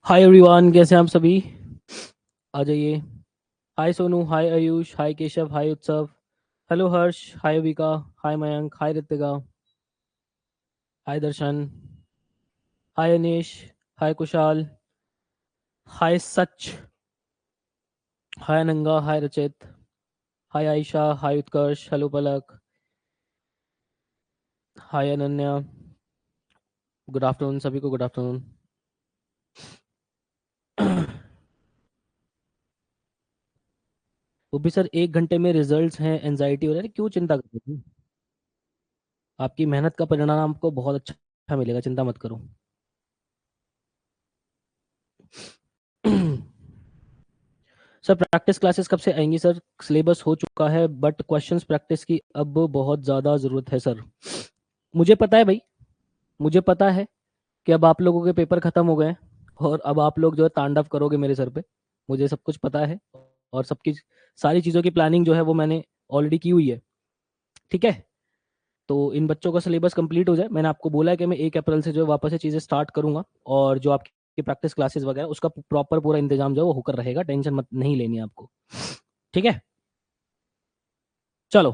Hi everyone, कैसे हैं आप सभी? आ जाइए। हाय सोनू, हाय आयुष, हाय केशव, हाय उत्सव, हेलो हर्ष, हाय विका, हाय मयंक, हाय रितिका, हाय दर्शन, हाय अनीश, हाय कुशाल, हाय सच, हाय नंगा, हाय रचित, हाय आयशा, हाय उत्कर्ष, हेलो पलक, हाय अनन्या। गुड आफ्टरनून सभी को, गुड आफ्टरनून। वो भी सर 1 घंटे में रिजल्ट्स हैं, एनजाइटी हो रहा है, क्यों चिंता कर रही हैं? आपकी मेहनत का परिणाम आपको बहुत अच्छा मिलेगा, चिंता मत करो। सर प्रैक्टिस क्लासेस कब से आएंगी सर? सिलेबस हो चुका है बट क्वेश्चंस प्रैक्टिस की अब बहुत ज़्यादा ज़रूरत है सर। मुझे पता है भाई, मुझे पता है कि अब आप लोगों के पेपर ख़त्म हो गए हैं और अब आप लोग जो है तांडव करोगे मेरे सर पे। मुझे सब कुछ पता है और सबकी सारी चीज़ों की प्लानिंग जो है वो मैंने ऑलरेडी की हुई है। ठीक है, तो इन बच्चों का सिलेबस कंप्लीट हो जाए। मैंने आपको बोला है कि मैं 1 अप्रैल से जो है वापस से चीज़ें स्टार्ट करूंगा और जो आपकी प्रैक्टिस क्लासेस वगैरह उसका प्रॉपर पूरा इंतजाम जो है वो होकर रहेगा, टेंशन मत नहीं लेनी है आपको। ठीक है, चलो।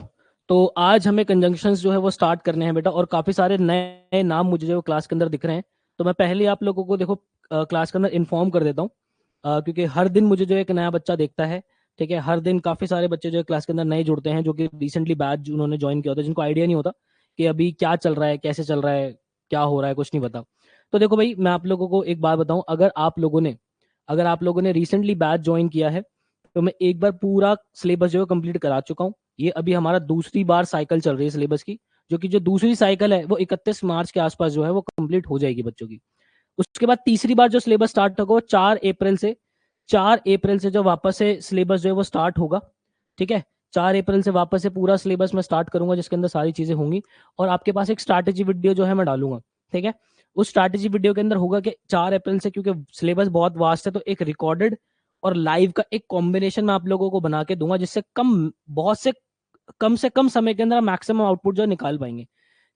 तो आज हमें कंजंक्शंस जो है वो स्टार्ट करने हैं बेटा, और काफ़ी सारे नए नाम मुझे जो क्लास के अंदर दिख रहे हैं। तो मैं पहले ही आप लोगों को देखो क्लास के अंदर इन्फॉर्म कर देता हूँ, क्योंकि हर दिन मुझे जो एक नया बच्चा देखता है। ठीक है, हर दिन काफ़ी सारे बच्चे जो है क्लास के अंदर नए जुड़ते हैं, जो कि रिसेंटली बैच उन्होंने ज्वाइन किया होता है, जिनको आइडिया नहीं होता कि अभी क्या चल रहा है, कैसे चल रहा है, क्या हो रहा है, कुछ नहीं पता। तो देखो भाई, मैं आप लोगों को एक बात बताऊं, अगर आप लोगों ने रिसेंटली बैच ज्वाइन किया है तो मैं एक बार पूरा सिलेबस जो है कंप्लीट करा चुका हूँ। ये अभी हमारा दूसरी बार साइकिल चल रही है सिलेबस की, जो कि जो दूसरी साइकिल है वो 31 मार्च के आसपास जो है वो कंप्लीट हो जाएगी बच्चों की। उसके बाद तीसरी बार जो सिलेबस स्टार्ट होगा वो 4 अप्रैल से जो वापस से सिलेबस जो है वो स्टार्ट होगा। ठीक है, 4 अप्रैल से वापस से पूरा सिलेबस मैं स्टार्ट करूंगा, जिसके अंदर सारी चीजें होंगी। और आपके पास एक स्ट्रैटेजी वीडियो जो है मैं डालूंगा। ठीक है, उस स्ट्रैटेजी वीडियो के अंदर होगा कि 4 अप्रैल से, क्योंकि सिलेबस बहुत वास्ट है, तो एक रिकॉर्डेड और लाइव का एक कॉम्बिनेशन मैं आप लोगों को बना के दूंगा, जिससे कम से कम समय के अंदर मैक्सिमम आउटपुट जो है निकाल पाएंगे।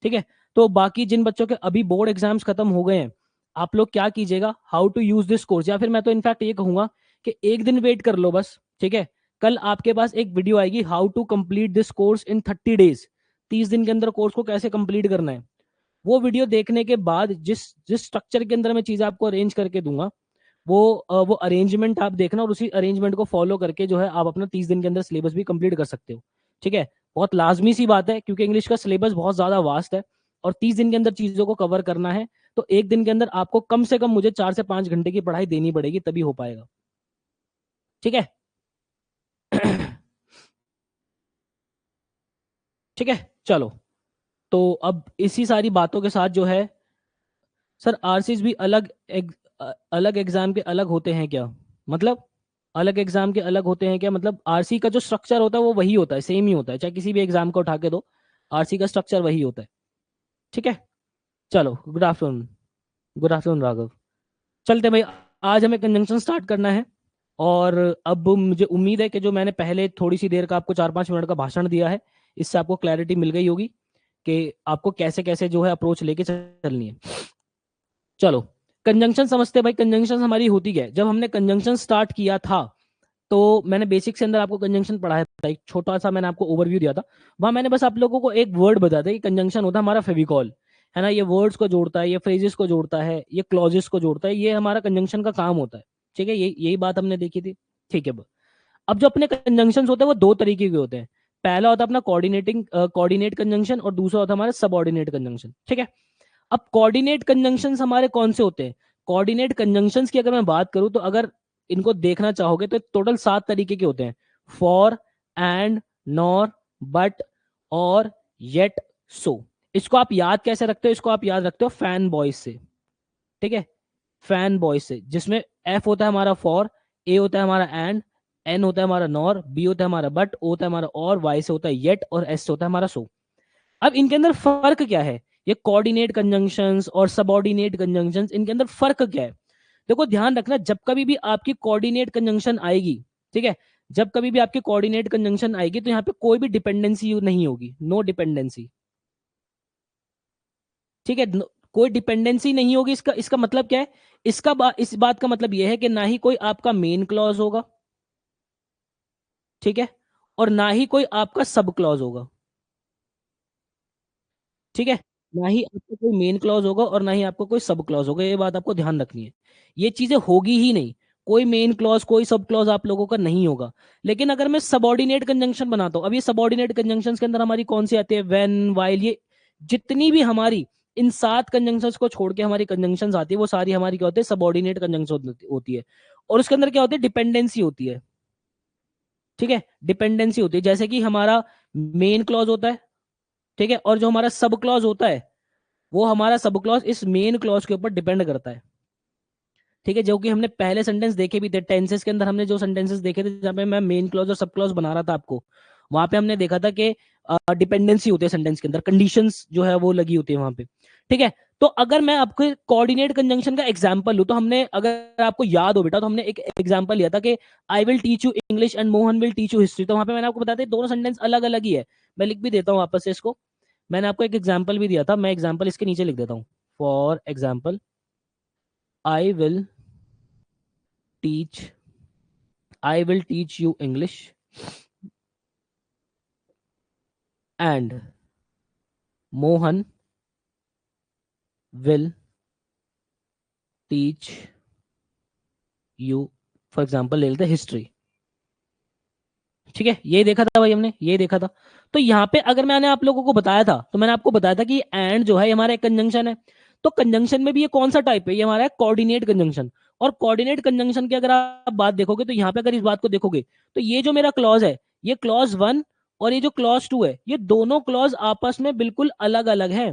ठीक है, तो बाकी जिन बच्चों के अभी बोर्ड एग्जाम्स खत्म हो गए हैं, आप लोग क्या कीजिएगा, how to use this course, या फिर मैं तो इनफैक्ट ये कहूंगा कि एक दिन वेट कर लो बस। ठीक है, कल आपके पास एक वीडियो आएगी, how to complete this course in 30 days. 30 दिन के अंदर कोर्स को कैसे कंप्लीट करना है। वो वीडियो देखने के बाद जिस जिस स्ट्रक्चर के अंदर मैं चीजें आपको अरेंज करके दूंगा, वो अरेंजमेंट आप देखना, और उसी अरेंजमेंट को फॉलो करके जो है आप अपना 30 दिन के अंदर सिलेबस भी कंप्लीट कर सकते हो। ठीक है, बहुत लाजमी सी बात है, क्योंकि इंग्लिश का सिलेबस बहुत ज्यादा वास्ट है और 30 दिन के अंदर चीजों को कवर करना है। तो एक दिन के अंदर आपको कम से कम मुझे 4 से 5 घंटे की पढ़ाई देनी पड़ेगी, तभी हो पाएगा। ठीक है। ठीक है, चलो। तो अब इसी सारी बातों के साथ जो है, सर आरसीज भी अलग एग्जाम के अलग होते हैं क्या? मतलब अलग एग्जाम के अलग होते हैं क्या? मतलब आरसी का जो स्ट्रक्चर होता है वो वही होता है, सेम ही होता है, चाहे किसी भी एग्जाम को उठा के दो, आरसी का स्ट्रक्चर वही होता है। ठीक है, चलो। Good afternoon, good afternoon Raghav. चलते हैं भाई, आज हमें कंजंक्शन स्टार्ट करना है। और अब मुझे उम्मीद है कि जो मैंने पहले थोड़ी सी देर का आपको 4-5 मिनट का भाषण दिया है, इससे आपको क्लैरिटी मिल गई होगी कि आपको कैसे कैसे जो है अप्रोच लेके चलनी है। चलो, कंजंक्शन समझते हैं भाई। कंजंक्शन हमारी होती क्या है? जब हमने कंजंक्शन स्टार्ट किया था तो मैंने बेसिक से अंदर आपको कंजंक्शन पढ़ाया था, एक छोटा सा मैंने आपको ओवरव्यू दिया था। वहां मैंने बस आप लोगों को एक वर्ड बताया था कि कंजंक्शन होता है हमारा फेविकॉल, है ना। ये वर्ड्स को जोड़ता है, ये फ्रेजेस को जोड़ता है, ये क्लॉजेस को जोड़ता है, ये हमारा कंजंक्शन का काम होता है। ठीक है, यही बात हमने देखी थी। ठीक है, अब जो अपने कंजंक्शन होते हैं वो दो तरीके के होते हैं। पहला होता है अपना कोऑर्डिनेट कंजंक्शन, और दूसरा होता है हमारा सबऑर्डिनेट कंजंक्शन। ठीक है, अब कोऑर्डिनेट कंजंक्शंस हमारे कौन से होते हैं? कोऑर्डिनेट कंजंक्शंस की अगर मैं बात करूं तो अगर इनको देखना चाहोगे तो टोटल 7 तरीके के होते हैं। फॉर, एंड, नॉर, बट, और, येट, सो। इसको आप याद कैसे रखते हो? इसको आप याद रखते हो फैन बॉयज से। ठीक है, फैन बॉयज से, जिसमें एफ होता है हमारा फॉर, ए होता है हमारा एंड, एन होता है हमारा नॉर, बी होता है हमारा बट, ओ होता है हमारा और, वाई से होता है येट, और एस से होता है हमारा सो। अब इनके अंदर फर्क क्या है? ये कोऑर्डिनेट कंजंक्शंस और सबऑर्डिनेट कंजंक्शंस, इनके अंदर फर्क क्या है? देखो, ध्यान रखना, जब कभी भी आपकी कोऑर्डिनेट कंजंक्शन आएगी, ठीक है, जब कभी भी आपकी कोऑर्डिनेट कंजंक्शन आएगी तो यहाँ पे कोई भी डिपेंडेंसी नहीं होगी, नो डिपेंडेंसी। ठीक है, कोई डिपेंडेंसी नहीं होगी। इसका इसका मतलब क्या है? इस बात का मतलब यह है कि ना ही कोई आपका मेन क्लॉज होगा, ठीक है, और ना ही कोई आपका सब क्लॉज होगा, ठीक है। ना ही आपका कोई मेन क्लॉज होगा और ना ही आपको कोई सब क्लॉज होगा, ये बात आपको ध्यान रखनी है। ये चीजें होगी ही नहीं, कोई मेन क्लॉज कोई सब क्लॉज आप लोगों का नहीं होगा। लेकिन अगर मैं सबऑर्डिनेट कंजंक्शन बनाता हूं, अब ये सबऑर्डिनेट कंजंक्शन के अंदर हमारी कौन सी आती है? व्हेन, व्हाइल, ये जितनी भी हमारी इन 7 कंजंक्शंस को छोड़ के हमारी कंजंक्शंस आती है, वो सारी हमारी क्या होती है? सबऑर्डिनेट कंजंक्शन होती है। और उसके अंदर क्या होती है? डिपेंडेंसी होती है, ठीक है, डिपेंडेंसी होती है। जैसे कि हमारा मेन क्लॉज होता है, ठीक है, और जो हमारा सब क्लॉज होता है, वो हमारा सब क्लॉज इस मेन क्लॉज के ऊपर डिपेंड करता है, ठीक है। जो कि हमने पहले सेंटेंस देखे भी थे, टेंसेस के अंदर हमने जो सेंटेंसेस देखे थे जहां पे मैं मेन क्लॉज और सब क्लॉज बना रहा था आपको, वहां पे हमने देखा था कि डिपेंडेंसी होती है सेंटेंस के अंदर, कंडीशंस जो है वो लगी होती है वहां पे, ठीक है। तो अगर मैं आपको कोऑर्डिनेट कंजंक्शन का एग्जांपल लूं, तो हमने, अगर आपको याद हो बेटा, तो हमने एक एग्जांपल लिया था कि I will teach you English and Mohan will teach you history. तो वहां पे मैंने आपको बताया था दोनों सेंटेंस अलग अलग ही है। मैं लिख भी देता हूँ वापस से इसको। मैंने आपको एक एग्जाम्पल भी दिया था, मैं एग्जाम्पल इसके नीचे लिख देता हूँ। For example, I will teach I will teach you English and Mohan will teach you, for example ले लेते हिस्ट्री, ठीक है। ये देखा था भाई हमने, ये देखा था। तो यहाँ पे अगर मैंने आप लोगों को बताया था, तो मैंने आपको बताया था कि एंड जो है ये हमारा एक कंजंक्शन है। तो कंजंक्शन में भी ये कौन सा टाइप है? ये हमारा है कोऑर्डिनेट कंजंक्शन। और कोऑर्डिनेट कंजंक्शन की अगर आप बात देखोगे, तो यहाँ पे अगर इस बात को देखोगे, तो ये जो मेरा क्लॉज है, ये क्लॉज 1 और ये जो क्लॉज 2 है, ये दोनों क्लॉज आपस में बिल्कुल अलग अलग है,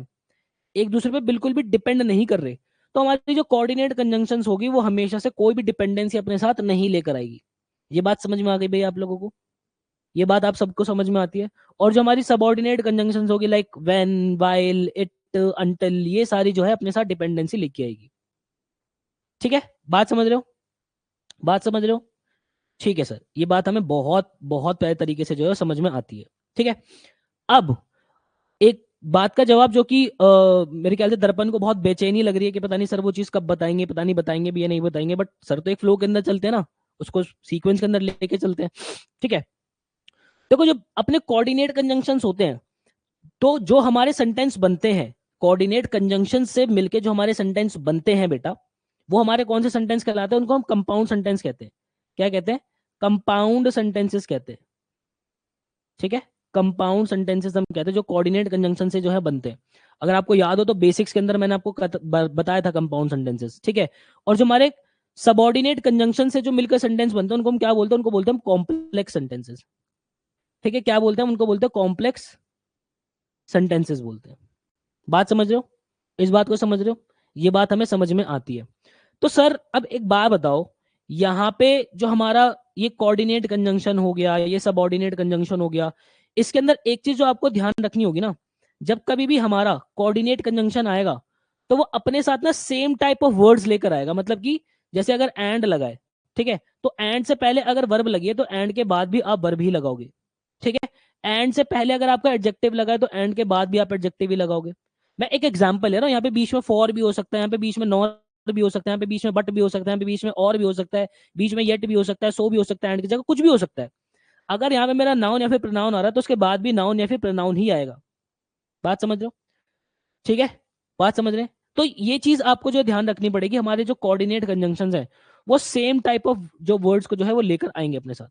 एक दूसरे पे बिल्कुल भी डिपेंड नहीं कर रहे। तो हमारी जो कोऑर्डिनेट कंजंक्शन होगी, वो हमेशा से कोई भी डिपेंडेंसी अपने साथ नहीं लेकर आएगी। ये बात समझ में आ गई भाई आप लोगों को? ये बात आप सबको समझ में आती है? और जो हमारी सबऑर्डिनेट कंजंक्शंस होगी, like when, while, it, until, ये सारी जो है अपने साथ डिपेंडेंसी लेके आएगी, ठीक है। बात समझ रहे हो? बात समझ रहे हो? ठीक है सर, ये बात हमें बहुत बहुत प्यारे तरीके से जो है समझ में आती है, ठीक है। अब एक बात का जवाब जो कि मेरे ख्याल से दर्पण को बहुत बेचैनी लग रही है कि पता नहीं सर वो चीज कब बताएंगे, पता नहीं बताएंगे भी या नहीं बताएंगे, बट सर तो एक फ्लो के अंदर चलते हैं ना, उसको सीक्वेंस के अंदर लेके चलते हैं, ठीक है। देखो, जो अपने कोऑर्डिनेट कंजंक्शंस होते हैं, तो जो हमारे सेंटेंस बनते हैं कोऑर्डिनेट कंजंक्शन से मिलके, जो हमारे सेंटेंस बनते हैं बेटा, वो हमारे कौन से सेंटेंस कहलाते हैं? उनको हम कंपाउंड सेंटेंस कहते हैं। क्या कहते हैं? कंपाउंड सेंटेंसेस कहते हैं, ठीक है। कंपाउंड सेंटेंसेस हम कहते हैं जो कोऑर्डिनेट कंजंक्शन से जो है बनते हैं। अगर आपको याद हो तो बेसिक्स के अंदर मैंने आपको बताया था कंपाउंड सेंटेंसेस, ठीक है। और जो हमारे सबऑर्डिनेट कंजंक्शन से जो मिलकर सेंटेंस बनते हैं, उनको हम क्या बोलते हैं? उनको बोलते हैं कॉम्प्लेक्स सेंटेंसेस, ठीक है। क्या बोलते हैं? उनको बोलते हैं कॉम्प्लेक्स सेंटेंसेस बोलते हैं। बात समझ रहे हो? इस बात को समझ रहे हो? ये बात हमें समझ में आती है। तो सर अब एक बात बताओ, यहाँ पे जो हमारा ये कोऑर्डिनेट कंजंक्शन हो गया, ये सबऑर्डिनेट कंजंक्शन हो गया, इसके अंदर एक चीज जो आपको ध्यान रखनी होगी ना, जब कभी भी हमारा कोऑर्डिनेट कंजंक्शन आएगा, तो वो अपने साथ ना सेम टाइप ऑफ वर्ड्स लेकर आएगा। मतलब कि जैसे अगर एंड लगा है, ठीक है, तो एंड से पहले अगर वर्ब लगी है, तो एंड के बाद भी आप वर्ब ही लगाओगे, ठीक है। एंड से पहले अगर आपका एडजेक्टिव लगा है, तो एंड के बाद भी आप एडजेक्टिव ही लगाओगे। मैं एक एग्जांपल ले रहा हूँ, यहाँ पे बीच में फॉर भी हो सकता है, यहाँ पे बीच में नॉट भी हो सकता है, यहाँ पे बीच में बट भी हो सकता है, यहाँ पे बीच में और भी हो सकता है, बीच में येट भी हो सकता है, सो भी हो सकता है, एंड की जगह कुछ भी हो सकता है। अगर यहाँ पे मेरा नाउन या फिर प्रोनाउन आ रहा है, तो उसके बाद भी नाउन या फिर प्रोनाउन ही आएगा। बात समझ रहे हो? ठीक है, बात समझ रहे हैं? तो ये चीज आपको जो ध्यान रखनी पड़ेगी, हमारे जो कोऑर्डिनेट कंजंक्शंस है, वो सेम टाइप ऑफ जो वर्ड्स को जो है वो लेकर आएंगे अपने साथ,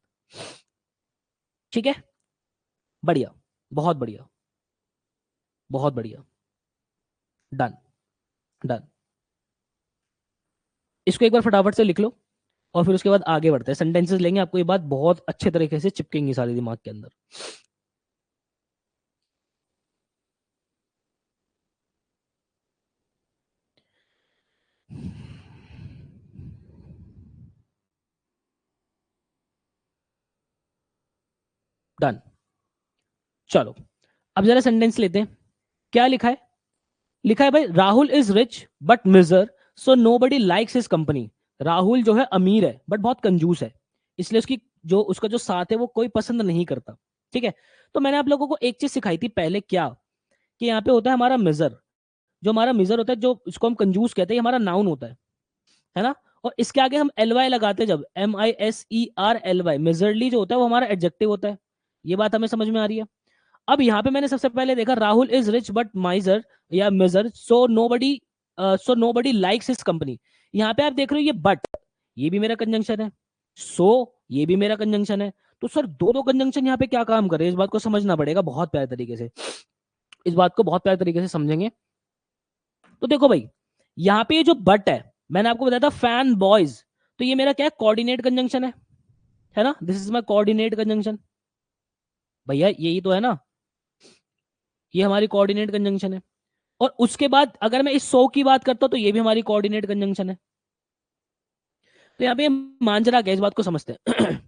ठीक है। बढ़िया, बहुत बढ़िया, बहुत बढ़िया, डन, डन। इसको एक बार फटाफट से लिख लो, और फिर उसके बाद आगे बढ़ते हैं, सेंटेंसेस लेंगे, आपको ये बात बहुत अच्छे तरीके से चिपकेंगी सारे दिमाग के अंदर। डन। चलो, अब जरा सेंटेंस लेते हैं। क्या लिखा है? लिखा है भाई, Rahul is rich but miser, so nobody likes his company. Rahul जो है अमीर है बट बहुत कंजूस है, इसलिए उसकी जो उसका जो साथ है वो कोई पसंद नहीं करता, ठीक है। तो मैंने आप लोगों को एक चीज सिखाई थी पहले, क्या कि यहाँ पे होता है हमारा मिजर। जो हमारा मिजर होता है, जो इसको हम कंजूस कहते हैं, ये हमारा नाउन होता है ना। और इसके आगे हम एल वाई लगाते हैं, जब MISERLY, मेजरली जो होता है वो हमारा एडजेक्टिव होता है। ये बात हमें समझ में आ रही है। अब यहाँ पे मैंने सबसे पहले देखा राहुल इज रिच बट माइजर या miser, so nobody likes his company. यहाँ पे आप देख रहे हो ये बट, ये भी मेरा कंजंक्शन है, सो ये भी मेरा कंजंक्शन है। तो सर दो दो कंजंक्शन यहाँ पे क्या काम कर रहे हैं, इस बात को समझना पड़ेगा बहुत प्यारे तरीके से। इस बात को बहुत प्यारे तरीके से समझेंगे। तो देखो भाई, यहाँ पे ये जो बट है, मैंने आपको बताया था फैन बॉयज, तो ये मेरा क्या है, कोऑर्डिनेट कंजंक्शन है ना। This is my coordinate conjunction. भैया यही तो है ना, ये हमारी कोऑर्डिनेट कंजंक्शन है। और उसके बाद अगर मैं इस सो की बात करता हूं तो ये भी हमारी कोऑर्डिनेट कंजंक्शन है। तो यहाँ पे मांजरा क्या है, इस बात को समझते हैं।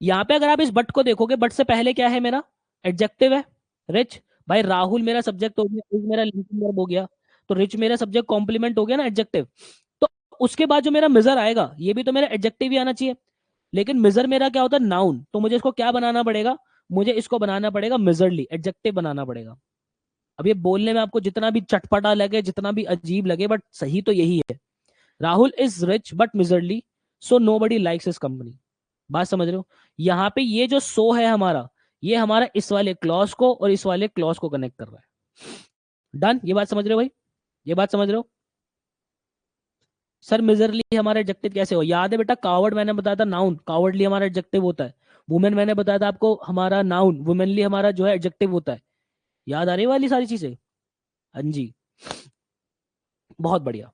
यहाँ पे अगर आप इस बट को देखोगे, बट से पहले क्या है मेरा, एडजेक्टिव है, रिच। भाई राहुल मेरा सब्जेक्ट हो गया, इज मेरा लिंकिंग वर्ब हो गया, तो रिच मेरा सब्जेक्ट कॉम्प्लीमेंट हो गया ना, एडजेक्टिव। तो उसके बाद जो मेरा मिजर आएगा, ये भी तो मेरा एडजेक्टिव ही आना चाहिए। लेकिन मिजर मेरा क्या होता है, नाउन। तो मुझे इसको क्या बनाना पड़ेगा, मुझे इसको बनाना पड़ेगा मिजरली, एडजेक्टिव बनाना पड़ेगा। अब ये बोलने में आपको जितना भी चटपटा लगे, जितना भी अजीब लगे, बट सही तो यही है। Rahul is rich but miserly, so nobody likes his company. बात समझ रहे हो। यहाँ पे ये जो सो है हमारा, ये हमारा इस वाले क्लॉज को और इस वाले क्लॉज को कनेक्ट कर रहा है। डन, ये बात समझ रहे हो भाई, ये बात समझ रहे हो। सर मिजरली हमारा एडजेक्टिव कैसे हो, याद है बेटा, कावर्ड मैंने बताया था नाउन, कावर्डली हमारा एडजेक्टिव होता है। वुमेन मैंने बताया था आपको, हमारा नाउन, वुमेनली हमारा जो है एडजेक्टिव होता है। याद आ रही वाली सारी चीजें। हाँ जी, बहुत बढ़िया।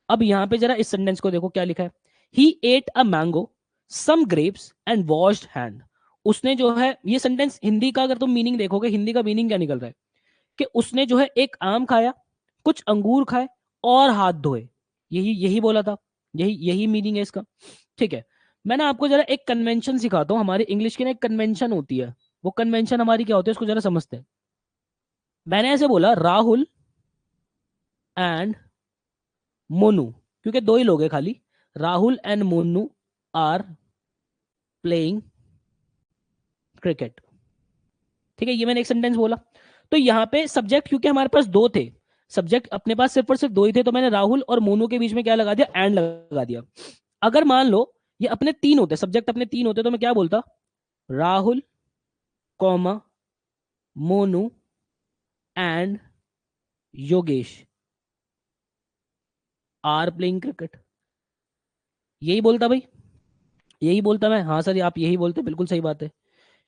अब यहाँ पे जरा इस सेंटेंस को देखो क्या लिखा है, he ate a mango, some grapes and washed hand. उसने जो है, ये सेंटेंस हिंदी का अगर तुम मीनिंग देखोगे, हिंदी का मीनिंग क्या निकल रहा है, कि उसने जो है एक आम खाया, कुछ अंगूर खाए और हाथ धोए। यही यही बोला था, यही यही मीनिंग है इसका। ठीक है, मैं ना आपको जरा एक कन्वेंशन सिखाता हूँ, हमारी इंग्लिश की ना एक कन्वेंशन होती है। वो कन्वेंशन हमारी क्या होती है, उसको जरा समझते हैं। मैंने ऐसे बोला राहुल एंड मोनू, क्योंकि दो ही लोग हैं खाली, Rahul and Monu are playing cricket. ठीक है, ये मैंने एक सेंटेंस बोला। तो यहाँ पे सब्जेक्ट, क्योंकि हमारे पास दो थे, सब्जेक्ट अपने पास सिर्फ और सिर्फ दो ही थे, तो मैंने राहुल और मोनू के बीच में क्या लगा दिया, एंड लगा दिया। अगर मान लो ये अपने तीन होते, सब्जेक्ट अपने तीन होते, तो मैं क्या बोलता, Rahul comma Monu and Yogesh are playing cricket. यही बोलता भाई, यही बोलता मैं। हाँ सर आप यही बोलते, बिल्कुल सही बात है।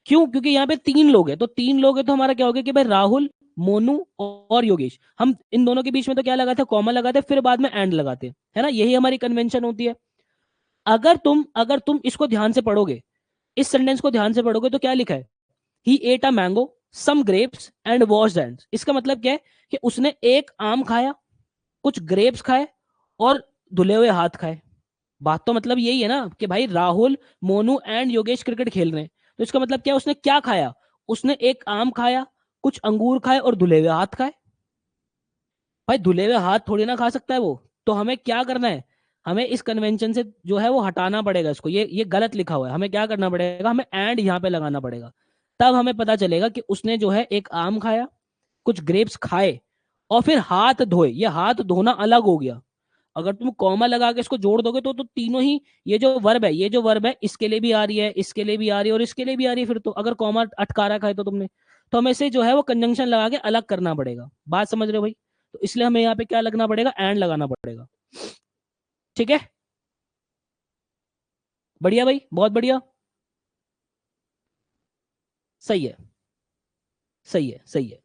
क्यों, क्योंकि यहाँ पे तीन लोग हैं, तो तीन लोग हैं तो हमारा क्या हो गया कि भाई राहुल, मोनू और योगेश, हम इन दोनों के बीच में तो क्या लगाते हैं, कॉमा लगाते हैं, फिर बाद में एंड लगाते हैं, है ना। यही हमारी कन्वेंशन होती है। अगर तुम इसको ध्यान से पढ़ोगे, इस सेंटेंस को ध्यान से पढ़ोगे, तो क्या लिखा है, he ate a mango, some grapes and washed hands. इसका मतलब क्या है कि उसने एक आम खाया, कुछ ग्रेप्स खाए और धुले हुए हाथ खाए। बात तो मतलब यही है ना कि भाई राहुल, मोनू एंड योगेश क्रिकेट खेल रहे हैं, तो इसका मतलब क्या है, उसने क्या खाया, उसने एक आम खाया, कुछ अंगूर खाए और धुले हुए हाथ खाए। भाई धुले हुए हाथ थोड़ी ना खा सकता है वो। तो हमें क्या करना है, हमें इस कन्वेंशन से जो है वो हटाना पड़ेगा इसको, ये गलत लिखा हुआ है। हमें क्या करना पड़ेगा, हमें एंड यहाँ पे लगाना पड़ेगा। तब हमें पता चलेगा कि उसने जो है एक आम खाया, कुछ ग्रेप्स खाए और फिर हाथ धोए। ये हाथ धोना अलग हो गया। अगर तुम कॉमा लगा के इसको जोड़ दोगे तो तीनों ही, ये जो वर्ब है इसके लिए भी आ रही है, इसके लिए भी आ रही है और इसके लिए भी आ रही है। फिर तो अगर कॉमा अटका रखा है तो तुमने, तो हमें से जो है वो कंजंक्शन लगा के अलग करना पड़ेगा। बात समझ रहे हो भाई। तो इसलिए हमें यहाँ पे क्या लगना पड़ेगा, एंड लगाना पड़ेगा। ठीक है, बढ़िया भाई, बहुत बढ़िया। सही है, सही है, सही है।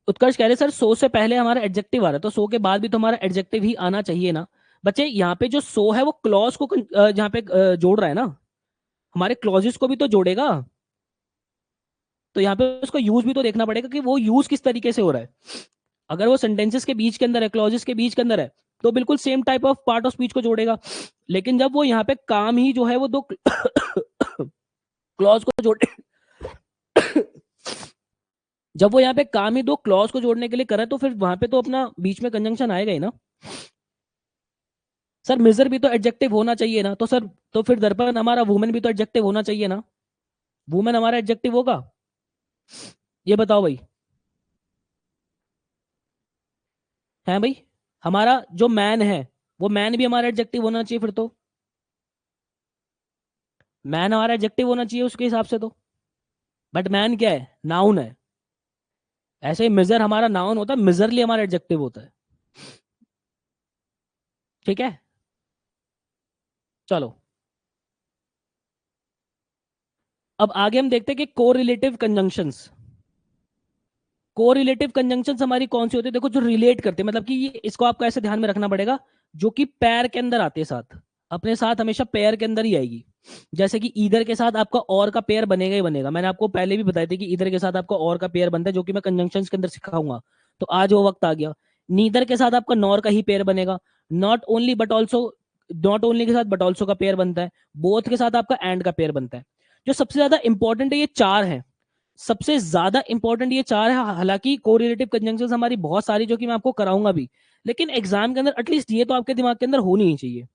उत्कर्ष कह रहे सर सो से पहले हमारा एडजेक्टिव आ रहा है, तो सो के बाद भी तो हमारा एडजेक्टिव ही आना चाहिए ना। बच्चे यहाँ पे जो सो है वो क्लॉज को जहाँ पे जोड़ रहा है ना, हमारे क्लॉजेस को भी तो जोड़ेगा। तो यहाँ पे उसको यूज भी तो देखना पड़ेगा कि वो यूज किस तरीके से हो रहा है। अगर वो सेंटेंसेस के बीच के अंदर है, क्लॉजेस के बीच के अंदर है, तो बिल्कुल same type of part of speech को जोड़ेगा। लेकिन जब वो यहाँ पे काम ही जो है वो दो क्लॉज को जोड़ जब वो यहाँ पे काम ही दो क्लॉज को जोड़ने के लिए करे, तो फिर वहां पे तो अपना बीच में कंजंक्शन आएगा ही ना। सर मिजर भी तो एडजेक्टिव होना चाहिए ना, तो सर तो फिर दर्पण हमारा वुमेन भी तो एडजेक्टिव होना चाहिए ना। वुमेन हमारा एडजेक्टिव होगा। ये बताओ भाई, है भाई? हमारा जो मैन है, वो मैन भी हमारा एडजेक्टिव होना चाहिए फिर तो। मैन हमारा एडजेक्टिव होना चाहिए उसके हिसाब से तो। बट मैन क्या है? नाउन है। ऐसे ही मिजर हमारा नाउन होता है, मिजरली हमारा एडजेक्टिव होता है। ठीक है, चलो अब आगे हम देखते हैं कि कोरिलेटिव कंजंक्शंस। कोरिलेटिव कंजंक्शंस हमारी कौन सी होती है? देखो, जो रिलेट करते हैं, मतलब कि ये, इसको आपको ऐसे ध्यान में रखना पड़ेगा, जो कि पैर के अंदर आते हैं साथ, अपने साथ हमेशा पैर के अंदर ही आएगी। जैसे कि ईदर के साथ आपका और का पेयर बनेगा ही बनेगा। मैंने आपको पहले भी बताया था कि ईदर के साथ आपका और का पेयर बनता है, जो कि मैं कंजंक्शंस के अंदर सिखाऊंगा। तो आज वो वक्त आ गया। नीदर के साथ आपका नॉर का ही पेयर बनेगा। Not only but also, not only के साथ बट ऑल्सो का पेयर बनता है। बोथ के साथ आपका एंड का पेयर बनता है। जो सबसे ज्यादा इंपॉर्टेंट है, ये चार है। सबसे ज्यादा इंपॉर्टेंट ये चार है। हालांकि कोरिलेटिव कंजंक्शंस हमारी बहुत सारी, जो कि मैं आपको कराऊंगा भी, लेकिन एग्जाम के अंदर एटलीस्ट ये तो आपके दिमाग के अंदर होनी ही चाहिए।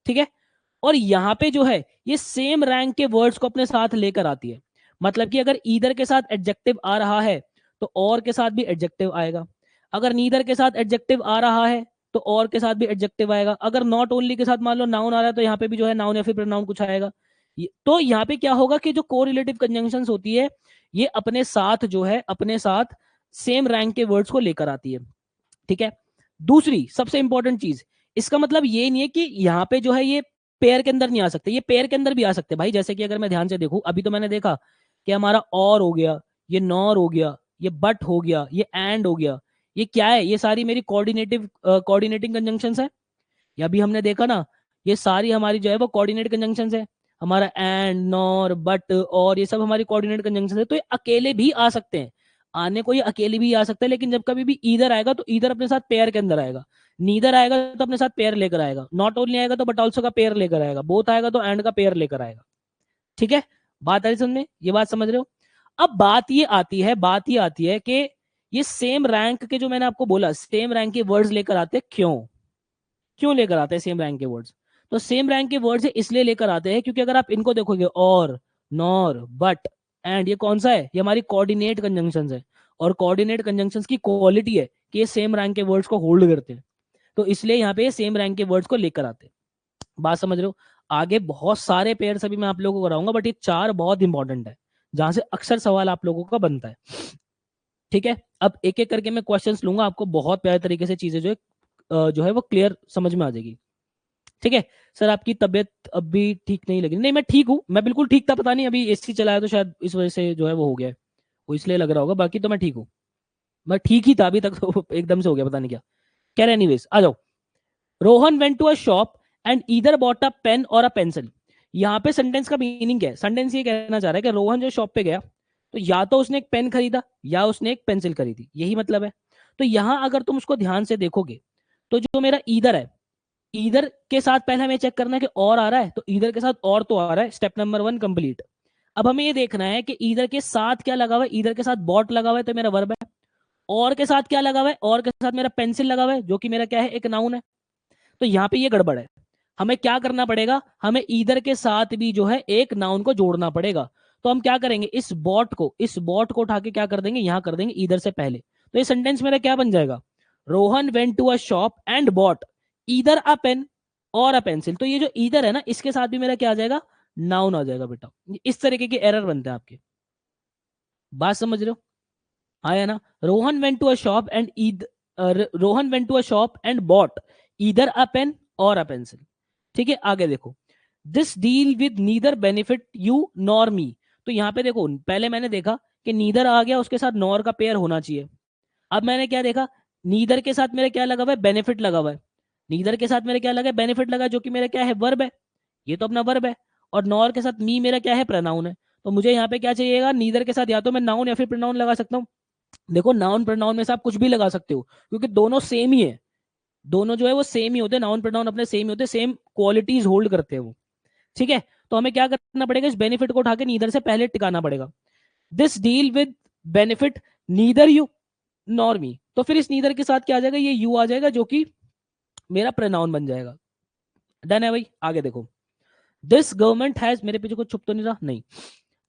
ठीक है। और यहाँ पे जो है, ये सेम रैंक के वर्ड्स को अपने साथ लेकर आती है। मतलब कि अगर ईदर के साथ एडजेक्टिव आ रहा है, तो और के साथ भी एडजेक्टिव आएगा। अगर नीदर के साथ एडजेक्टिव आ रहा है, तो और के साथ भी एडजेक्टिव आएगा। अगर नॉट ओनली के साथ मान लो नाउन आ रहा है, तो यहाँ पे भी जो है नाउन या फिर प्रोनाउन कुछ आएगा। तो यहाँ पे क्या होगा कि जो कोरिलेटिव कंजंक्शंस होती है, ये अपने साथ जो है, अपने साथ सेम रैंक के वर्ड्स को लेकर आती है। ठीक है। दूसरी सबसे इंपॉर्टेंट चीज, इसका मतलब ये नहीं है कि यहाँ पे जो है ये पेयर के अंदर नहीं आ सकते, ये पेयर के अंदर भी आ सकते भाई। जैसे कि अगर मैं ध्यान से देखूं, अभी तो मैंने देखा कि हमारा और हो गया, ये नॉर हो गया, ये बट हो गया, ये एंड हो गया। ये क्या है? ये सारी मेरी कोऑर्डिनेटिंग कंजंक्शंस है। या भी हमने देखा ना, ये सारी हमारी जो है वो कोऑर्डिनेट कंजंक्शंस है। हमारा एंड, नॉर, बट और ये सब हमारी कोऑर्डिनेट कंजंक्शन है। तो ये अकेले भी आ सकते हैं, आने को ये अकेले भी आ सकते हैं, लेकिन जब कभी भी ईदर आएगा तो ईदर अपने साथ पेयर के अंदर आएगा। नीदर आएगा तो अपने साथ पेयर लेकर आएगा। नॉट ओनली आएगा तो बट ऑल्सो का पेयर लेकर आएगा। बोथ आएगा तो एंड का पेयर लेकर आएगा। ठीक है, बात आ रही समझ में? ये बात समझ रहे हो? अब बात ये आती है कि ये सेम रैंक के, जो मैंने आपको बोला, सेम रैंक के वर्ड्स लेकर आते हैं। क्यों? क्यों लेकर आते हैं सेम रैंक के वर्ड्स? तो सेम रैंक के वर्ड्स इसलिए लेकर आते हैं क्योंकि अगर आप इनको देखोगे, और, नॉर, बट, एंड, ये कौन सा है? ये हमारी कोऑर्डिनेट कंजंक्शंस है। और कोऑर्डिनेट कंजंक्शंस की क्वालिटी है कि ये सेम रैंक के वर्ड्स को होल्ड करते हैं। तो इसलिए यहाँ पे सेम रैंक के वर्ड्स को लेकर आते हैं। बात समझ रहे हो? आगे बहुत सारे पेयर्स अभी मैं आप लोगों को कराऊंगा, बट ये चार बहुत इंपॉर्टेंट है, जहां से अक्सर सवाल आप लोगों का बनता है। ठीक है। अब एक एक करके मैं क्वेश्चंस लूंगा, आपको बहुत प्यारे तरीके से चीजें जो है वो क्लियर समझ में आ जाएगी। ठीक है। सर आपकी तबीयत अभी ठीक नहीं लगी? नहीं, मैं ठीक हूँ, मैं बिल्कुल ठीक था। पता नहीं अभी एसी चलाया तो शायद इस वजह से जो है वो हो गया है, वो इसलिए लग रहा होगा। बाकी तो मैं ठीक हूँ, मैं ठीक ही था अभी तक, तो एकदम से हो गया पता नहीं क्या। कह रहे एनीवेज, आ जाओ। Rohan went to a shop and either bought a pen और अ पेंसिल। यहाँ पे सेंटेंस का मीनिंग क्या है? सेंटेंस ये कहना चाह रहा है कि रोहन जो शॉप पे गया, तो या तो उसने एक पेन खरीदा या उसने एक पेंसिल खरीदी, यही मतलब है। तो यहां अगर तुम उसको ध्यान से देखोगे, तो जो मेरा ईदर है, ईदर के साथ पहले हमें चेक करना है कि और आ रहा है, तो ईदर के साथ और तो आ रहा है। Step number 1 complete. अब हमें ये देखना है कि ईदर के साथ क्या लगा हुआ है। ईदर के साथ बॉट लगा हुआ है, तो मेरा वर्ब है। और के साथ क्या लगा हुआ है? और के साथ मेरा पेंसिल लगा हुआ है, जो कि मेरा क्या है? एक नाउन है। तो यहाँ पे ये गड़बड़ है। हमें क्या करना पड़ेगा? हमें ईदर के साथ भी जो है एक नाउन को जोड़ना पड़ेगा। तो हम क्या करेंगे? इस बॉट को उठा के क्या कर देंगे? यहां कर देंगे ईदर से पहले। तो ये सेंटेंस मेरा क्या बन जाएगा? Rohan went to a shop and bought either a pen और अ पेंसिल। तो ये जो ईदर है ना, इसके साथ भी मेरा क्या आ जाएगा? नाउन आ जाएगा बेटा। इस तरीके के एरर बनते हैं आपके। बात समझ रहे हो? आया ना? Rohan went to a shop and ईद Rohan went to a shop and bought either a pen और अ पेंसिल। ठीक है, आगे देखो। This deal with neither benefit you nor me. तो यहां पे देखो, पहले मैंने देखा कि नीदर आ गया, उसके साथ नॉर का पेयर होना चाहिए। अब मैंने क्या देखा? नीदर के साथ मेरे क्या लगा हुआ है? बेनिफिट लगा हुआ है। नीदर के साथ मेरे क्या लगा है? बेनिफिट लगा, जो कि मेरा क्या है? वर्ब है। ये तो अपना वर्ब है। और नॉर के साथ मी मेरा क्या है? प्रोनाउन है। तो मुझे यहाँ पे क्या चाहिएगा? नीदर के साथ या तो मैं नाउन या फिर प्रोनाउन लगा सकता हूँ। देखो, नाउन प्रोनाउन में से आप कुछ भी लगा सकते हो, क्योंकि दोनों सेम ही है। दोनों जो है वो सेम ही होते हैं, नाउन प्रोनाउन अपने सेम ही होते हैं, सेम क्वालिटीज होल्ड करते हैं वो। ठीक है। तो हमें क्या करना पड़ेगा? इस बेनिफिट को उठा के नीदर से पहले टिकाना पड़ेगा। This deal with benefit neither you nor me. तो फिर इस नीदर के साथ क्या आ जाएगा? ये यू आ जाएगा, जो कि मेरा प्रोनाउन बन जाएगा। डन है भाई? आगे देखो। दिस गवर्नमेंट हैज, मेरे पीछे कुछ छुप तो नहीं रहा? नहीं।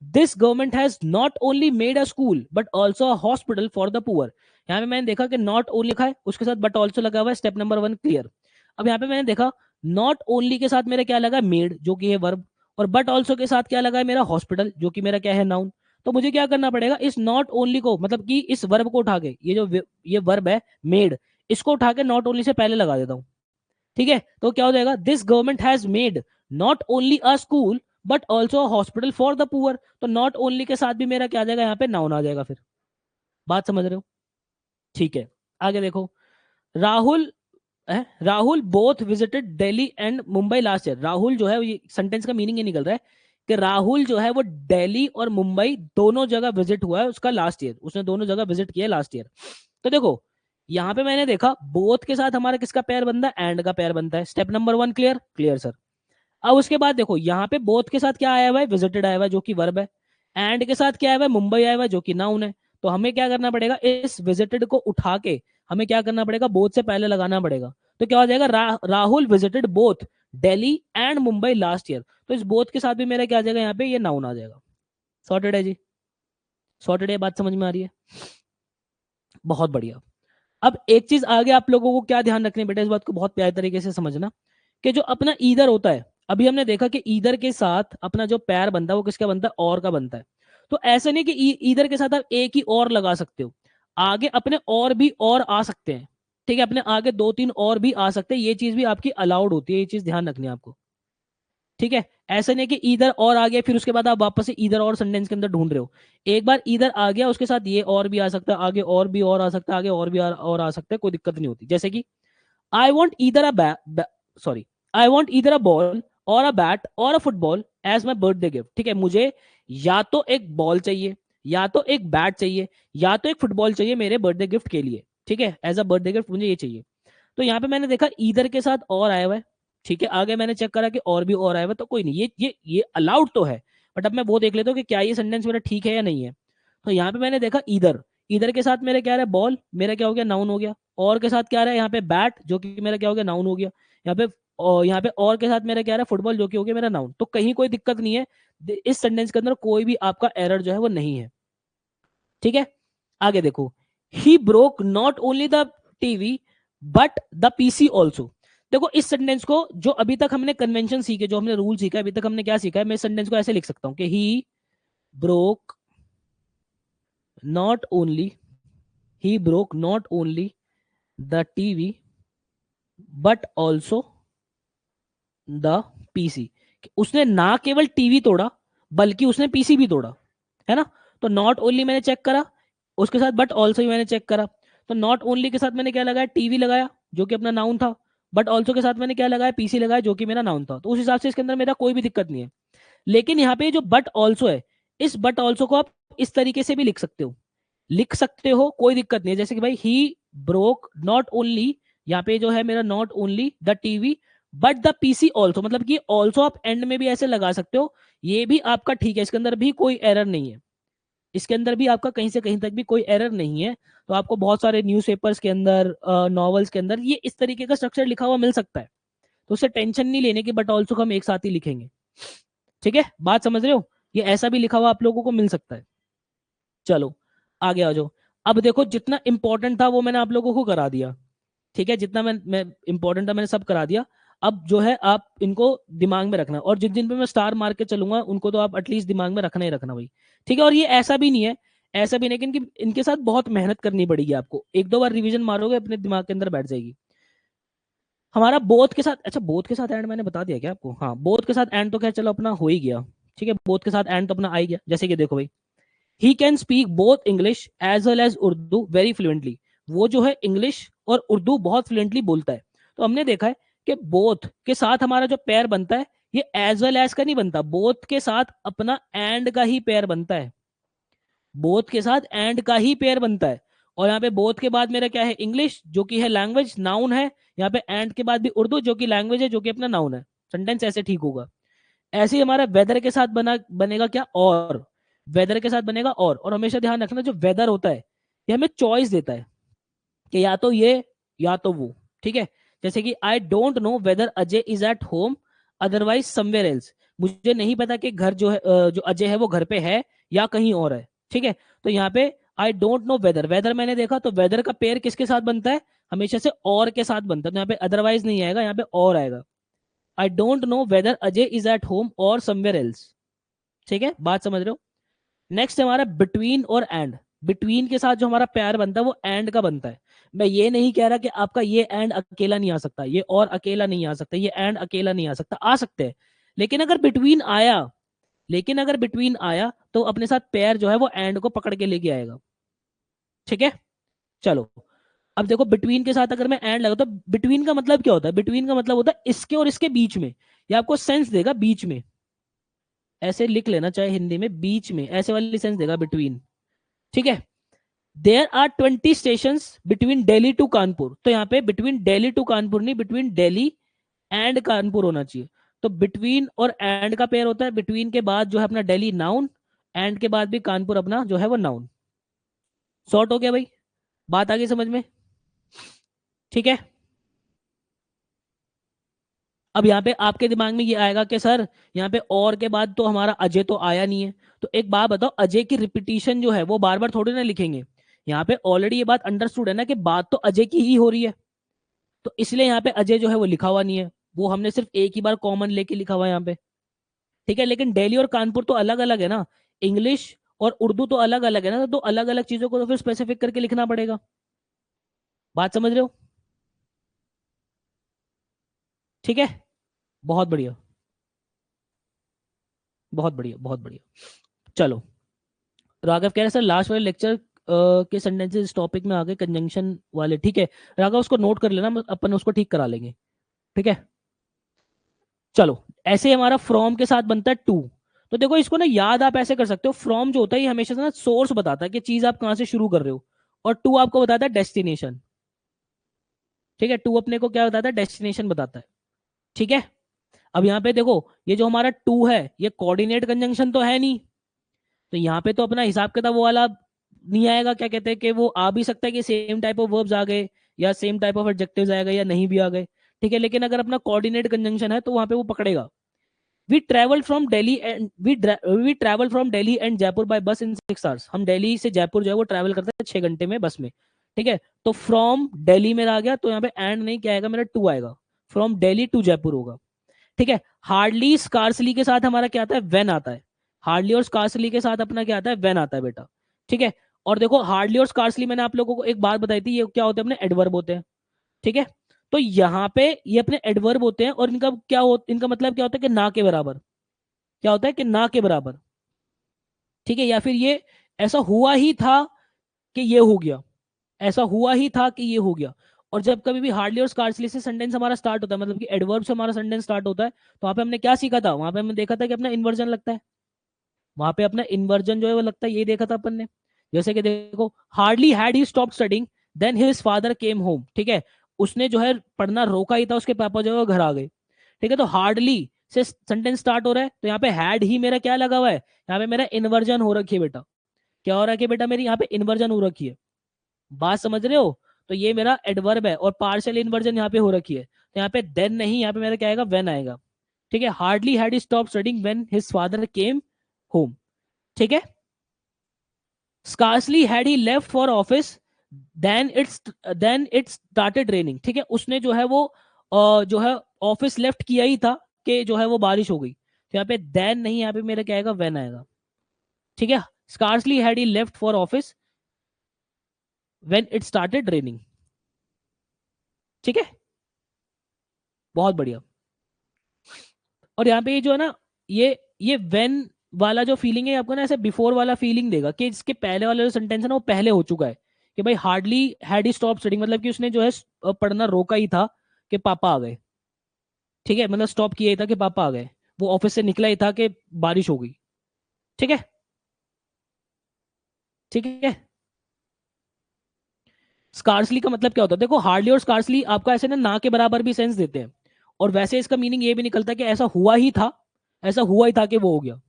This government has not only made a school but also a hospital for the poor. यहाँ पे मैंने देखा कि नॉट ओनली लिखा है, उसके साथ बट ऑल्सो लगा हुआ है, स्टेप नंबर 1 क्लियर। अब यहाँ पे मैंने देखा नॉट ओनली के साथ मेरा क्या लगा, मेड, जो कि है वर्ब, और बट ऑल्सो के साथ क्या लगा है मेरा, हॉस्पिटल, जो कि मेरा क्या है, नाउन। तो मुझे क्या करना पड़ेगा, इस नॉट ओनली को, मतलब कि इस वर्ब को उठा के, ये वर्ब है मेड, इसको उठा के नॉट ओनली से पहले लगा देता हूं। ठीक है, तो क्या हो जाएगा, this government has made not only a school but also hospital for the poor. तो नॉट ओनली के साथ भी मेरा क्या आ जाएगा, यहाँ पे नाउन आ जाएगा। फिर बात समझ रहे हो? ठीक है, आगे देखो। Rahul Rahul both visited Delhi and Mumbai last year. Rahul जो है, ये सेंटेंस का मीनिंग ये निकल रहा है कि राहुल जो है वो दिल्ली और मुंबई दोनों जगह विजिट हुआ है उसका लास्ट ईयर, उसने दोनों जगह विजिट किया लास्ट ईयर। तो देखो यहां पे मैंने देखा बोथ के साथ हमारा किसका पेयर बनता है, एंड का पेयर बनता है। Step number 1 clear, clear sir. अब उसके बाद देखो यहाँ पे बोथ के साथ क्या आया हुआ है, विजिटेड आया हुआ है जो कि वर्ब है। एंड के साथ क्या आया हुआ है, मुंबई आया हुआ है जो कि नाउन है। तो हमें क्या करना पड़ेगा, इस विजिटेड को उठा के हमें क्या करना पड़ेगा, बोथ से पहले लगाना पड़ेगा। तो क्या हो जाएगा, Rahul visited both Delhi and Mumbai last year. तो इस बोथ के साथ भी मेरा क्या आ जाएगा, यहाँ पे ये नाउन आ जाएगा। सॉर्टेड है जी, सॉर्टेड है, बात समझ में आ रही है? बहुत बढ़िया। अब एक चीज आगे आप लोगों को क्या ध्यान रखनी है बेटा, इस बात को बहुत प्यारे तरीके से समझना, कि जो अपना ईदर होता है, अभी हमने देखा कि ईदर के साथ अपना जो पैर बनता है वो किसका बनता है, और का बनता है। तो ऐसा नहीं कि ईदर के साथ आप एक ही और लगा सकते हो, आगे अपने और भी और आ सकते हैं। ठीक है, अपने आगे 2-3 और भी आ सकते हैं, ये चीज भी आपकी अलाउड होती है, ये चीज ध्यान रखनी है आपको। ठीक है, ऐसा नहीं कि इधर और आ गया फिर उसके बाद आप वापस से इधर और सेंटेंस के अंदर ढूंढ रहे हो। एक बार इधर आ गया उसके साथ ये और भी आ सकता है, आगे और भी और आ सकता है, आगे और भी और आ सकता है, कोई दिक्कत नहीं होती। जैसे कि I want either sorry, I want either a ball और अ बैट और a football as my birthday gift. ठीक है, मुझे या तो एक बॉल चाहिए, या तो एक बैट चाहिए, या तो एक फुटबॉल चाहिए मेरे बर्थडे गिफ्ट के लिए। ठीक है, एज अ बर्थडे गिफ्ट मुझे ये चाहिए। तो यहाँ पे मैंने देखा ईदर के साथ और आया हुआ है। ठीक है, आगे मैंने चेक करा कि और भी और आया हुआ है, तो कोई नहीं, ये अलाउड तो है। बट अब मैं वो देख लेता हूँ कि क्या ये सेंटेंस मेरा ठीक है या नहीं है। तो यहाँ पे मैंने देखा ईदर, ईदर के साथ मेरा क्या रहा है, बॉल, मेरा क्या हो गया, नाउन हो गया। और के साथ क्या रहा है यहाँ पे, बैट, जो कि मेरा क्या हो गया, नाउन हो गया। यहाँ पे और यहाँ पे और के साथ मेरा क्या रहा है, फुटबॉल, जो कि हो गया मेरा नाउन। तो कहीं कोई दिक्कत नहीं है, इस सेंटेंस के अंदर कोई भी आपका एरर जो है वो नहीं है। ठीक है, आगे देखो। He broke not only the TV but the PC also. देखो इस सेंटेंस को, जो अभी तक हमने कन्वेंशन सीखे, जो हमने रूल सीखा है, अभी तक हमने क्या सीखा है, मैं इस सेंटेंस को ऐसे लिख सकता हूं कि he broke not only, he broke not only the TV but also the PC. उसने ना केवल टीवी तोड़ा बल्कि उसने पीसी भी तोड़ा, है ना। तो नॉट ओनली मैंने चेक करा, उसके साथ बट ऑल्सो भी मैंने चेक करा। तो नॉट ओनली के साथ मैंने क्या लगाया, टीवी लगाया, जो कि अपना नाउन था। बट ऑल्सो के साथ मैंने क्या लगाया, पीसी लगाया, जो कि मेरा नाउन था। तो उस हिसाब से इसके अंदर मेरा कोई भी दिक्कत नहीं है। लेकिन यहाँ पे जो बट ऑल्सो है, इस बट ऑल्सो को आप इस तरीके से भी लिख सकते हो, लिख सकते हो, कोई दिक्कत नहीं है। जैसे कि भाई ही ब्रोक नॉट ओनली, यहाँ पे जो है मेरा not only the TV but the PC also, मतलब कि ऑल्सो आप एंड में भी ऐसे लगा सकते हो, ये भी आपका ठीक है, इसके अंदर भी कोई एरर नहीं है। इसके अंदर भी आपका कहीं से कहीं तक भी कोई एरर नहीं है। तो आपको बहुत सारे न्यूज़पेपर्स के अंदर, नॉवेल्स के अंदर ये इस तरीके का स्ट्रक्चर लिखा हुआ मिल सकता है। तो उससे टेंशन नहीं लेने की, बट ऑल्सो को हम एक साथ ही लिखेंगे। ठीक है, बात समझ रहे हो? ये ऐसा भी लिखा हुआ आप लोगों को मिल सकता है। चलो आगे आ जाओ। अब देखो जितना इंपॉर्टेंट था वो मैंने आप लोगों को करा दिया। ठीक है, जितना मैं इंपॉर्टेंट था मैंने सब करा दिया। अब जो है आप इनको दिमाग में रखना, और जिन जिन पे मैं स्टार मार के चलूंगा उनको तो आप एटलीस्ट दिमाग में रखना ही रखना भाई। ठीक है, और ये ऐसा भी नहीं है, ऐसा भी नहीं कि इनके साथ बहुत मेहनत करनी पड़ेगी आपको, 1-2 बार रिवीजन मारोगे अपने दिमाग के अंदर बैठ जाएगी। हमारा बोथ के साथ, अच्छा बोथ के साथ एंड मैंने बता दिया क्या आपको? हाँ, बोथ के साथ एंड तो खैर चलो अपना हो ही गया। ठीक है, बोथ के साथ एंड तो अपना आ ही गया। जैसे कि देखो भाई, he can speak both English as well as Urdu very fluently. वो जो है इंग्लिश और उर्दू बहुत फ्लुएंटली बोलता है। तो हमने देखा है कि बोथ के साथ हमारा जो पेयर बनता है, ये एज वेल एज का नहीं बनता, बोथ के साथ अपना एंड का ही पेयर बनता है, बोथ के साथ एंड का ही पेयर बनता है। और यहाँ पे बोथ के बाद मेरा क्या है, इंग्लिश, जो कि है लैंग्वेज, नाउन है। यहाँ पे एंड के बाद भी उर्दू, जो कि लैंग्वेज है, जो कि अपना नाउन है। सेंटेंस ऐसे ठीक होगा। ऐसे ही हमारा वेदर के साथ बनेगा क्या, और वेदर के साथ बनेगा और हमेशा ध्यान रखना जो वेदर होता है ये हमें चॉइस देता है कि या तो ये या तो वो। ठीक है, जैसे कि आई don't know weather Ajay is at home otherwise somewhere else. मुझे नहीं पता कि घर जो है जो अजय है वो घर पे है या कहीं और है, ठीक है। तो यहाँ पे I don't know whether, whether मैंने देखा तो वेदर का पेयर किसके साथ बनता है, हमेशा से और के साथ बनता है, तो यहाँ पे अदरवाइज नहीं आएगा, यहाँ पे और आएगा। आई don't know weather Ajay is at home और समवेयर एल्स, ठीक है, बात समझ रहे हो। नेक्स्ट हमारा बिटवीन और एंड, बिटवीन के साथ जो हमारा प्यार बनता है वो एंड का बनता है। मैं ये नहीं कह रहा कि आपका ये एंड अकेला नहीं आ सकता, ये और अकेला नहीं आ सकता, ये एंड अकेला नहीं आ सकता, आ सकते हैं। लेकिन अगर बिटवीन आया, लेकिन अगर बिटवीन आया तो अपने साथ पेयर जो है वो एंड को पकड़ के लेके आएगा, ठीक है। चलो, अब देखो बिटवीन के साथ अगर मैं एंड लगा तो बिटवीन का मतलब क्या होता है, बिटवीन का मतलब होता है इसके और इसके बीच में, ये आपको सेंस देगा बीच में, ऐसे लिख लेना चाहे हिंदी में, बीच में ऐसे वाली सेंस देगा बिटवीन, ठीक है। There are 20 station between Delhi to Kanpur, तो यहाँ पे बिटवीन दिल्ली टू कानपुर नहीं, बिटवीन दिल्ली एंड कानपुर होना चाहिए। तो बिटवीन और एंड का पेयर होता है, बिटवीन के बाद जो है अपना दिल्ली नाउन, एंड के बाद भी कानपुर अपना जो है वो नाउन। सॉर्ट हो गया भाई, बात आ गई समझ में, ठीक है। अब यहाँ पे आपके दिमाग में ये आएगा कि सर यहाँ पे और के बाद तो हमारा अजय तो आया नहीं है, तो एक बात बताओ, अजय की रिपीटिशन जो है वो बार बार थोड़ी ना लिखेंगे, यहाँ पे ऑलरेडी ये बात अंडरस्टूड है ना कि बात तो अजय की ही हो रही है, तो इसलिए यहाँ पे अजय जो है वो लिखा हुआ नहीं है, वो हमने सिर्फ एक ही बार कॉमन लेके लिखा हुआ है यहाँ पे, ठीक है। लेकिन दिल्ली और कानपुर तो अलग अलग है ना, इंग्लिश और उर्दू तो अलग अलग है ना, तो अलग अलग चीजों को तो फिर स्पेसिफिक करके लिखना पड़ेगा, बात समझ रहे हो, ठीक है। बहुत बढ़िया, बहुत बढ़िया, बहुत बढ़िया। चलो, राघव कह रहे सर लास्ट वाले लेक्चर के सेंटेंसेस इस टॉपिक में आ गए कंजंक्शन वाले, ठीक है राघव, उसको नोट कर लेना, अपन उसको ठीक करा लेंगे, ठीक है। चलो, ऐसे हमारा फ्रॉम के साथ बनता है टू, तो देखो इसको ना याद आप ऐसे कर सकते हो, फ्रॉम जो होता है ये हमेशा से ना सोर्स बताता है कि चीज आप कहाँ से शुरू कर रहे हो, और टू आपको बताता है डेस्टिनेशन, ठीक है, टू अपने को क्या बताता है, डेस्टिनेशन बताता है, ठीक है। अब यहाँ पे देखो, ये जो हमारा टू है ये कोऑर्डिनेट कंजंक्शन तो है नहीं, तो यहाँ पे तो अपना हिसाब किताब वो वाला नहीं आएगा, क्या कहते हैं कि वो आ भी सकता है कि सेम टाइप ऑफ वर्ब्स आ गए या सेम टाइप ऑफ एडजेक्टिव्स आएगा या नहीं भी आ गए, ठीक है। लेकिन अगर अपना कोऑर्डिनेट कंजंक्शन है तो वहां पे वो पकड़ेगा। We travel from Delhi and we travel from Delhi and Jaipur by bus in 6 hours, हम दिल्ली से जयपुर जो है वो ट्रैवल करते हैं 6 घंटे में बस में, ठीक है। तो फ्रॉम दिल्ली मेरा आ गया, तो यहाँ पे एंड नहीं क्या आएगा, मेरा टू आएगा, फ्रॉम दिल्ली टू जयपुर होगा, ठीक है। हार्डली स्कार्सली के साथ हमारा क्या आता है, वेन आता है, हार्डली और स्कार्सली के साथ अपना क्या आता है, वेन आता है बेटा, ठीक है। और देखो हार्डली और स्कार्सली मैंने आप लोगों को एक बात बताई थी, ये क्या होते हैं, अपने एडवर्ब होते हैं, ठीक है। तो यहाँ पे ये अपने एडवर्ब होते हैं और इनका क्या हो, इनका मतलब क्या होता है कि ना के बराबर, क्या होता है कि ना के बराबर, ठीक है। या फिर ये ऐसा हुआ ही था कि ये हो गया, ऐसा हुआ ही था कि ये हो गया। और जब कभी भी हार्डली और स्कार्सली से सेंटेंस हमारा स्टार्ट होता है, मतलब कि एडवर्ब से हमारा सेंटेंस स्टार्ट होता है, तो वहां पे हमने क्या सीखा था, वहां पे हमने देखा था कि अपना इन्वर्जन लगता है, वहां पे अपना इन्वर्जन जो है वो लगता है, ये देखा था अपन ने। जैसे कि देखो, hardly had he stop studying then his father came home, ठीक है, उसने जो है पढ़ना रोका ही था, उसके पापा जो है वो घर आ गए, ठीक है। तो हार्डली से सेंटेंस स्टार्ट हो रहा है, तो यहाँ पे हैड ही मेरा क्या लगा हुआ है, यहाँ पे मेरा इन्वर्जन हो रखी है बेटा, क्या हो रहा है कि बेटा मेरी यहाँ पे इन्वर्जन हो रखी है, बात समझ रहे हो। तो ये मेरा एडवर्ब है और पार्शियल इन्वर्जन यहाँ पे हो रखी है, तो यहाँ पे देन नहीं, यहाँ पे मेरा क्या आएगा, वेन आएगा, ठीक है। Hardly had stop studying when his father came home, ठीक है। Scarcely had he left for office then it's started raining, ठीक है, उसने जो है वो जो है ऑफिस लेफ्ट किया ही था कि जो है वो बारिश हो गई, तो यहाँ पे देन नहीं, यहाँ पे मेरा क्या आएगा, वेन आएगा, ठीक है। Scarcely had he left for office when it started raining, ठीक है, बहुत बढ़िया। और यहाँ पे ये जो है ना, ये वेन वाला जो फीलिंग है आपको ना ऐसे बिफोर वाला फीलिंग देगा कि इसके पहले वाला जो सेंटेंस है ना वो पहले हो चुका है, कि भाई hardly had he stop studying, मतलब कि उसने जो है पढ़ना रोका ही था कि पापा आ गए, ठीक है, मतलब स्टॉप किया ही था कि पापा आ गए, वो ऑफिस से निकला ही था कि बारिश हो गई, ठीक है, ठीक है। स्कार्सली का मतलब क्या होता है, देखो हार्डली और स्कार्सली आपका ऐसे ना के बराबर भी सेंस देते हैं, और वैसे इसका मीनिंग ये भी निकलता है कि ऐसा हुआ ही था, ऐसा हुआ ही था कि वो हो गया,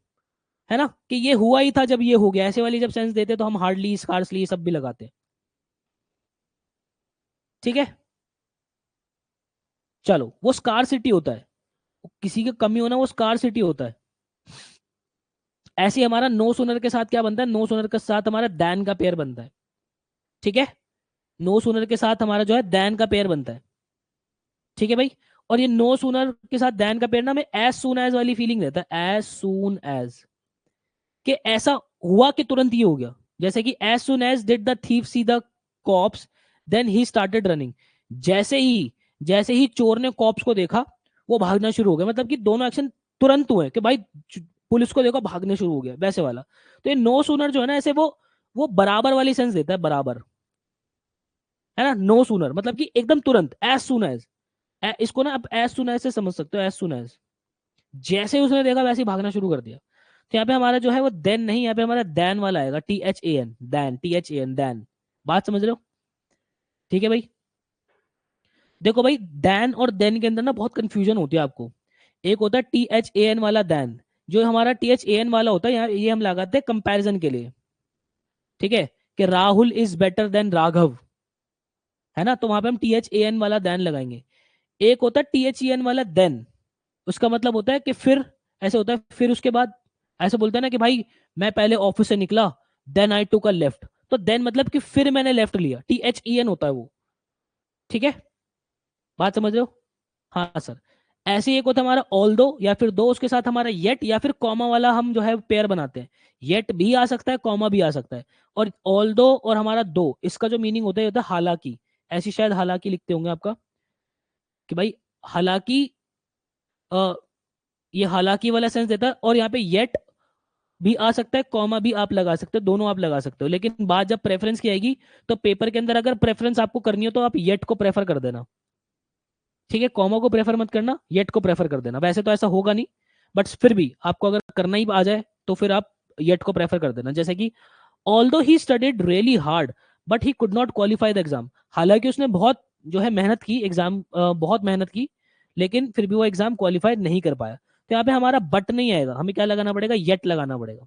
है ना, कि ये हुआ ही था जब ये हो गया, ऐसे वाली जब सेंस देते तो हम हार्डली स्कार्सली सब भी लगाते हैं, ठीक है। चलो, वो स्कारसिटी होता है, किसी की कमी होना वो स्कार्सिटी होता है। ऐसे ही हमारा नो सुनर के साथ क्या बनता है, नो सुनर के साथ हमारा दैन का पेयर बनता है। ठीक है, नो सुनर के साथ हमारा जो है दैन का पेयर बनता है। ठीक है भाई, और ये नो सूनर के साथ दैन का पेयर ना, हमें एज सून एज वाली फीलिंग देता है, एज सून एज, कि ऐसा हुआ कि तुरंत ही हो गया। जैसे कि as soon as did the thief see the cops then he started running. जैसे ही चोर ने कॉप्स को देखा वो भागना शुरू हो गया। मतलब कि दोनों एक्शन तुरंत हुए कि भाई पुलिस को देखो भागने शुरू हो गया, वैसे वाला। तो ये नो सूनर जो है ना, ऐसे वो बराबर वाली सेंस देता है, बराबर, है ना। नो सूनर मतलब कि एकदम तुरंत, एज सुन एज। इसको ना आप एज सुन एज से समझ सकते हो, एज सुन एज, जैसे ही उसने देखा वैसे ही भागना शुरू कर दिया। तो यहाँ पे हमारा जो है वो देन नहीं, यहाँ पे हमारा दैन वाला आएगा, THAN, दैन, THAN, दैन। बात समझ रहे हो? ठीक है भाई। देखो भाई, दैन और देन के अंदर ना बहुत कंफ्यूजन होती है आपको। एक होता है THAN वाला दैन, जो हमारा THAN वाला होता है यहाँ, ये हम लगाते हैं कंपैरिजन के लिए। ठीक है, कि Rahul is better than Raghav, है ना, तो वहां पे हम THAN वाला दैन लगाएंगे। एक होता है THEN वाला देन, उसका मतलब होता है कि फिर, ऐसे होता है फिर उसके बाद। ऐसे बोलते हैं ना कि भाई मैं पहले ऑफिस से निकला, then I took a left, तो देन मतलब कि फिर मैंने लेफ्ट लिया, THEN होता है वो। ठीक है, बात समझ रहे हो? हाँ सर। ऐसे ही एक होता है हमारा ऑल दो, या फिर दो, उसके साथ हमारा येट या फिर कॉमा वाला हम जो है पेयर बनाते हैं। येट भी आ सकता है, कॉमा भी आ सकता है। और ऑल दो और हमारा दो, इसका जो मीनिंग होता है ये होता है हालांकि। ऐसी शायद हालांकि लिखते होंगे आपका, कि भाई हालांकि, अ, ये हालांकि वाला सेंस देता है। और यहाँ पे येट भी आ सकता है, कॉमा भी आप लगा सकते हो, दोनों आप लगा सकते हो। लेकिन बात जब प्रेफरेंस की आएगी, तो पेपर के अंदर अगर प्रेफरेंस आपको करनी हो तो आप येट को प्रेफर कर देना। ठीक है, कॉमा को प्रेफर मत करना, येट को प्रेफर कर देना। वैसे तो ऐसा होगा नहीं, बट फिर भी आपको अगर करना ही आ जाए तो फिर आप येट को प्रेफर कर देना। जैसे कि although he studied really hard but he could not qualify the exam. हालांकि उसने बहुत जो है मेहनत की, एग्जाम बहुत मेहनत की, लेकिन फिर भी वो एग्जाम क्वालिफाई नहीं कर पाया। तो यहाँ पे हमारा बट नहीं आएगा, हमें क्या लगाना पड़ेगा, येट लगाना पड़ेगा।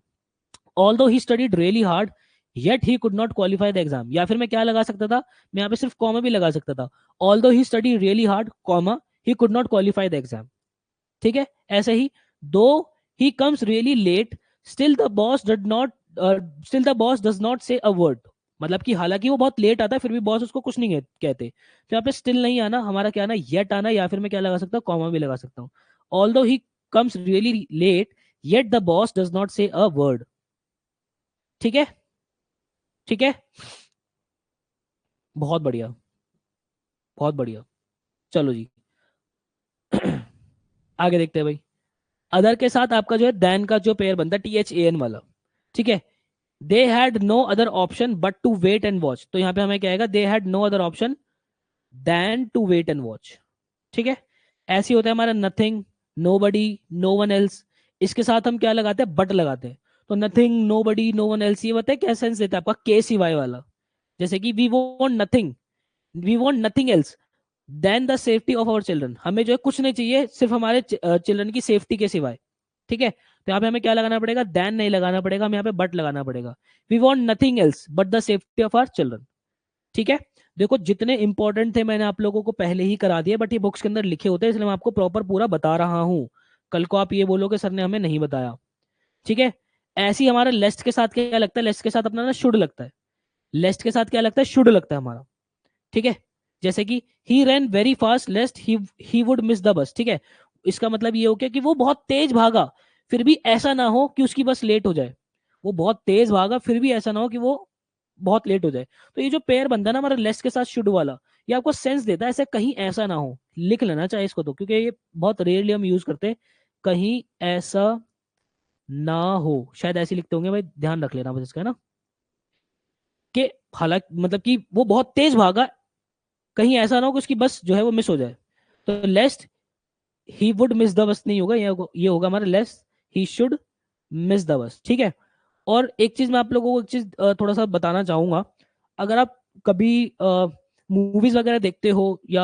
Although he studied really hard yet he could not qualify the exam. या फिर मैं क्या लगा सकता था, मैं यहाँ पे सिर्फ कॉमा भी लगा सकता था, although he study really hard comma he could not qualify the exam. ठीक है, ऐसे ही though he comes really late still the boss did not still the boss does not say a word. मतलब कि हालांकि वो बहुत लेट आता है फिर भी बॉस उसको कुछ नहीं कहते। तो यहाँ पे स्टिल नहीं आना, हमारा क्या आना, येट आना, या फिर मैं क्या लगा सकता हूँ, कॉमा भी लगा सकता हूँ। Although he comes really late yet the boss does not say a word. ठीक है, ठीक है, बहुत बढ़िया, बहुत बढ़िया। चलो जी। आगे देखते हैं भाई। अदर के साथ आपका जो है दैन का जो पेयर बनता है, THAN वाला। ठीक है, they had no other option but to wait and watch. तो यहाँ पे हमें क्या आएगा, they had no other option then to wait and watch. ठीक है, ऐसे ही होता है हमारा nothing, nobody, no one else. इसके साथ हम क्या लगाते हैं, बट लगाते हैं। तो nothing, nobody, no one else, ये बताए क्या सेंस देता है आपका, के सिवाय वाला। जैसे कि we want nothing, we want nothing else then the safety of our children. हमें जो है कुछ नहीं चाहिए सिर्फ हमारे चिल्ड्रन की सेफ्टी के सिवाय। ठीक है, तो यहाँ पे हमें क्या लगाना पड़ेगा, देन नहीं लगाना पड़ेगा, हमें यहाँ पे बट लगाना पड़ेगा। We want nothing else but the safety of our children. ठीक है, देखो जितने इंपॉर्टेंट थे मैंने आप लोगों को पहले ही करा दिए, बट ये बुक्स के अंदर लिखे होते हैं, इसलिए मैं आपको प्रॉपर पूरा बता रहा हूँ। कल को आप ये बोलो कि सर ने हमें नहीं बताया। ठीक है, ऐसे ही हमारा लेस्ट के साथ क्या लगता है, लेस्ट के साथ अपना ना शुड लगता है। लेस्ट के साथ क्या लगता है, शुड लगता है हमारा। ठीक है, जैसे कि he ran very fast lest he would miss the bus. ठीक है, इसका मतलब ये हो गया कि वो बहुत तेज भागा, फिर भी ऐसा ना हो कि उसकी बस लेट हो जाए। वो बहुत तेज भागा फिर भी ऐसा ना हो कि वो बहुत लेट हो जाए। तो ये जो पेयर बनता है ना हमारा लेस्ट के साथ शुड वाला, ये आपको सेंस देता है ऐसे कहीं ऐसा ना हो। लिख लेना चाहे इसको तो, क्योंकि ये बहुत रेयरली हम यूज करते हैं, कहीं ऐसा ना हो, शायद ऐसे लिखते होंगे भाई, ध्यान रख लेना बस इसका, है ना। कि हालांकि मतलब कि वो बहुत तेज भागा, कहीं ऐसा ना हो कि उसकी बस जो है वो मिस हो जाए। तो lest he would miss the bus नहीं होगा, ये होगा हमारा lest he should miss the bus. ठीक है, और एक चीज मैं आप लोगों को एक चीज थोड़ा सा बताना चाहूंगा। अगर आप कभी मूवीज वगैरह देखते हो या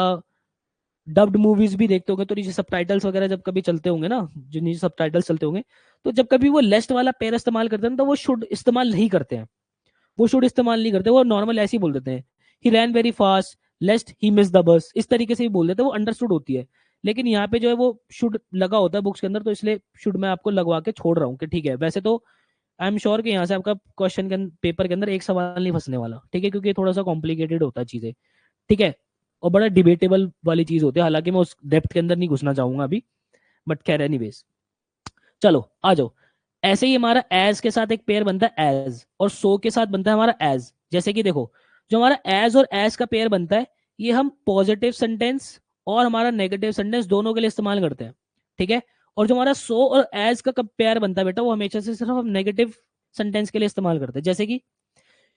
डब्ड मूवीज भी देखते होंगे, तो नीचे सबटाइटल्स वगैरह जब कभी चलते होंगे ना, जो नीचे सबटाइटल्स चलते होंगे, तो जब कभी वो लेस्ट वाला पेयर इस्तेमाल करते हैं ना, तो वो शुड इस्तेमाल नहीं करते हैं। वो शुड इस्तेमाल नहीं करते, वो नॉर्मल ऐसे ही बोल देते हैं, he ran very fast lest he miss the bus, इस तरीके से ही बोल देते हैं, वो अंडरस्टूड होती है। लेकिन यहाँ पे जो है वो शुड लगा होता है बुक्स के अंदर, तो इसलिए शुड मैं आपको लगवा के छोड़ रहा हूँ कि ठीक है। वैसे तो आई एम श्योर कि यहाँ से आपका क्वेश्चन के पेपर के अंदर एक सवाल नहीं फंसने वाला, ठीक है, क्योंकि थोड़ा सा कॉम्प्लिकेटेड होता है चीजें, ठीक है, और बड़ा डिबेटेबल वाली चीज होती है, हालांकि मैं उस डेप्थ के अंदर नहीं घुसना चाहूंगा अभी, बट खैर एनीवेज। चलो आ जाओ। ऐसे ही हमारा एज के साथ एक पेयर बनता है एज, और सो के साथ बनता है हमारा एज। जैसे कि देखो, जो हमारा एज और एज का पेयर बनता है, ये हम पॉजिटिव सेंटेंस और हमारा नेगेटिव सेंटेंस दोनों के लिए इस्तेमाल करते हैं, ठीक है। और जो हमारा सो और एज का पेयर बनता है बेटा, वो हमेशा से सिर्फ हम नेगेटिव सेंटेंस के लिए इस्तेमाल करते हैं। जैसे कि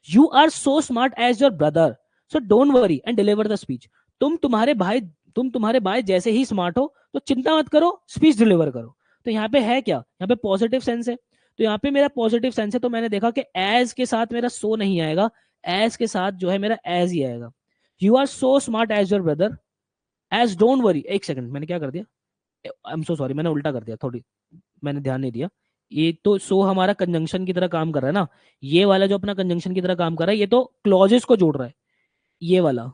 you are so smart as your brother, so don't worry and deliver the speech. तुम तुम्हारे भाई जैसे ही स्मार्ट हो, तो चिंता मत करो, स्पीच डिलीवर करो। तो यहाँ पे है क्या, यहाँ पे पॉजिटिव सेंस है, तो यहाँ पे मेरा पॉजिटिव सेंस है, तो मैंने देखा कि एज के साथ मेरा सो नहीं आएगा, एज के साथ जो है मेरा एज ही आएगा। You are so smart as your brother, as don't worry. एक सेकंड, मैंने क्या कर दिया, आई एम सो सॉरी, मैंने उल्टा कर दिया थोड़ी, मैंने ध्यान नहीं दिया। ये तो सो हमारा कंजंक्शन की तरह काम कर रहा है ना, ये वाला जो अपना कंजंक्शन की तरह काम कर रहा है, ये तो क्लॉजेस को जोड़ रहा है, ये वाला,